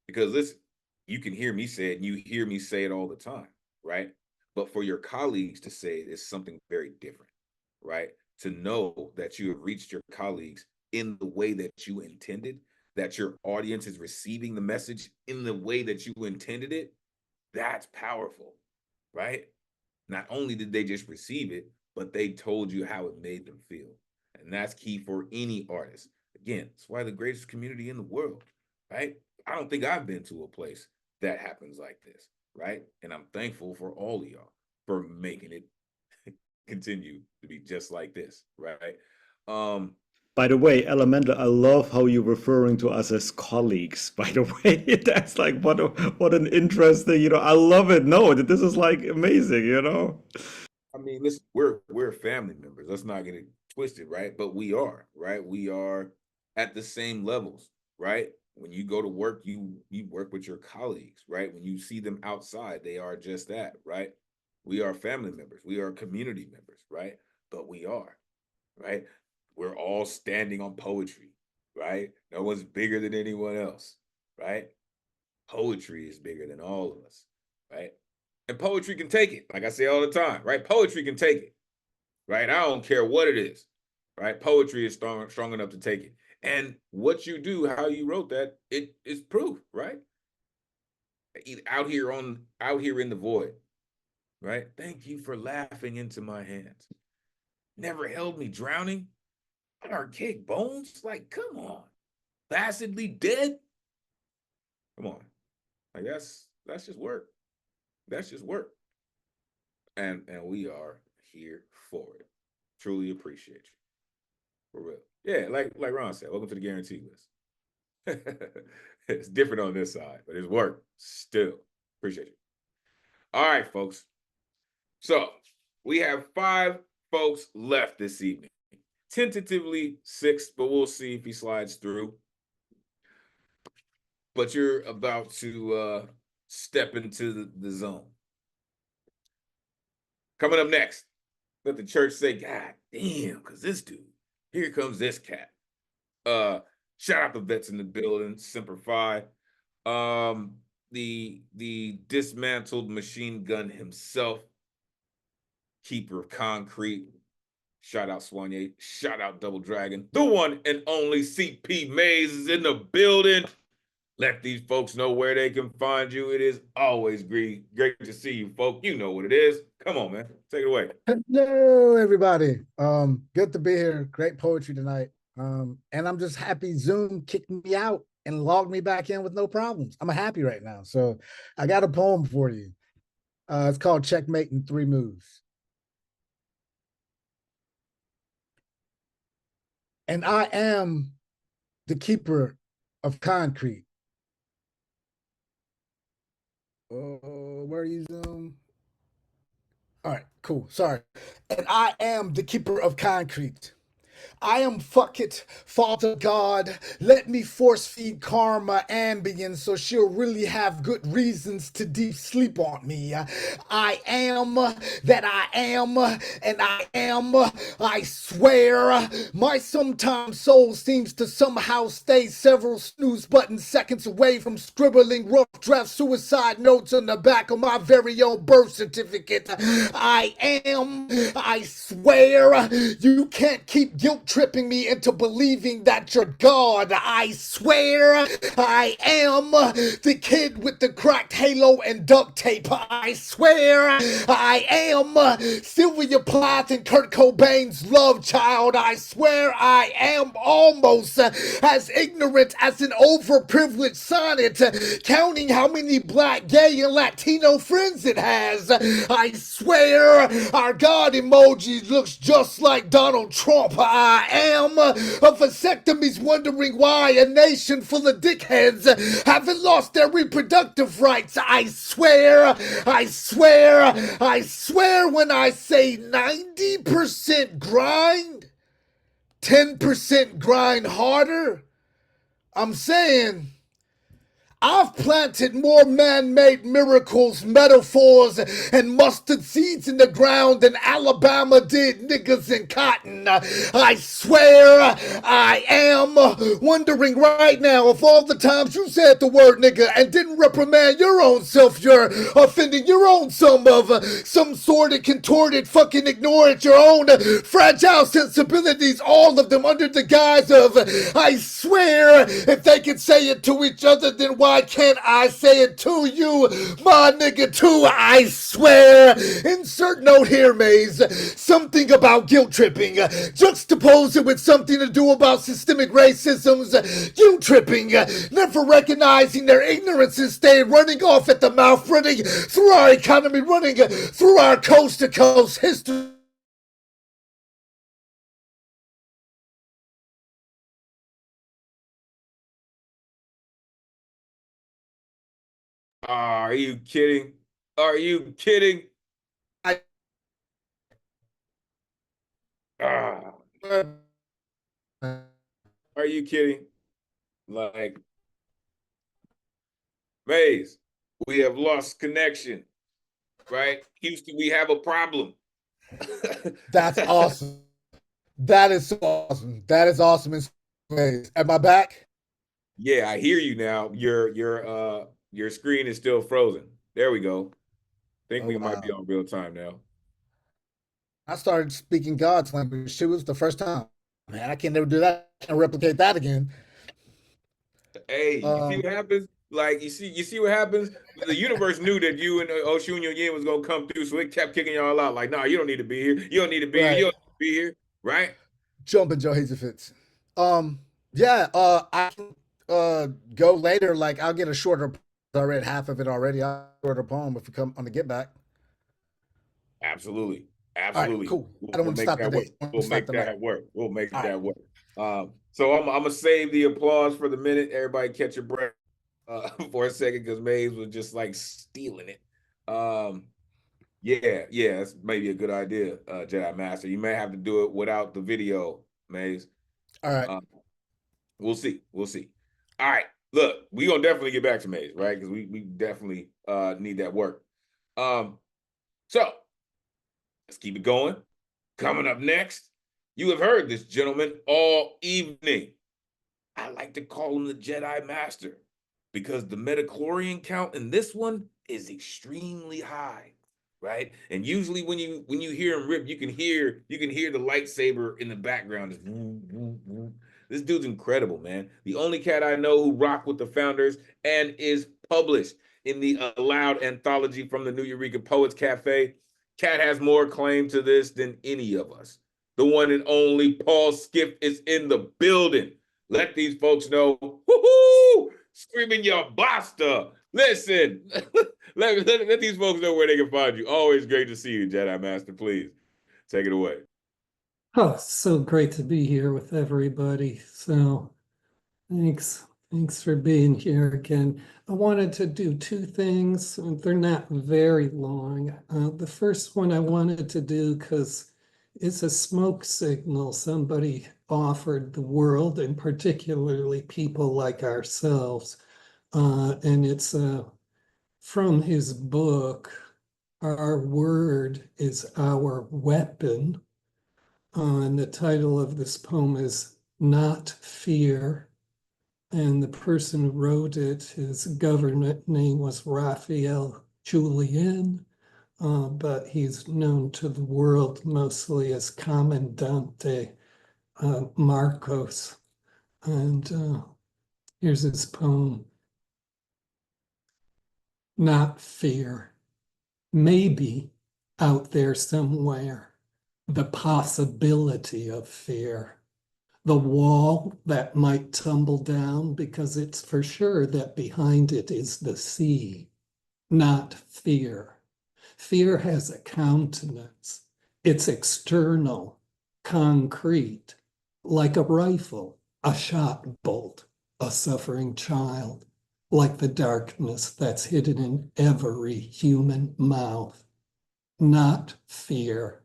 Because listen, you can hear me say it and you hear me say it all the time, right? But for your colleagues to say it is something very different, right? To know that you have reached your colleagues in the way that you intended, that your audience is receiving the message in the way that you intended it, that's powerful, right? Not only did they just receive it, but they told you how it made them feel. And that's key for any artist. Again, it's why the greatest community in the world, right? I don't think I've been to a place that happens like this, right? And I'm thankful for all of y'all for making it continue to be just like this, right? By the way, Elemental, I love how you're referring to us as colleagues. By the way, that's like what an interesting, I love it. No, this is like amazing. I mean, listen, we're family members. Let's not get it twisted, right? But we are, right? We are at the same levels, right? When you go to work, you work with your colleagues, right? When you see them outside, they are just that, right? We are family members. We are community members, right? But we are, right? we're all standing on poetry, right? No one's bigger than anyone else, right? Poetry is bigger than all of us, right? And poetry can take it, like I say all the time, right? Poetry can take it, right? I don't care what it is, right? Poetry is strong enough to take it. And what you do, how you wrote that, it is proof, right? Out here in the void, right? Thank you for laughing into my hands. Never held me drowning. Archaic bones? Like, come on. Placidly dead? Come on. Like that's just work. That's just work. And we are here for it. Truly appreciate you. For real. Yeah, like Ron said, welcome to the guarantee list. It's different on this side, but it's work still. Appreciate you. All right, folks. So we have 5 folks left this evening. Tentatively 6, but we'll see if he slides through. But you're about to step into the zone. Coming up next, let the church say, God damn, because this dude, here comes this cat. Shout out the vets in the building, Semper Fi. The dismantled machine gun himself, keeper of concrete. Shout out Soigné. Shout out Double Dragon. The one and only CP Mays is in the building. Let these folks know where they can find you. It is always great to see you, folk. You know what it is. Come on, man. Take it away. Hello, everybody. Good to be here. Great poetry tonight. And I'm just happy Zoom kicked me out and logged me back in with no problems. I'm happy right now. So I got a poem for you. It's called Checkmate in 3 Moves. And I am the keeper of concrete. Where are you, Zoom? All right, cool. Sorry. And I am the keeper of concrete. I am fuck it, Father God. Let me force feed Karma Ambien so she'll really have good reasons to deep sleep on me. I am that I am, and I am, I swear. My sometimes soul seems to somehow stay several snooze button seconds away from scribbling rough draft suicide notes on the back of my very own birth certificate. I am, I swear. You can't keep guilt tripping me into believing that you're God. I swear I am the kid with the cracked halo and duct tape. I swear I am Sylvia Plath and Kurt Cobain's love child. I swear I am almost as ignorant as an overprivileged sonnet, counting how many black, gay, and Latino friends it has. I swear our God emoji looks just like Donald Trump. I am of vasectomies, wondering why a nation full of dickheads haven't lost their reproductive rights. I swear, I swear, I swear when I say 90% grind, 10% grind harder, I'm saying I've planted more man-made miracles, metaphors, and mustard seeds in the ground than Alabama did niggas in cotton. I swear I am wondering right now if all the times you said the word nigga and didn't reprimand your own self, you're offending your own some sort of contorted fucking ignorant your own fragile sensibilities, all of them under the guise of I swear. If they can say it to each other, then why can't I say it to you, my nigga, too? I swear. Insert note here, Maze. Something about guilt tripping. Juxtapose it with something to do about systemic racism's guilt tripping. Never recognizing their ignorance and stay running off at the mouth, running through our economy, running through our coast-to-coast history. Are you kidding? Are you kidding? Are you kidding? Like, Maze, we have lost connection, right? Houston, we have a problem. That's awesome. That is so awesome. That is awesome in so many ways. Am I back? Yeah, I hear you now. Your screen is still frozen. There we go. Think Oh, we might be wow. on real time now. I started speaking God's language. It was the first time. Man, I can never do that. I can't replicate that again. Hey, you see what happens? Like you see what happens? The universe knew that you and Oshun Yin was gonna come through, so it kept kicking y'all out. Like, nah, you don't need to be here. You don't need to be here. You Right. don't need to be here. Right? Jumping Joe Hazlefits. Yeah, I can go later. Like I'll get a shorter. I read half of it already. I'll shorter poem if we come on the get back. Absolutely. All right, Absolutely. cool. I don't We'll want to make stop the that work. day. I want to We'll stop make the night. that work. We'll make All right. that work. So I'm gonna save the applause for the minute. Everybody catch your breath for a second because Maze was just like stealing it. Yeah, that's maybe a good idea, Jedi Master. You may have to do it without the video, Maze. All right. We'll see. We'll see. All right. Look, we gonna definitely get back to Maze, right? Because we definitely need that work. So let's keep it going. Coming up next, you have heard this gentleman all evening. I like to call him the Jedi Master because the metachlorian count in this one is extremely high, right? And usually when you hear him rip, you can hear the lightsaber in the background. This dude's incredible, man. The only cat I know who rocked with the founders and is published in the Allowed anthology from the Nuyorican Poets Cafe. Cat has more claim to this than any of us. The one and only Paul Skiff is in the building. Let these folks know, woohoo, screaming your basta. Listen, let these folks know where they can find you. Always great to see you, Jedi Master. Please take it away. Oh, so great to be here with everybody. So thanks. Thanks for being here again. I wanted to do two things. They're not very long. The first one I wanted to do because it's a smoke signal somebody offered the world, and particularly people like ourselves. And it's from his book, Our Word is Our Weapon. And the title of this poem is Not Fear. And the person who wrote it, his government name was Raphael Julian, but he's known to the world mostly as Commandante Marcos. And here's his poem, Not Fear. Maybe out there somewhere, the possibility of fear. The wall that might tumble down because it's for sure that behind it is the sea, not fear. Fear has a countenance. It's external, concrete, like a rifle, a shot bolt, a suffering child, like the darkness that's hidden in every human mouth. Not fear.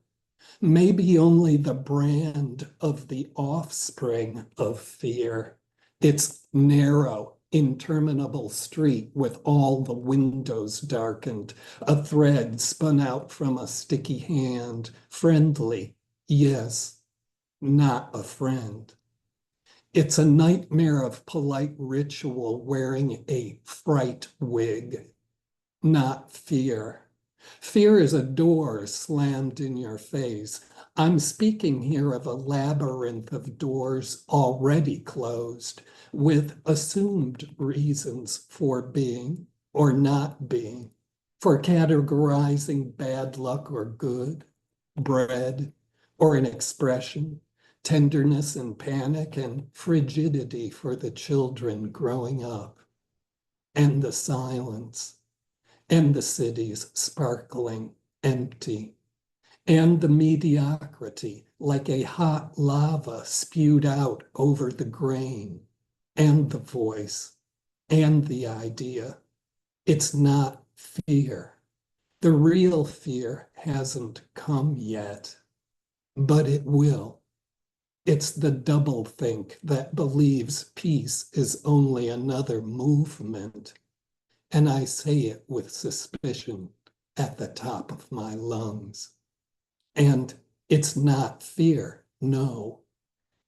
Maybe only the brand of the offspring of fear. Its narrow, interminable street with all the windows darkened, a thread spun out from a sticky hand, friendly, yes, not a friend. It's a nightmare of polite ritual wearing a fright wig, not fear. Fear is a door slammed in your face. I'm speaking here of a labyrinth of doors already closed with assumed reasons for being or not being, for categorizing bad luck or good, bread or an expression, tenderness and panic and frigidity for the children growing up, and the silence and the cities sparkling empty, and the mediocrity like a hot lava spewed out over the grain, and the voice, and the idea. It's not fear. The real fear hasn't come yet, but it will. It's the doublethink that believes peace is only another movement. And I say it with suspicion at the top of my lungs. And it's not fear No,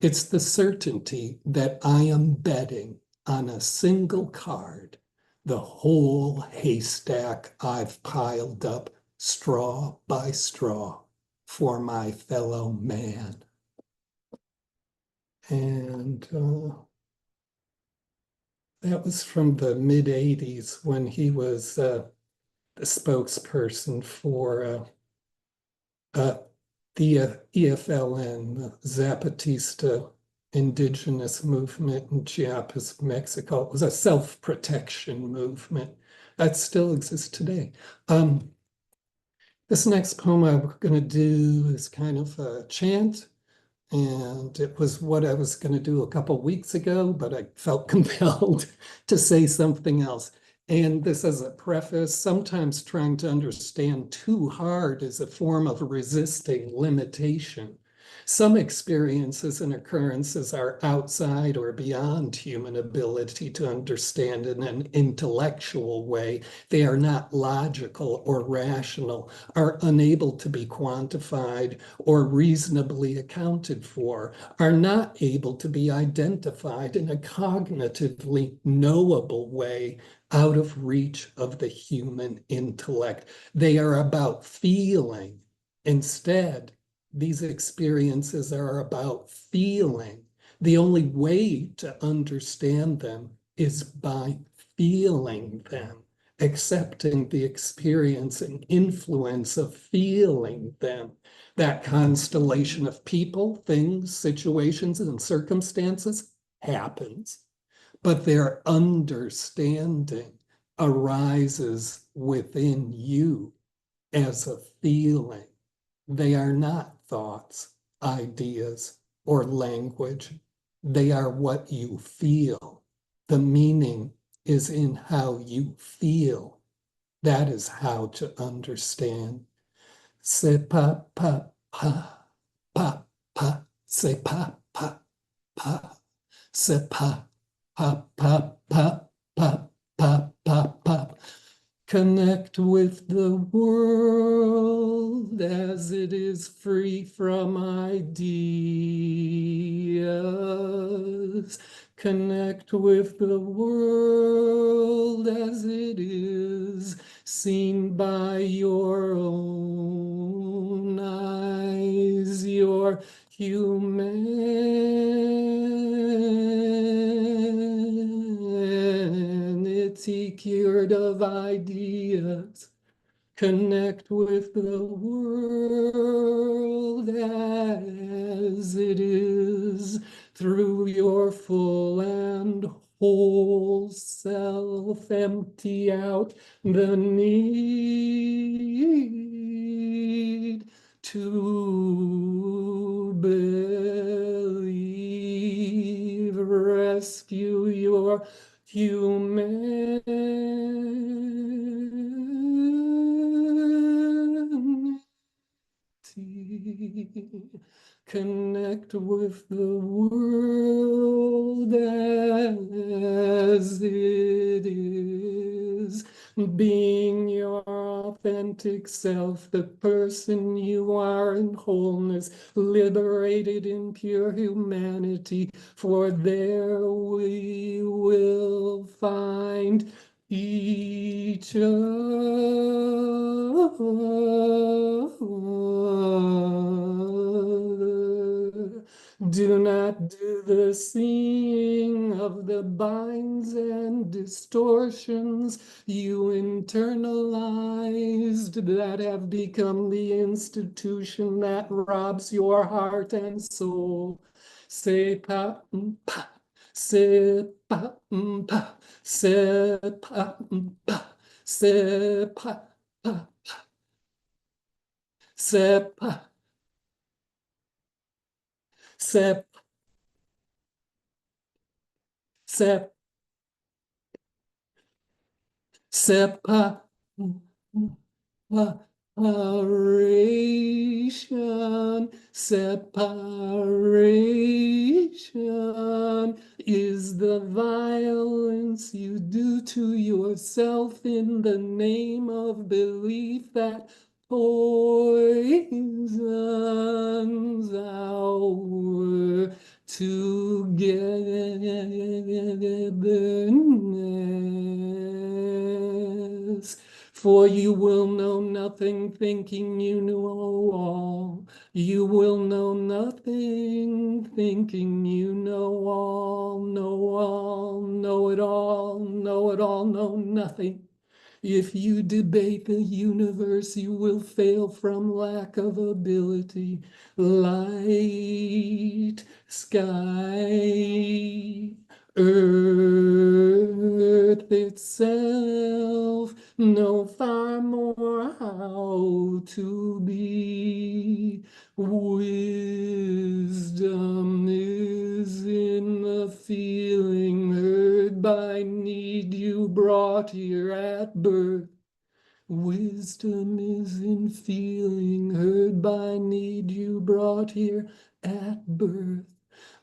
it's the certainty that I am betting on a single card the whole haystack I've piled up straw by straw for my fellow man. And that was from the mid-'80s when he was the spokesperson for the EFLN, the Zapatista indigenous movement in Chiapas, Mexico. It was a self-protection movement that still exists today. This next poem I'm going to do is kind of a chant, and it was what I was going to do a couple weeks ago, but I felt compelled to say something else. And this as a preface, sometimes trying to understand too hard is a form of resisting limitation. Some experiences and occurrences are outside or beyond human ability to understand in an intellectual way. They are not logical or rational, are unable to be quantified or reasonably accounted for, are not able to be identified in a cognitively knowable way out of reach of the human intellect. They are about feeling. Instead, these experiences are about feeling. The only way to understand them is by feeling them, accepting the experience and influence of feeling them. That constellation of people, things, situations, and circumstances happens, but their understanding arises within you as a feeling. They are not thoughts, ideas, or language. They are what you feel. The meaning is in how you feel. That is how to understand. Se pa pa pa pa pa se pa pa pa se pa pa pa pa pa pa pa pa. Connect with the world as it is free from ideas. Connect with the world as it is seen by your own eyes, your humanity cured of ideas. Connect with the world as it is through your full and whole self. Empty out the need to believe. Rescue your humanity. Connect with the world as it is, being your authentic self, the person you are in wholeness, liberated in pure humanity, for there we will find each other. Do not do the seeing of the binds and distortions you internalized that have become the institution that robs your heart and soul. Se pa pa, se pa pa, se pa pa, se pa pa, se pa, se se separation, separation is the violence you do to yourself in the name of belief that poisons our togetherness. For you will know nothing, thinking you know all. You will know nothing, thinking you know all, know it all, know nothing. If you debate the universe, you will fail from lack of ability. Light, sky, earth itself know far more how to be. Wisdom is in the feeling heard by need you brought here at birth. Wisdom is in feeling heard by need you brought here at birth.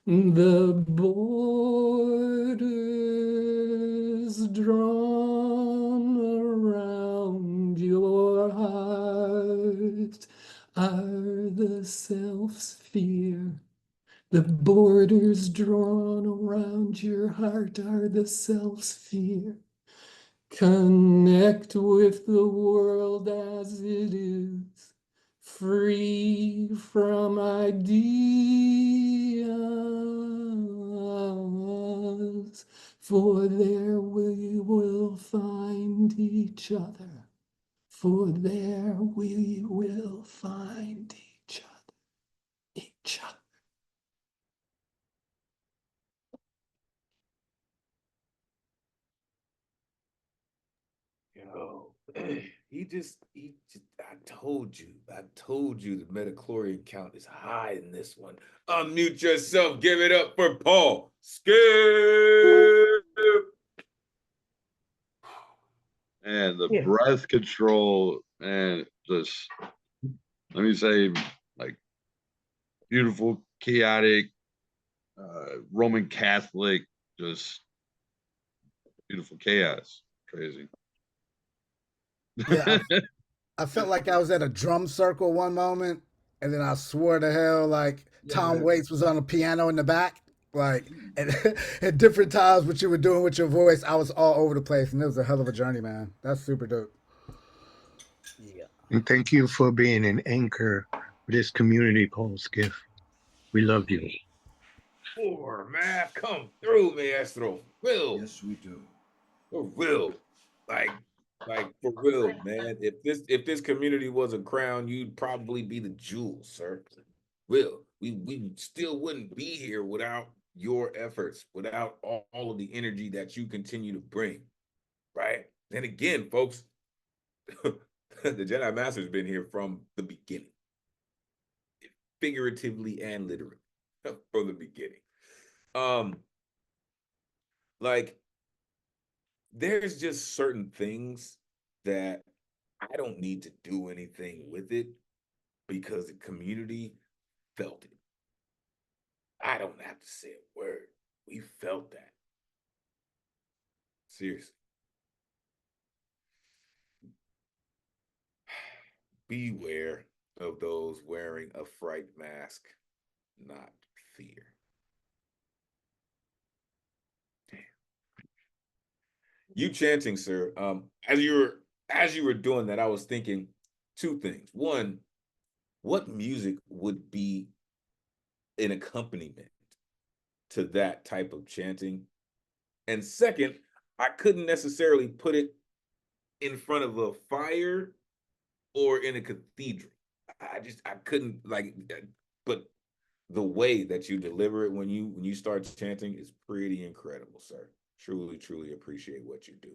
The borders drawn around your heart are the self-sphere. The borders drawn around your heart are the self-sphere. Connect with the world as it is, free from ideas, for there we will find each other. For there we will find each other. Yo, I told you the metachlorian count is high in this one. Unmute yourself, give it up for Paul. Skip. And the breath control, and just, let me say, like, beautiful, chaotic, Roman Catholic, just beautiful chaos. Crazy. Yeah, I felt like I was at a drum circle one moment, and then I swore to hell like Tom Waits was on a piano in the back. Like, and at different times, what you were doing with your voice, I was all over the place, and it was a hell of a journey, man. That's super dope. Yeah. And thank you for being an anchor for this community, Paul Skiff. We love you. Four, man, come through, maestro. Will. Yes, we do. For real. Like for real, man. If this community was a crown, you'd probably be the jewel, sir. Will. We still wouldn't be here without your efforts, without all of the energy that you continue to bring. Right? And again, folks, the Jedi Master's been here from the beginning. Figuratively and literally. From the beginning. Like, there's just certain things that I don't need to do anything with it because the community felt it. I don't have to say a word. We felt that. Seriously. Beware of those wearing a fright mask, not fear. You chanting, sir. As you were doing that, I was thinking two things. One, what music would be an accompaniment to that type of chanting? And second, I couldn't necessarily put it in front of a fire or in a cathedral. I couldn't, like, but the way that you deliver it when you start chanting is pretty incredible, sir. Truly appreciate what you do.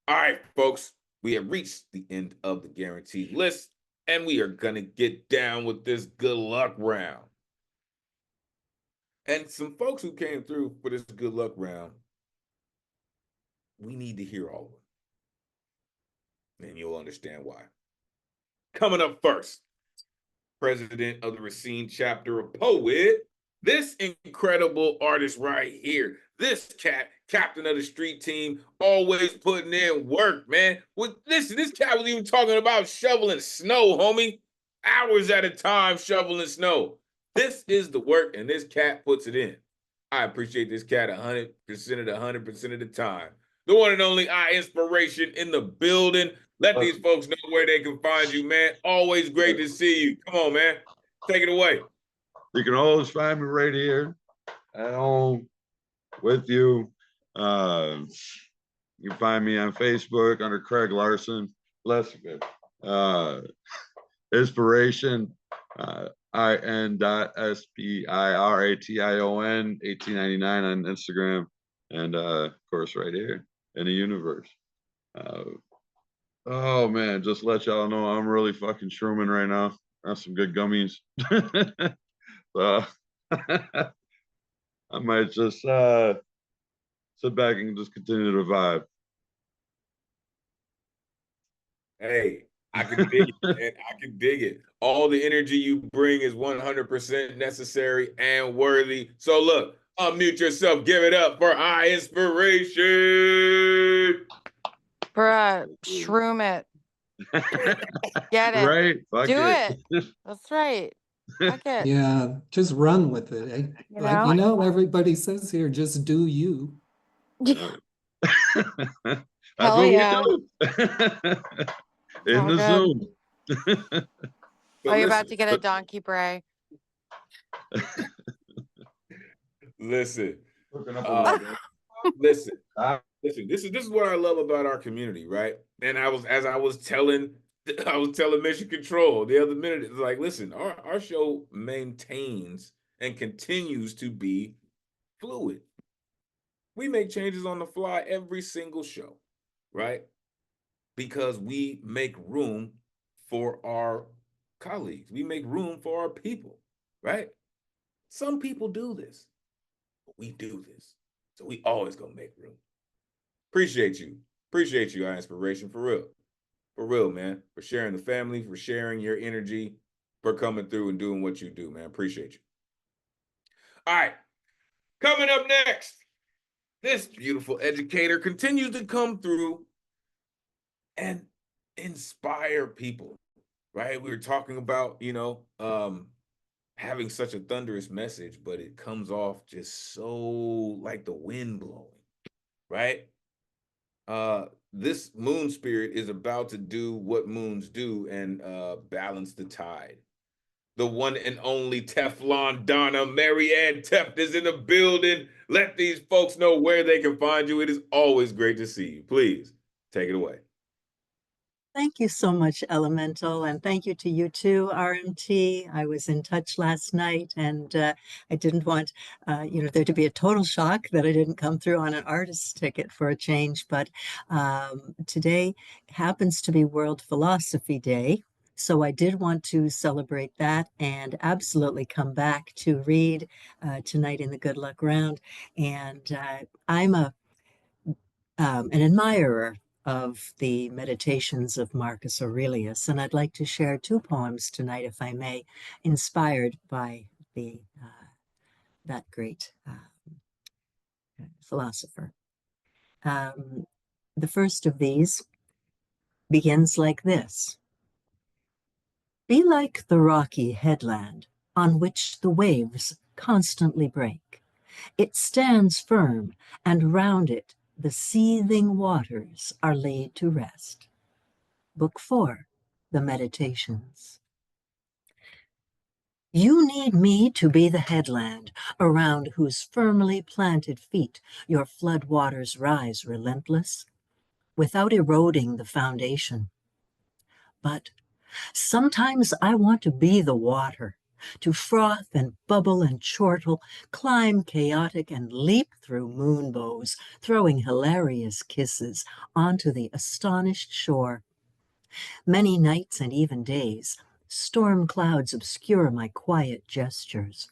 All right, folks, we have reached the end of the guaranteed list, and we are gonna get down with this good luck round. And some folks who came through for this good luck round, we need to hear all of them. And you'll understand why. Coming up first, president of the Racine chapter of Poet, this incredible artist right here. This cat captain of the street team, always putting in work, man. Listen, this cat was even talking about shoveling snow, homie. Hours at a time shoveling snow. This is the work, and this cat puts it in. I appreciate this cat 100% of the 100% of the time. The one and only Inspiration in the building. Let these folks know where they can find you, man. Always great to see you. Come on, man. Take it away. You can always find me right here at home with you. You can find me on Facebook under Craig Larson. Inspiration, IN.SPIRATION 1899 on Instagram, and of course right here in the universe. Oh man, just let y'all know I'm really fucking shrooming right now. Got some good gummies. So I might just sit back and just continue to vibe. Hey, I can dig it, man. I can dig it. All the energy you bring is 100% necessary and worthy. So look, unmute yourself. Give it up for Inspiration. Bruh, shroom it. Get it. Right? Fuck Do it. That's right. Fuck it. Yeah, just run with it. Eh? Like, you know, everybody says here, just do you. That's Hell what yeah. we do. In the Zoom. Are you about to get a donkey bray? Listen. Listen. Listen, this is what I love about our community, right? And I was telling Mission Control the other minute, it's like, listen, our show maintains and continues to be fluid. We make changes on the fly every single show, right? Because we make room for our colleagues. We make room for our people, right? Some people do this, but we do this. So we always gonna make room. Appreciate you, our Inspiration, for real. For real, man. For sharing the family, for sharing your energy, for coming through and doing what you do, man. Appreciate you. All right. Coming up next, this beautiful educator continues to come through and inspire people, right? We were talking about, having such a thunderous message, but it comes off just so like the wind blowing, right? This moon spirit is about to do what moons do and balance the tide. The one and only Teflon Donna, Marianne Teft, is in the building. Let these folks know where they can find you. It is always great to see you. Please take it away. Thank you so much, Elemental, and thank you to you too, RMT. I was in touch last night, and I didn't want, there to be a total shock that I didn't come through on an artist's ticket for a change. But today happens to be World Philosophy Day, so I did want to celebrate that and absolutely come back to read tonight in the Good Luck Round. And I'm an admirer of the meditations of Marcus Aurelius, and I'd like to share two poems tonight, if I may, inspired by that great philosopher. The first of these begins like this. Be like the rocky headland on which the waves constantly break. It stands firm, and round it the seething waters are laid to rest. Book 4, The Meditations. You need me to be the headland around whose firmly planted feet your flood waters rise relentless, without eroding the foundation. But sometimes I want to be the water, to froth and bubble and chortle, climb chaotic and leap through moonbows, throwing hilarious kisses onto the astonished shore. Many nights and even days, storm clouds obscure my quiet gestures.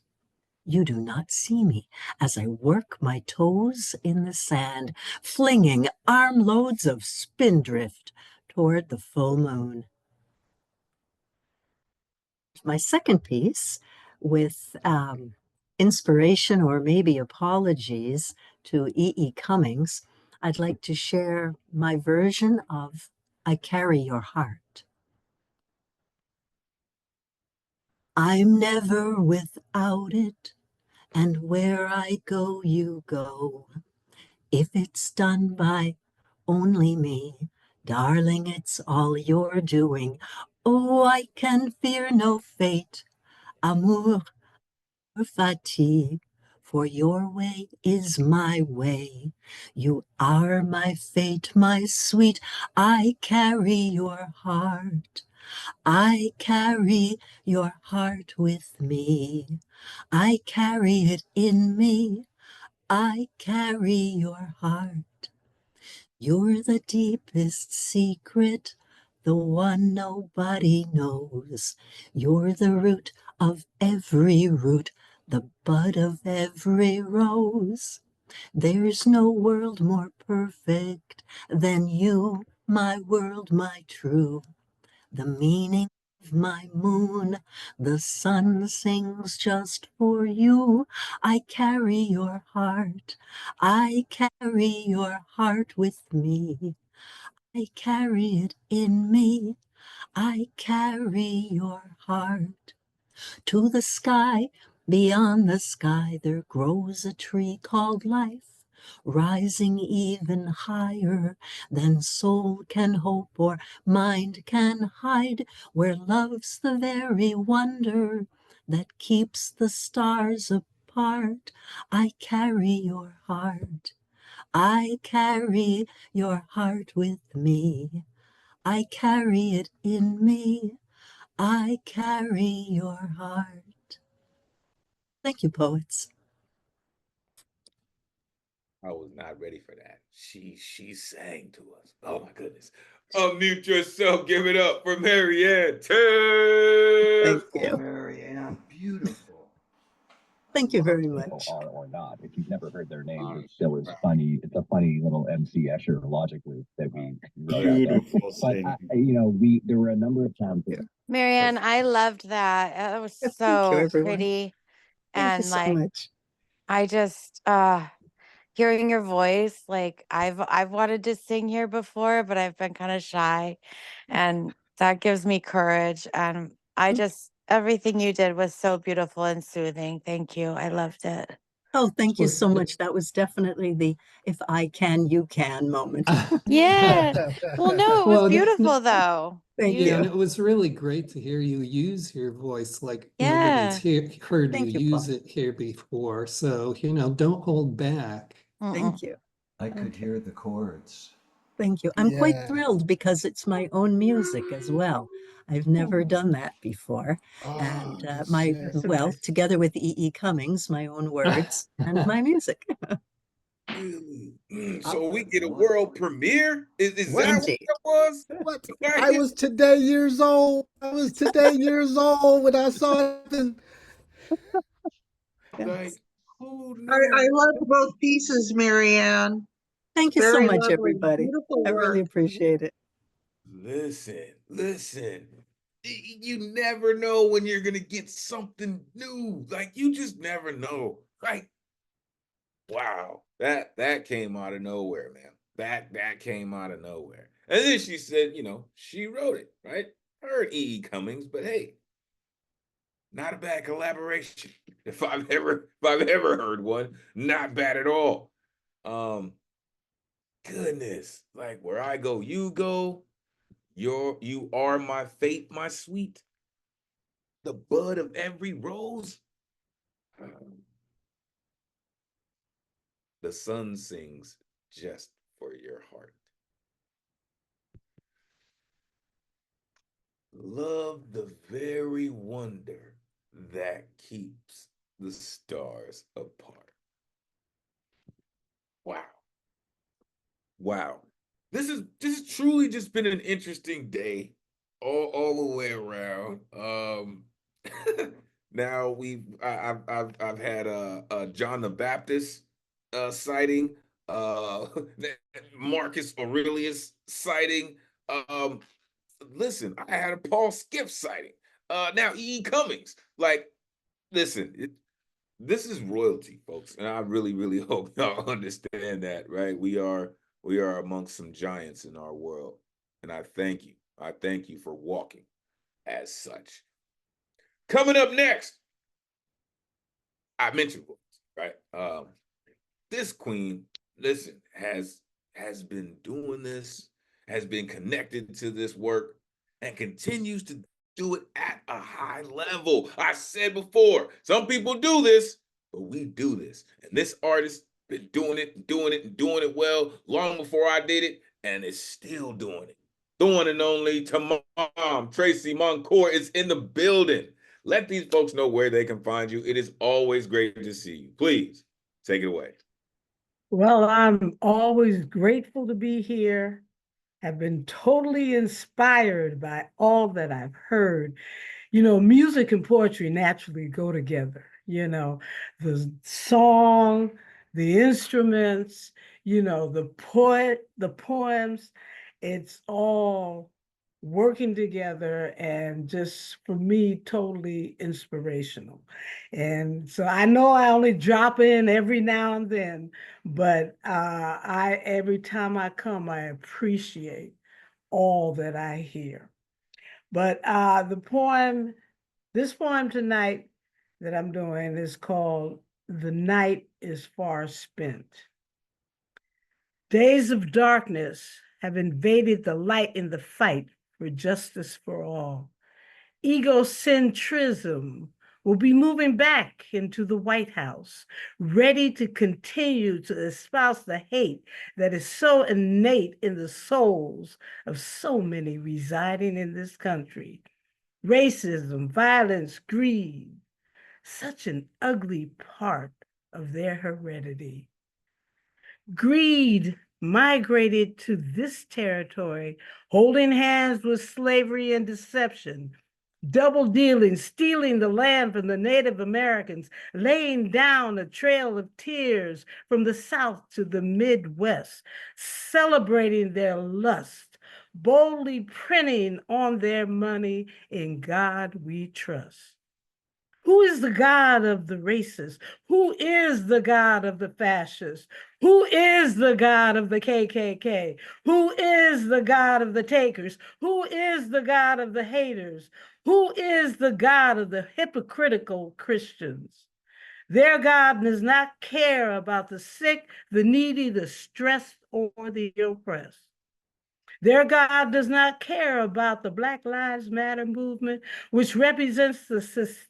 You do not see me as I work my toes in the sand, flinging armloads of spindrift toward the full moon. My second piece with inspiration or maybe apologies to E.E. Cummings, I'd like to share my version of I Carry Your Heart. I'm never without it, and where I go, you go. If it's done by only me, darling, it's all you're doing. Oh, I can fear no fate, amour fatigue, for your way is my way. You are my fate, my sweet. I carry your heart. I carry your heart with me. I carry it in me. I carry your heart. You're the deepest secret, the one nobody knows. You're the root of every root, the bud of every rose. There's no world more perfect than you, my world, my true. The meaning of my moon, the sun sings just for you. I carry your heart. I carry your heart with me. I carry it in me. I carry your heart. To the sky, beyond the sky, there grows a tree called life, rising even higher than soul can hope or mind can hide, where love's the very wonder that keeps the stars apart. I carry your heart. I carry your heart with me. I carry it in me. I carry your heart. Thank you, poets. I was not ready for that. She sang to us. Oh my goodness. Unmute yourself. Give it up for Marianne. Thank you. Marianne, beautiful. Thank you very much. Are or not. If you've never heard their name, it still is funny. It's a funny little MC Escher logic loop that we wrote Beautiful out. But there were a number of times. Marianne, I loved that. That was Thank you, so everyone. pretty. Thank you And so like, much. I just, hearing your voice, like I've wanted to sing here before, but I've been kind of shy, and that gives me courage. And I just, everything you did was so beautiful and soothing. Thank you. I loved it. Oh, thank you so much. That was definitely the if I can, you can moment. Yeah. Well, no, it was Well, beautiful though. Thank yeah, and you. it was really great to hear you use your voice like Yeah. nobody's heard Thank you you, use Paul. it here before. So, don't hold back. Thank you. I could hear the chords. Thank you. I'm quite Yeah. thrilled because it's my own music as well. I've never done that before. And That's my, nice. well, together with E.E. Cummings, my own words and my music. Really? So we get a world premiere? Is What? that what Indeed. that was? What? I was today years old. I was today years old when I saw it. Like, who I knew? love both pieces, Marianne. Thank you so Very much, lovely. everybody. Beautiful I really work. appreciate it. Listen. You never know when you're gonna get something new. Like, you just never know. Like, wow, that came out of nowhere, man. That came out of nowhere. And then she said, she wrote it, right? Heard E.E. Cummings, but hey, not a bad collaboration. If I've ever heard one, not bad at all. Goodness, like where I go, you go. You are my fate, my sweet. The bud of every rose. The sun sings just for your heart. Love the very wonder that keeps the stars apart. Wow. This has truly just been an interesting day all the way around. Now I've had a John the Baptist sighting, Marcus Aurelius sighting. Listen, I had a Paul Skip sighting. Now E. Cummings. Like, listen, this is royalty, folks, and I really, really hope y'all understand that, right? We are amongst some giants in our world, and I thank you. I thank you for walking as such. Coming up next, I mentioned royalty, right? This queen, listen, has been doing this, has been connected to this work, and continues to do it at a high level. I said before, some people do this, but we do this. And this artist been doing it well long before I did it, and is still doing it. The one and only Tamam Tracy Moncourt is in the building. Let these folks know where they can find you. It is always great to see you. Please take it away. Well, I'm always grateful to be here. Have been totally inspired by all that I've heard. You know, music and poetry naturally go together. You know, the song, the instruments, you know, the poems, it's all working together and just for me totally inspirational. And so I know I only drop in every now and then, but I every time I come I appreciate all that I hear. But this poem tonight that I'm doing is called The Night is Far Spent. Days of darkness have invaded the light in the fight for justice for all. Egocentrism will be moving back into the White House, ready to continue to espouse the hate that is so innate in the souls of so many residing in this country. Racism, violence, greed, such an ugly part of their heredity. Greed migrated to this territory, holding hands with slavery and deception, double dealing, stealing the land from the Native Americans, laying down a trail of tears from the South to the Midwest, celebrating their lust, boldly printing on their money, "In God we trust." Who is the God of the racists? Who is the God of the fascists? Who is the God of the KKK? Who is the God of the takers? Who is the God of the haters? Who is the God of the hypocritical Christians? Their God does not care about the sick, the needy, the stressed, or the oppressed. Their God does not care about the Black Lives Matter movement, which represents the systemic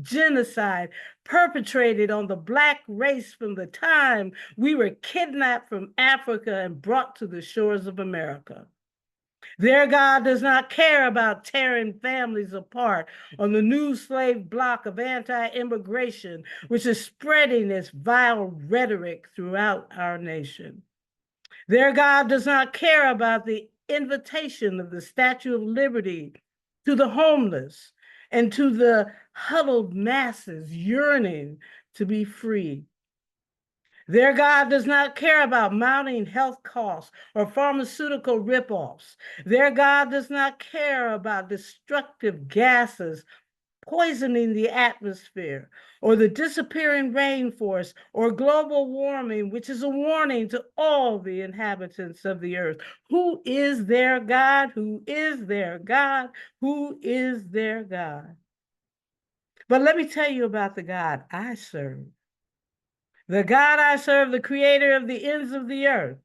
genocide perpetrated on the Black race from the time we were kidnapped from Africa and brought to the shores of America. Their God does not care about tearing families apart on the new slave block of anti-immigration, which is spreading its vile rhetoric throughout our nation. Their God does not care about the invitation of the Statue of Liberty to the homeless and to the huddled masses yearning to be free. Their God does not care about mounting health costs or pharmaceutical ripoffs. Their God does not care about destructive gases poisoning the atmosphere, or the disappearing rainforest, or global warming, which is a warning to all the inhabitants of the earth. Who is their God? Who is their God? Who is their God? But let me tell you about the God I serve. The God I serve, the creator of the ends of the earth.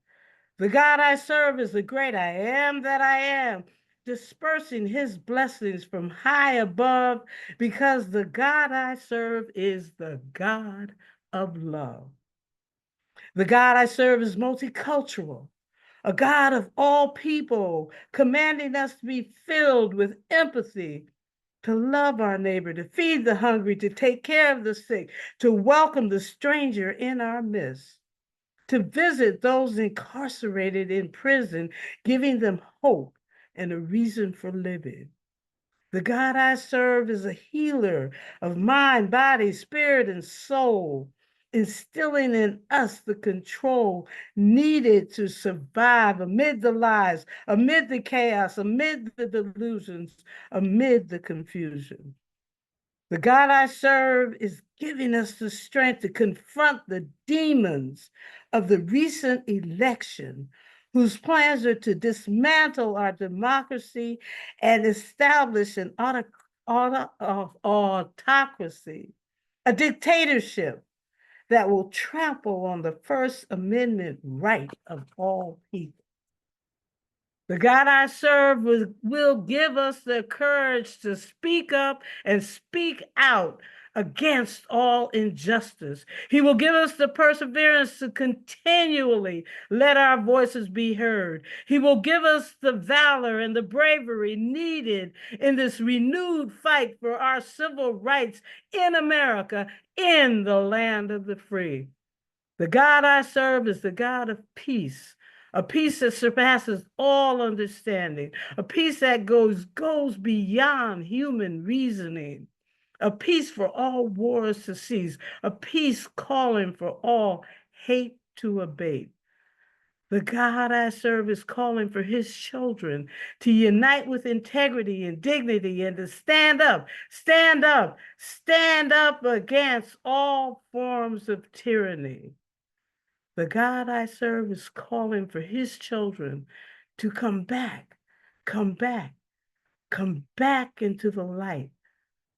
The God I serve is the great I am that I am, dispersing his blessings from high above, because the God I serve is the God of love. The God I serve is multicultural, a God of all people, commanding us to be filled with empathy, to love our neighbor, to feed the hungry, to take care of the sick, to welcome the stranger in our midst, to visit those incarcerated in prison, giving them hope and a reason for living. The God I serve is a healer of mind, body, spirit, and soul, instilling in us the control needed to survive amid the lies, amid the chaos, amid the delusions, amid the confusion. The God I serve is giving us the strength to confront the demons of the recent election, whose plans are to dismantle our democracy and establish an autocracy, a dictatorship that will trample on the First Amendment right of all people. The God I serve will give us the courage to speak up and speak out against all injustice. He will give us the perseverance to continually let our voices be heard. He will give us the valor and the bravery needed in this renewed fight for our civil rights in America, in the land of the free. The God I serve is the God of peace, a peace that surpasses all understanding, a peace that goes beyond human reasoning, a peace for all wars to cease, a peace calling for all hate to abate. The God I serve is calling for his children to unite with integrity and dignity and to stand up against all forms of tyranny. The God I serve is calling for his children to come back into the light,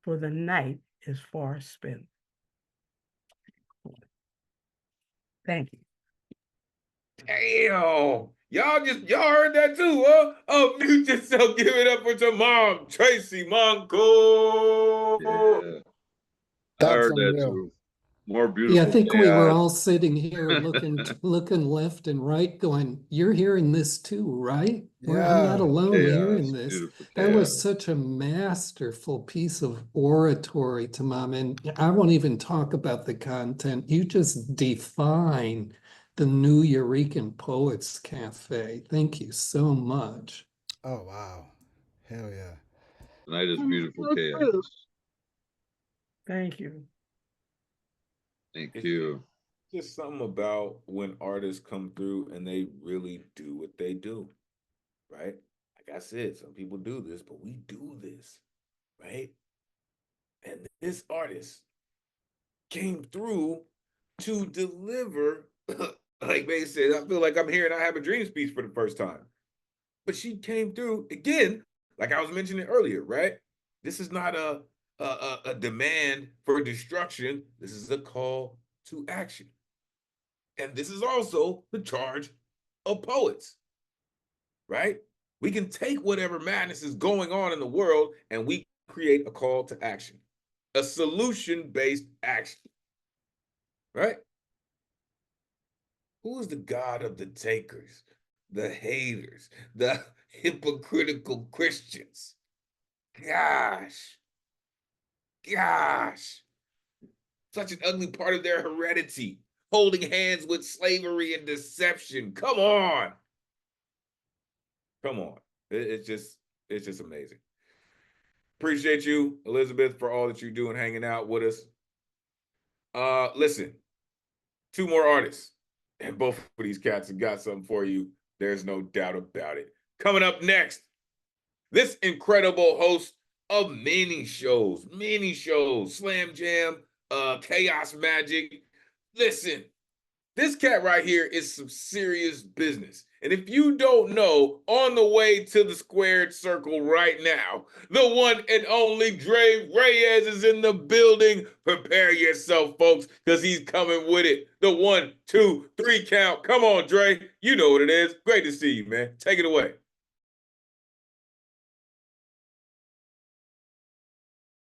for the night is far spent. Thank you. Damn. Y'all heard that too, huh? Oh, mute yourself. Give it up for your mom, Tracy Monco. Yeah, I That's heard that unreal. too. More Yeah, I beautiful think we were chaos. all sitting here looking left and right, going, "You're hearing this too, right? I'm not Yeah. alone hearing Chaos. this." Beautiful That chaos. was such a masterful piece of oratory, Tamam. And I won't even talk about the content. You just define the Nuyorican Poets Cafe. Thank you so much. Oh, wow. Hell yeah. Tonight is And it's beautiful so chaos. true. Thank you. Thank It's you. just something about when artists come through and they really do what they do, right? Like I said, some people do this, but we do this, right? And this artist came through to deliver, like May said, I feel like I'm hearing I Have a Dream speech for the first time. But she came through again, like I was mentioning earlier, right? This is not a demand for destruction. This is a call to action. And this is also the charge of poets, right? We can take whatever madness is going on in the world and we create a call to action, a solution-based action, right? Who is the God of the takers, the haters, the hypocritical Christians? Gosh, such an ugly part of their heredity, holding hands with slavery and deception. Come on. It's just amazing. Appreciate you, Elizabeth, for all that you do and hanging out with us. Listen, 2 more artists, and both of these cats have got something for you. There's no doubt about it. Coming up next, this incredible host of many shows, Slam Jam, Chaos Magic. Listen, this cat right here is some serious business. And if you don't know, on the way to the squared circle right now, the one and only Dre Reyes is in the building. Prepare yourself, folks, because he's coming with it. The 1, 2, 3 count. Come on, Dre. You know what it is. Great to see you, man. Take it away.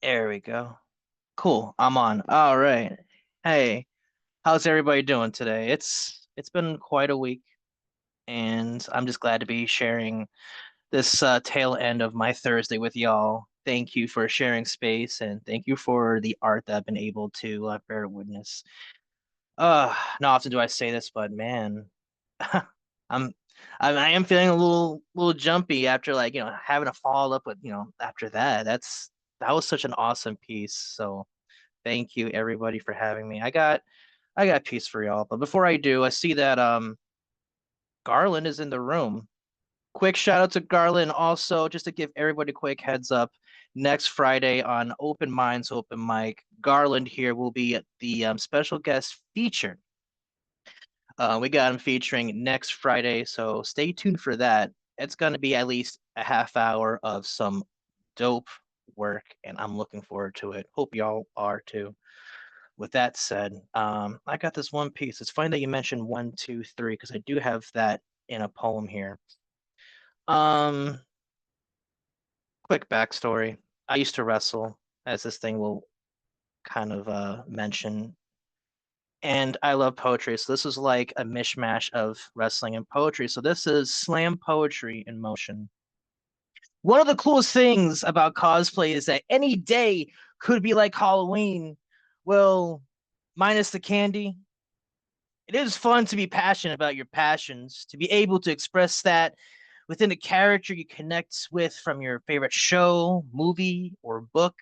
There we go. Cool. I'm on. All right. Hey, how's everybody doing today? It's been quite a week, and I'm just glad to be sharing this tail end of my Thursday with y'all. Thank you for sharing space, and thank you for the art that I've been able to bear witness. Not often do I say this, but man, I'm I am feeling a little jumpy after like having a follow up with after that. That was such an awesome piece. So thank you everybody for having me. I got a piece for y'all, but before I do, I see that Garland is in the room. Quick shout out to Garland. Also, just to give everybody a quick heads up, next Friday on Open Minds Open Mic. Garland here will be the special guest featured. We got him featuring next Friday, so stay tuned for that. It's going to be at least a half hour of some dope work, and I'm looking forward to it. Hope y'all are too. With that said, I got this one piece. It's funny that you mentioned 1, 2, 3 because I do have that in a poem here. Quick backstory. I used to wrestle, as this thing will kind of mention. And I love poetry. So this is like a mishmash of wrestling and poetry. So this is slam poetry in motion. One of the coolest things about cosplay is that any day could be like Halloween. Well, minus the candy. It is fun to be passionate about your passions, to be able to express that within a character you connect with from your favorite show, movie, or book.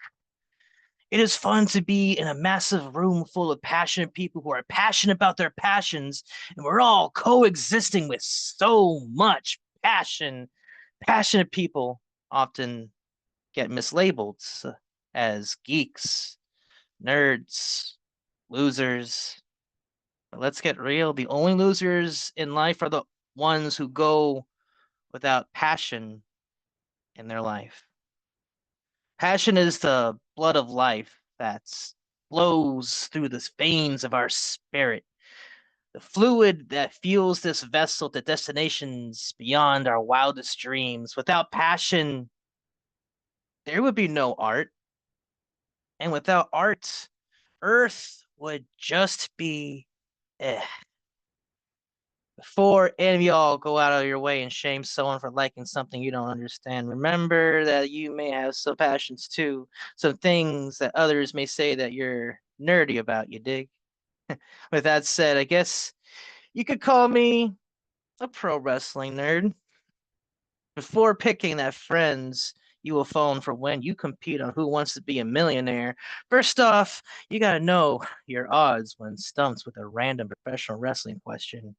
It is fun to be in a massive room full of passionate people who are passionate about their passions, and we're all coexisting with so much passion. Passionate people often get mislabeled as geeks, nerds, losers. But let's get real. The only losers in life are the ones who go without passion in their life. Passion is the blood of life that flows through the veins of our spirit, the fluid that fuels this vessel to destinations beyond our wildest dreams. Without passion, there would be no art. And without art, Earth would just be eh. Before any of y'all go out of your way and shame someone for liking something you don't understand, remember that you may have some passions too, some things that others may say that you're nerdy about, you dig? With that said, I guess you could call me a pro wrestling nerd. Before picking that friends you will phone for when you compete on Who Wants to Be a Millionaire, first off, you gotta know your odds when stumped with a random professional wrestling question.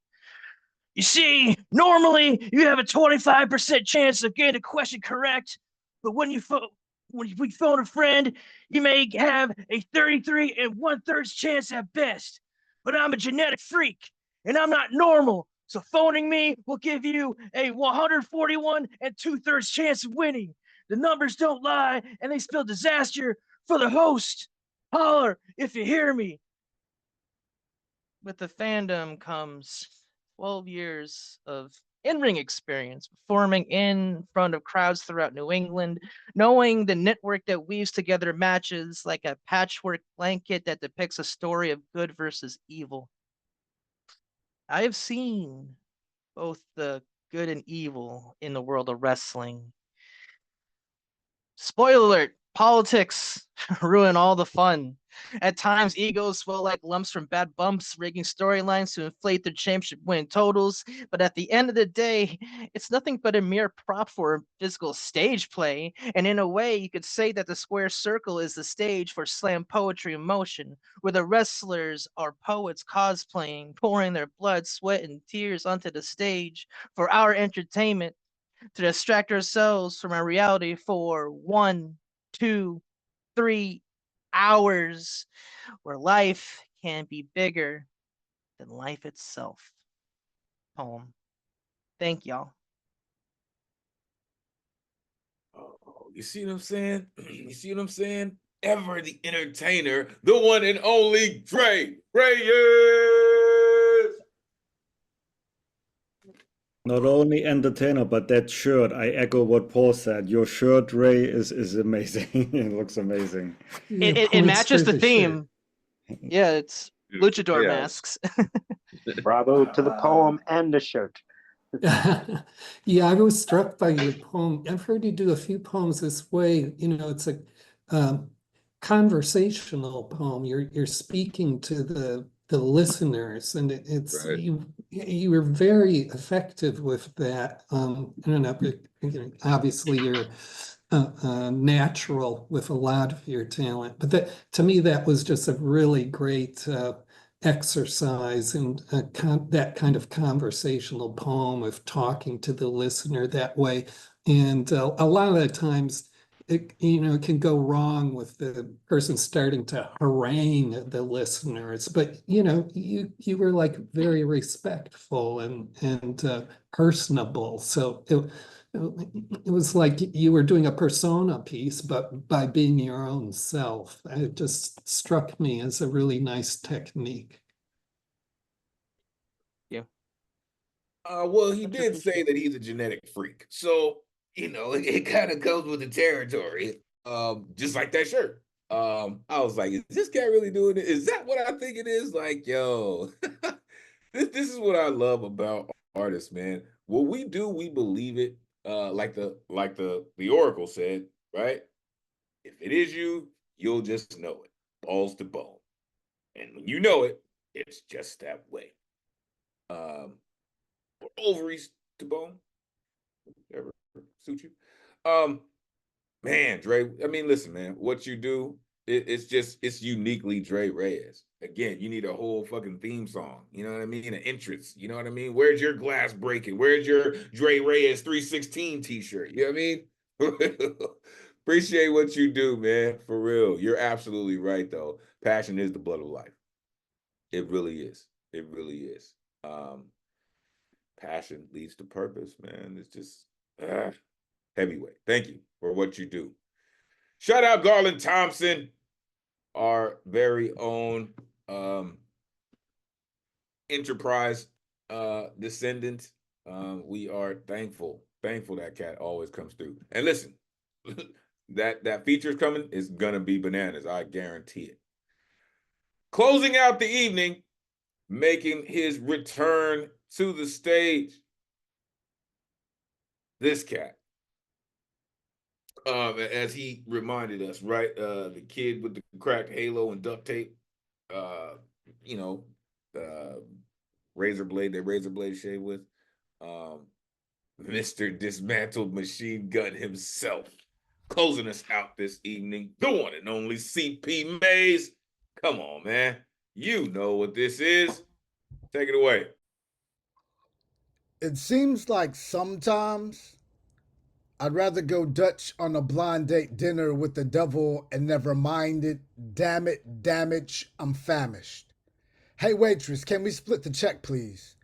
You see, normally you have a 25% chance of getting a question correct, but when we phone a friend, you may have a 33 and 1/3 chance at best. But I'm a genetic freak, and I'm not normal, so phoning me will give you a 141 and 2/3 chance of winning. The numbers don't lie, and they spell disaster for the host. Holler if you hear me. With the fandom comes 12 years of in-ring experience, performing in front of crowds throughout New England, knowing the network that weaves together matches like a patchwork blanket that depicts a story of good versus evil. I have seen both the good and evil in the world of wrestling. Spoiler alert, politics ruin all the fun. At times, egos swell like lumps from bad bumps, rigging storylines to inflate their championship winning totals. But at the end of the day, it's nothing but a mere prop for physical stage play. And in a way, you could say that the square circle is the stage for slam poetry in motion, where the wrestlers are poets cosplaying, pouring their blood, sweat, and tears onto the stage for our entertainment, to distract ourselves from our reality for 1, 2, 3 hours, where life can be bigger than life itself. Poem. Thank y'all. Oh, you see what I'm saying? You see what I'm saying? Ever the entertainer, the one and only Dre Reyes. Not only entertainer, but that shirt. I echo what Paul said. Your shirt, Ray, is amazing. It looks amazing. It matches the theme. Yeah, it's luchador masks. Bravo to the poem and the shirt. Yeah, I was struck by your poem. I've heard you do a few poems this way. You know, it's a conversational poem. You're speaking to the listeners, and it's Right. you were very effective with that. I don't know, obviously you're natural with a lot of your talent, but that to me that was just a really great exercise and that kind of conversational poem of talking to the listener that way. And a lot of the times it can go wrong with the person starting to harangue the listeners. But you were like very respectful and personable. So it was like you were doing a persona piece, but by being your own self. It just struck me as a really nice technique. Yeah. Well, he did say that he's a genetic freak. So, it kind of comes with the territory. Just like that shirt. I was like, is this guy really doing it? Is that what I think it is? Like, yo, this is what I love about artists, man. What we do, we believe it. Like the Oracle said, right? If it is you, you'll just know it, balls to bone. And when you know it, it's just that way. Or ovaries to bone, whatever suit you. Man, Dre. I mean, listen, man. What you do, it's uniquely Dre Reyes. Again, you need a whole fucking theme song. You know what I mean? An entrance. You know what I mean? Where's your glass breaking? Where's your Dre Reyes 316 t-shirt? You know what I mean? Appreciate what you do, man. For real. You're absolutely right, though. Passion is the blood of life. It really is. It really is. Passion leads to purpose, man. It's just heavyweight. Thank you for what you do. Shout out Garland Thompson, our very own enterprise descendant. We are thankful that cat always comes through. And listen, that feature's coming is gonna be bananas. I guarantee it. Closing out the evening, making his return to the stage, this cat. As he reminded us, right? The kid with the cracked halo and duct tape, razor blade shave with, Mr. Dismantled Machine Gun himself, closing us out this evening, the one and only CP Mays. Come on, man. You know what this is. Take it away. It seems like sometimes I'd rather go Dutch on a blind date dinner with the devil and never mind it. Damn it, damage, I'm famished. Hey waitress, can we split the check, please?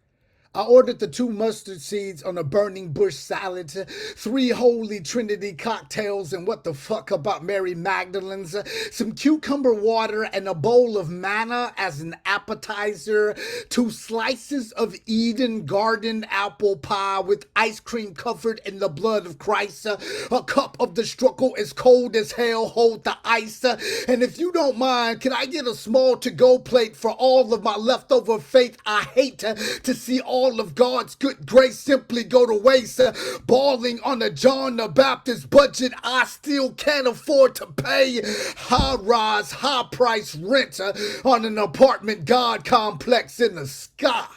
I ordered the 2 mustard seeds on a burning bush salad, 3 Holy Trinity cocktails, and what the fuck about Mary Magdalene's, some cucumber water, and a bowl of manna as an appetizer, 2 slices of Eden Garden apple pie with ice cream covered in the blood of Christ, a cup of the struggle as cold as hell, hold the ice, and if you don't mind, can I get a small to-go plate for all of my leftover faith? I hate to see all of God's good grace simply go to waste. Balling on a John the Baptist budget, I still can't afford to pay high-rise, high-price rent on an apartment God complex in the sky.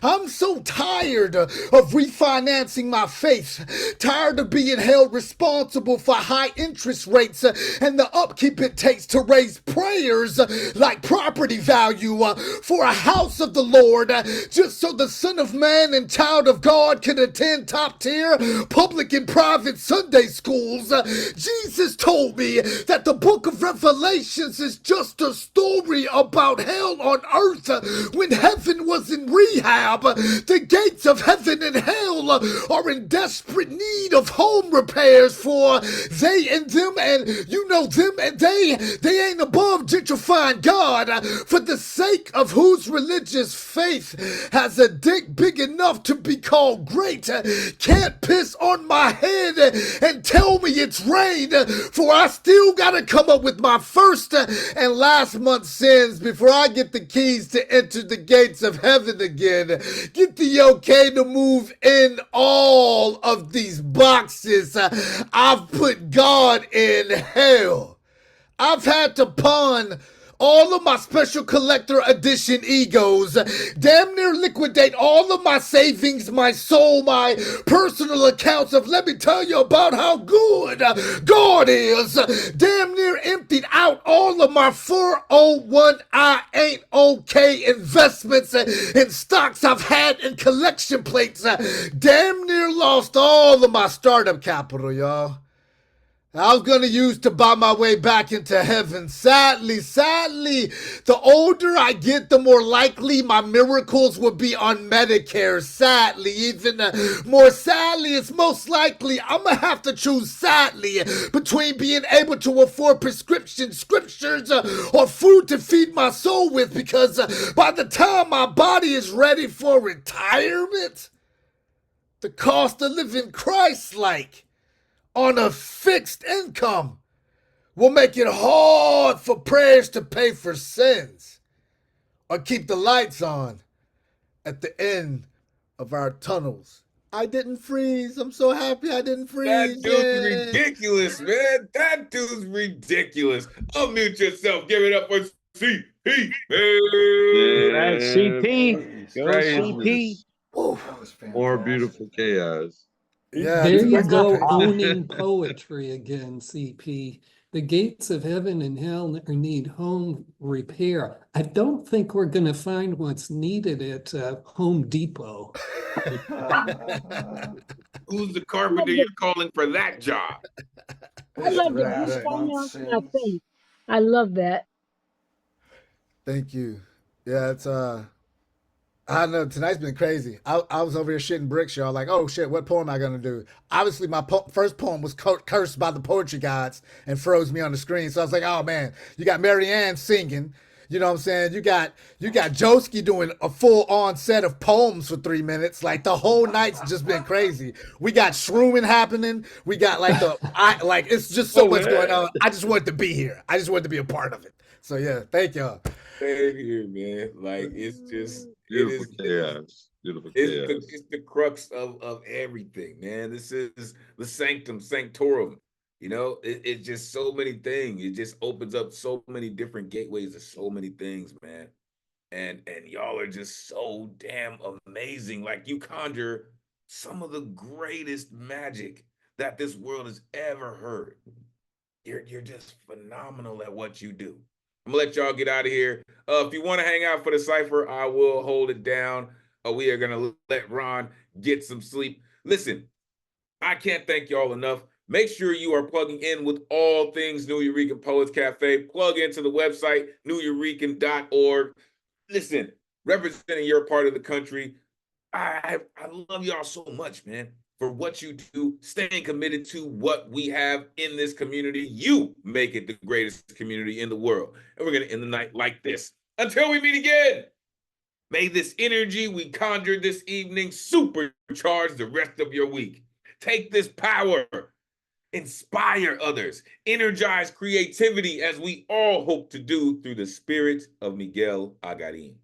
I'm so tired of refinancing my faith, tired of being held responsible for high interest rates and the upkeep it takes to raise prayers like property value for a house of the Lord, just so the Son of Man and child of God can attend top tier public and private Sunday schools. Jesus told me that the book of Revelations is just a story about hell on earth when heaven was in rehab. The gates of heaven and hell are in desperate need of home repairs, for they and them and them and they ain't above gentrifying God, for the sake of whose religious faith has a dick big enough to be called great, can't piss on my head and tell me it's rain, for I still gotta come up with my first and last month's sins before I get the keys to enter the gates of heaven again. Get the okay to move in all of these boxes. I've put God in hell. I've had to pawn all of my special collector edition egos, damn near liquidate all of my savings, my soul, my personal accounts of let me tell you about how good God is, damn near emptied out all of my 401 I ain't okay investments in stocks I've had in collection plates, damn near lost all of my startup capital, y'all. I was gonna use to buy my way back into heaven. Sadly, the older I get, the more likely my miracles will be on Medicare. Sadly, even more sadly, it's most likely I'm gonna have to choose sadly between being able to afford prescription scriptures or food to feed my soul with, because by the time my body is ready for retirement, the cost of living Christ-like on a fixed income will make it hard for prayers to pay for sins or keep the lights on at the end of our tunnels. I didn't freeze. I'm so happy I didn't freeze. That dude's ridiculous, man. That dude's ridiculous. Unmute yourself. Give it up for CP, man. That's CP. Go CP. That was fantastic. More beautiful chaos. Yeah, There you that's go, crazy. owning poetry again, CP. The gates of heaven and hell need home repair. I don't think we're going to find what's needed at Home Depot. Who's the carpenter you're calling for that job? I love the blue finance cafe. I love that. Thank you. Yeah, it's I don't know, tonight's been crazy. I was over here shitting bricks, y'all. Like, oh shit, what poem am I gonna do? Obviously, my first poem was cursed by the poetry gods and froze me on the screen. So I was like, oh man, you got Mary Ann singing. You know what I'm saying? You got Joski doing a full on set of poems for 3 minutes. Like the whole night's just been crazy. We got shrooming happening. We got like it's just so much going on. I just wanted to be here. I just wanted to be a part of it. So yeah, thank y'all. Same here, man. Like it's just Beautiful chaos. Beautiful chaos. It's the crux of everything, man. This is the sanctum sanctorum. You know, it's just so many things. It just opens up so many different gateways to so many things, man. And y'all are just so damn amazing. Like you conjure some of the greatest magic that this world has ever heard. You're just phenomenal at what you do. I'm gonna let y'all get out of here. If you want to hang out for the cipher, I will hold it down. We are gonna let Ron get some sleep. Listen, I can't thank y'all enough. Make sure you are plugging in with all things Nuyorican Poets Cafe. Plug into the website, nuyorican.org. Listen, representing your part of the country, I love y'all so much, man, for what you do, staying committed to what we have in this community. You make it the greatest community in the world. And we're going to end the night like this. Until we meet again, may this energy we conjured this evening supercharge the rest of your week. Take this power, inspire others, energize creativity as we all hope to do through the spirit of Miguel Agarin.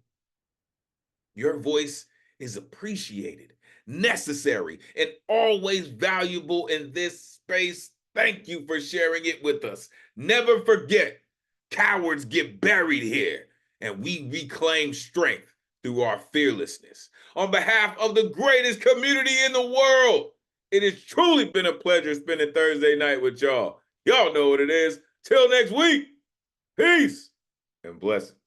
Your voice is appreciated, necessary, and always valuable in this space. Thank you for sharing it with us. Never forget, cowards get buried here, and we reclaim strength through our fearlessness. On behalf of the greatest community in the world, it has truly been a pleasure spending Thursday night with y'all. Y'all know what it is. Till next week, peace and blessings.